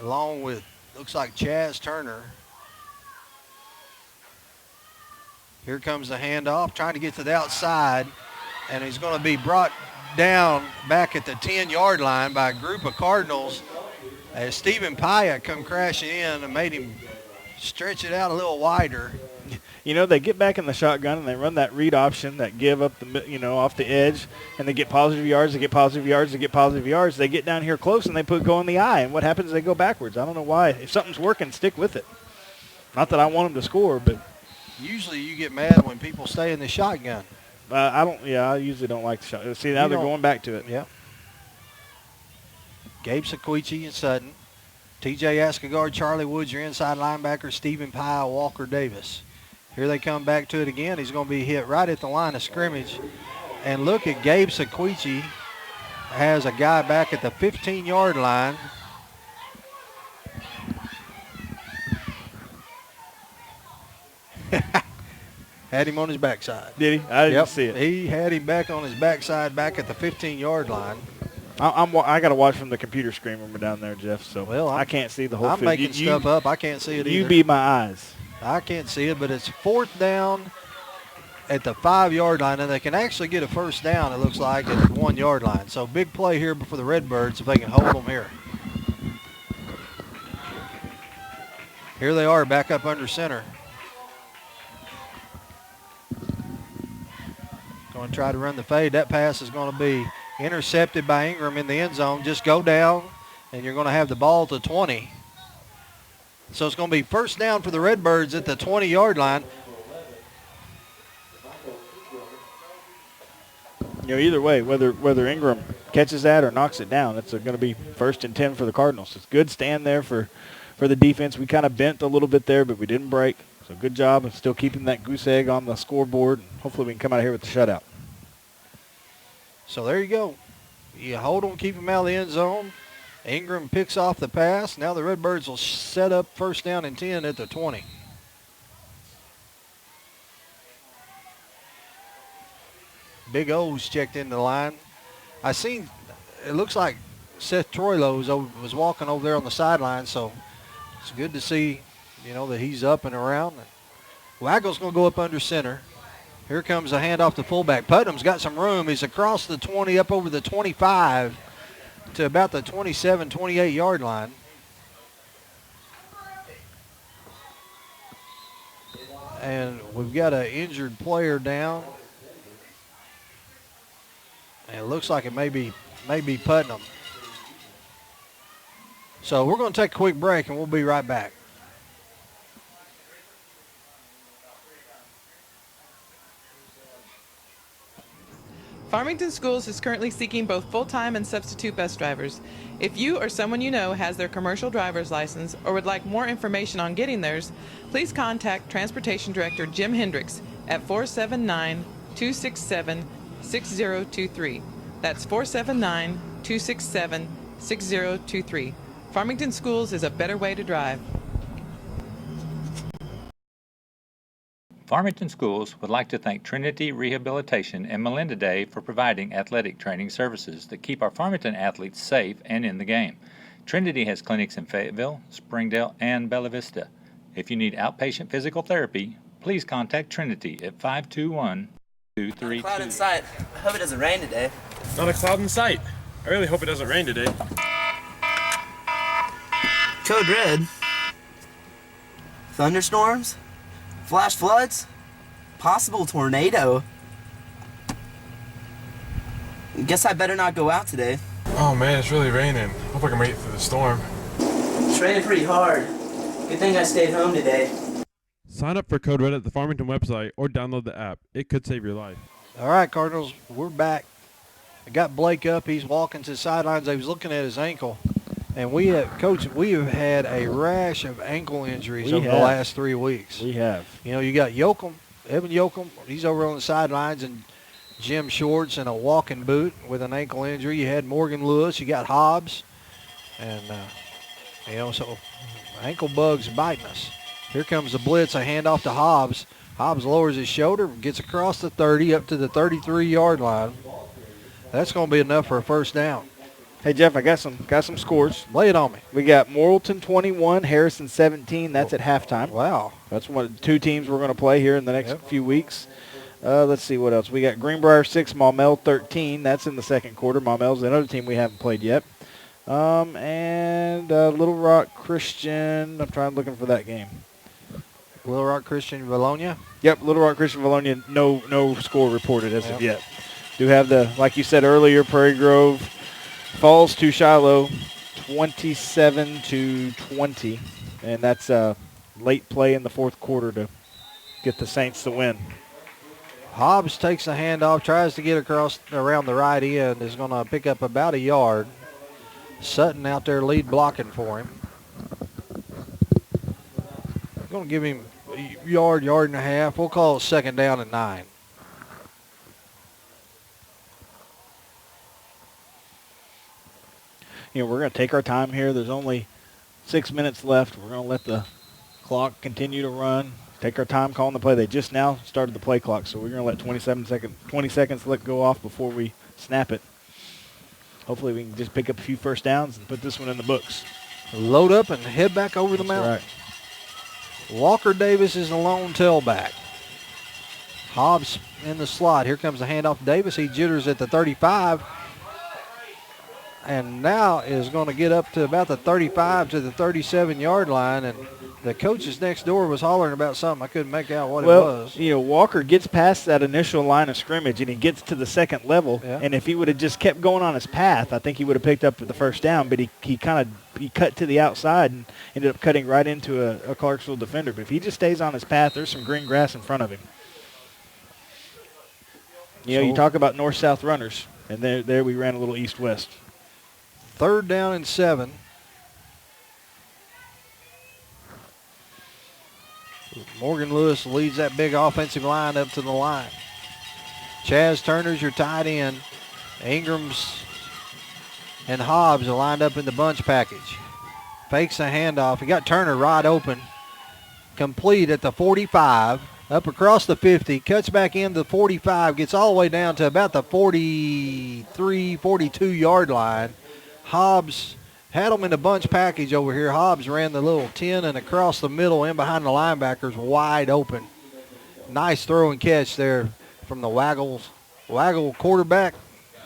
along with, looks like Chaz Turner. Here comes the handoff, trying to get to the outside, and he's going to be brought down back at the 10-yard line by a group of Cardinals as Stephen Pyatt come crashing in and made him stretch it out a little wider. You know, they get back in the shotgun and they run that read option, that give up off the edge, and they get positive yards, they get positive yards, they get positive yards. They get down here close and they go in the eye, and what happens? They go backwards. I don't know why. If something's working, stick with it. Not that I want them to score, but usually you get mad when people stay in the shotgun. I usually don't like the shotgun. See, now they're going back to it. Yeah. Gabe Sequici and Sutton. TJ Askegaard, Charlie Woods, your inside linebacker, Stephen Pye, Walker Davis. Here they come back to it again. He's going to be hit right at the line of scrimmage. And look at Gabe Sequici has a guy back at the 15-yard line. Had him on his backside. Did he? I didn't see it. He had him back on his backside back at the 15-yard line. I got to watch from the computer screen when we're down there, Jeff. So I can't see the whole field. I'm making stuff up. I can't see it either. You be my eyes. I can't see it, but it's 4th down at the 5-yard line, and they can actually get a first down, it looks like, at the 1-yard line. So big play here for the Redbirds if they can hold them here. Here they are back up under center. Going to try to run the fade. That pass is going to be intercepted by Ingram in the end zone. Just go down, and you're going to have the ball to 20. So it's going to be first down for the Redbirds at the 20-yard line. Either way, whether Ingram catches that or knocks it down, it's going to be 1st and 10 for the Cardinals. It's a good stand there for the defense. We kind of bent a little bit there, but we didn't break. So good job of still keeping that goose egg on the scoreboard. Hopefully we can come out of here with the shutout. So there you go. You hold them, keep them out of the end zone. Ingram picks off the pass. Now the Redbirds will set up first down and 10 at the 20. Big O's checked into the line. I seen, it looks like Seth Troilo was walking over there on the sideline, so it's good to see, that he's up and around. Waggle's going to go up under center. Here comes a handoff to fullback. Putnam's got some room. He's across the 20, up over the 25 to about the 27, 28-yard line. And we've got an injured player down. And it looks like it may be Putnam. So we're going to take a quick break, and we'll be right back. Farmington Schools is currently seeking both full-time and substitute bus drivers. If you or someone you know has their commercial driver's license or would like more information on getting theirs, please contact Transportation Director Jim Hendricks at 479-267-6023. That's 479-267-6023. Farmington Schools is a better way to drive. Farmington Schools would like to thank Trinity Rehabilitation and Melinda Day for providing athletic training services that keep our Farmington athletes safe and in the game. Trinity has clinics in Fayetteville, Springdale, and Bella Vista. If you need outpatient physical therapy, please contact Trinity at 521-232. Not a cloud in sight. I hope it doesn't rain today. Not a cloud in sight. I really hope it doesn't rain today. Code red. Thunderstorms? Flash floods? Possible tornado? Guess I better not go out today. Oh man, it's really raining. Hope I can make it through the storm. It's raining pretty hard. Good thing I stayed home today. Sign up for Code Red at the Farmington website or download the app. It could save your life. All right, Cardinals, we're back. I got Blake up. He's walking to the sidelines. He was looking at his ankle. And we have had a rash of ankle injuries over the last 3 weeks. We have. You know, you got Yoakum, Evan Yoakum. He's over on the sidelines, and Jim Shorts in a walking boot with an ankle injury. You had Morgan Lewis. You got Hobbs. And, so ankle bugs biting us. Here comes the blitz, a handoff to Hobbs. Hobbs lowers his shoulder, gets across the 30 up to the 33-yard line. That's going to be enough for a first down. Hey, Jeff, I got some scores. Lay it on me. We got Morrilton 21, Harrison 17. That's at halftime. Wow. That's one of the two teams we're going to play here in the next few weeks. Let's see what else. We got Greenbrier 6, Maumelle 13. That's in the second quarter. Maumelle's another team we haven't played yet. And Little Rock Christian. I'm looking for that game. Little Rock Christian Bologna? Yep, Little Rock Christian Bologna. No score reported as of yet. Do have like you said earlier, Prairie Grove falls to Shiloh 27-20, and that's late play in the fourth quarter to get the Saints the win. Hobbs takes the handoff, tries to get across around the right end, is going to pick up about a yard. Sutton out there lead blocking for him. Going to give him a yard and a half. We'll call it second down and 9. We're going to take our time here. There's only 6 minutes left. We're going to let the clock continue to run. Take our time calling the play. They just now started the play clock, so we're going to let 20 seconds let go off before we snap it. Hopefully we can just pick up a few first downs and put this one in the books. Load up and head back over the mountain. Right. Walker Davis is the lone tailback. Hobbs in the slot. Here comes the handoff to Davis. He jitters at the 35. And now is going to get up to about the 35 to the 37-yard line. And the coaches next door was hollering about something. I couldn't make out what it was. Walker gets past that initial line of scrimmage, and he gets to the second level. Yeah. And if he would have just kept going on his path, I think he would have picked up the first down. But he cut to the outside and ended up cutting right into a Clarksville defender. But if he just stays on his path, there's some green grass in front of him. You talk about north-south runners, and there we ran a little east-west. Third down and 7. Morgan Lewis leads that big offensive line up to the line. Chaz Turner's your tight end. Ingrams and Hobbs are lined up in the bunch package. Fakes a handoff. He got Turner right open. Complete at the 45. Up across the 50. Cuts back into the 45. Gets all the way down to about the 43, 42-yard line. Hobbs had them in the bunch package over here. Hobbs ran the little 10 and across the middle in behind the linebackers wide open. Nice throw and catch there from the Waggle quarterback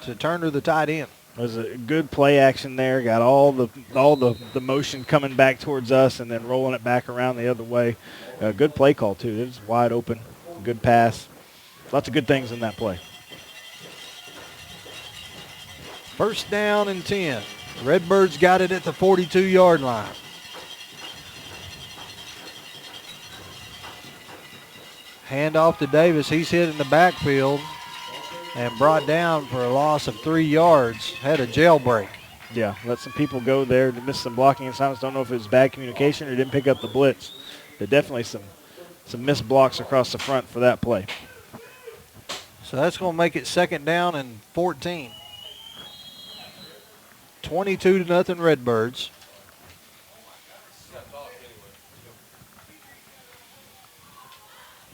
to Turner, the tight end. It was a good play action there. Got all the motion coming back towards us and then rolling it back around the other way. Good play call, too. It was wide open. Good pass. Lots of good things in that play. First down and 10. Redbirds got it at the 42-yard line. Handoff to Davis. He's hit in the backfield and brought down for a loss of 3 yards. Had a jailbreak. Yeah, let some people go there to miss some blocking assignments. Don't know if it was bad communication or didn't pick up the blitz. But definitely some missed blocks across the front for that play. So that's going to make it second down and 14. 22-0 Redbirds.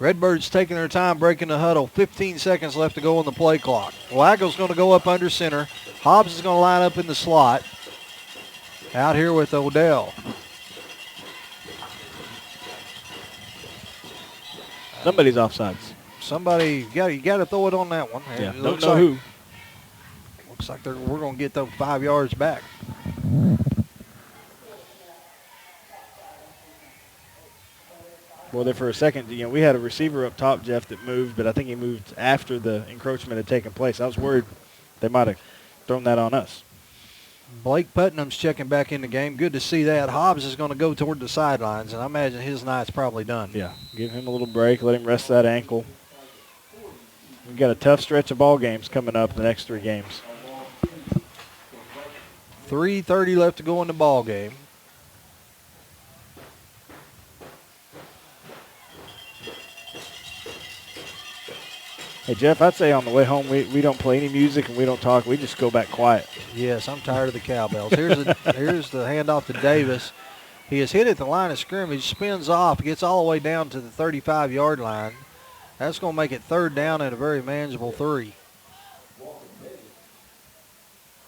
Redbirds taking their time breaking the huddle. 15 seconds left to go on the play clock. Waggle's going to go up under center. Hobbs is going to line up in the slot. Out here with Odell. Somebody's offsides. Somebody, you got to throw it on that one. Yeah, It don't know who. Looks like we're going to get those 5 yards back. Well, there for a second, we had a receiver up top, Jeff, that moved, but I think he moved after the encroachment had taken place. I was worried they might have thrown that on us. Blake Putnam's checking back in the game. Good to see that. Hobbs is going to go toward the sidelines, and I imagine his night's probably done. Yeah, give him a little break, let him rest that ankle. We've got a tough stretch of ball games coming up the next 3 games. 3:30 left to go in the ball game. Hey, Jeff, I'd say on the way home we don't play any music and we don't talk. We just go back quiet. Yes, I'm tired of the cowbells. Here's the handoff to Davis. He is hit at the line of scrimmage, spins off, gets all the way down to the 35-yard line. That's going to make it 3rd down and a very manageable 3.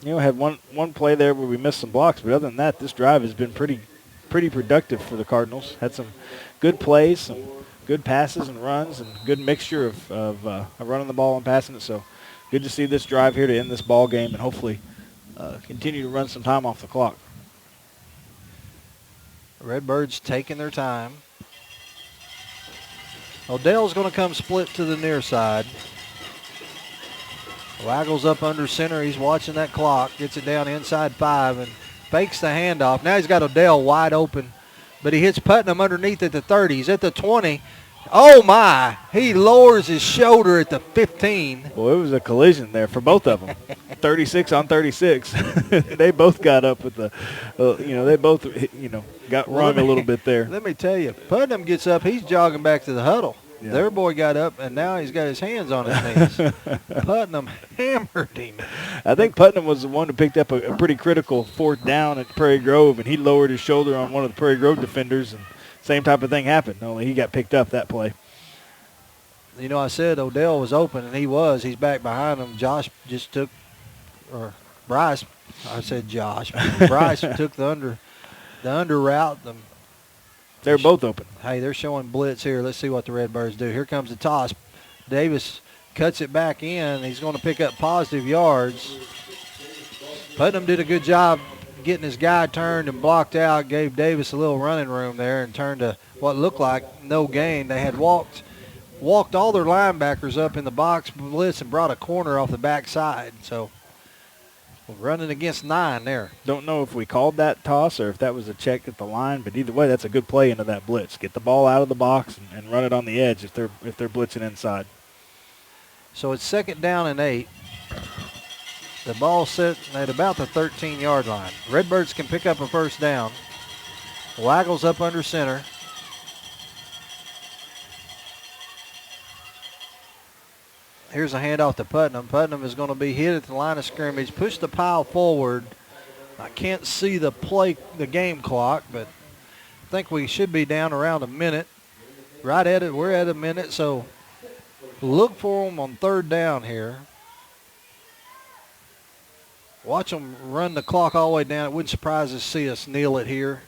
Had one play there where we missed some blocks, but other than that, this drive has been pretty productive for the Cardinals. Had some good plays, some good passes and runs, and good mixture of running the ball and passing it. So good to see this drive here to end this ball game and hopefully continue to run some time off the clock. Redbirds taking their time. Odell's going to come split to the near side. Waggles up under center. He's watching that clock. Gets it down inside 5 and fakes the handoff. Now he's got Odell wide open, but he hits Putnam underneath at the 30. He's at the 20. Oh, my. He lowers his shoulder at the 15. Well, it was a collision there for both of them. 36 on 36. They both got up with the, they both, got rung a little bit there. Let me tell you, Putnam gets up. He's jogging back to the huddle. Yeah. Their boy got up, and now he's got his hands on his knees. Putnam hammered him. I think Putnam was the one who picked up a pretty critical 4th down at Prairie Grove, and he lowered his shoulder on one of the Prairie Grove defenders, and same type of thing happened, only he got picked up that play. I said Odell was open, and he was. He's back behind him. Bryce, I said Josh. Bryce took the under route. They're both open. Hey, they're showing blitz here. Let's see what the Redbirds do. Here comes the toss. Davis cuts it back in. He's going to pick up positive yards. Putnam did a good job getting his guy turned and blocked out, gave Davis a little running room there and turned to what looked like no gain. They had walked all their linebackers up in the box blitz and brought a corner off the backside. So running against 9 there. Don't know if we called that toss or if that was a check at the line, but either way, that's a good play into that blitz. Get the ball out of the box and run it on the edge if they're blitzing inside. So it's 2nd down and 8. The ball set at about the 13-yard line. Redbirds can pick up a 1st down. Waggles up under center. Here's a handoff to Putnam. Putnam is going to be hit at the line of scrimmage. Push the pile forward. I can't see the game clock, but I think we should be down around a minute. Right at it. We're at a minute, so look for them on 3rd down here. Watch them run the clock all the way down. It wouldn't surprise us to see us kneel it here.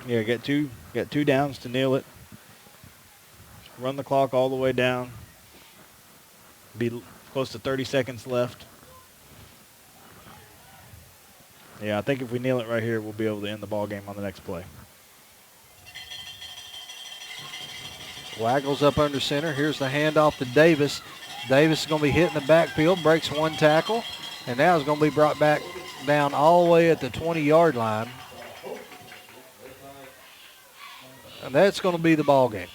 Yeah, got two downs to kneel it. Run the clock all the way down. Be close to 30 seconds left. Yeah, I think if we kneel it right here, we'll be able to end the ball game on the next play. Waggles up under center. Here's the handoff to Davis. Davis is going to be hit in the backfield, breaks 1 tackle, and now is going to be brought back down all the way at the 20-yard line. And that's going to be the ball game.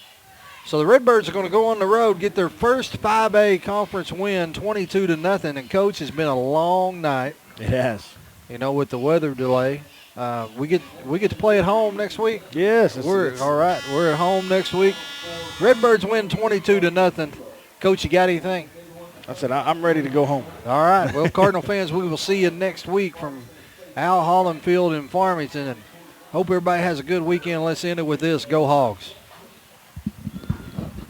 So the Redbirds are going to go on the road, get their first 5A conference win, 22-0. And, Coach, it's been a long night. It has. With the weather delay. We get to play at home next week. Yes. All right. We're at home next week. Redbirds win 22-0. Coach, you got anything? I said I'm ready to go home. All right. Well, Cardinal fans, we will see you next week from Al Holland Field in Farmington. And hope everybody has a good weekend. Let's end it with this. Go Hogs.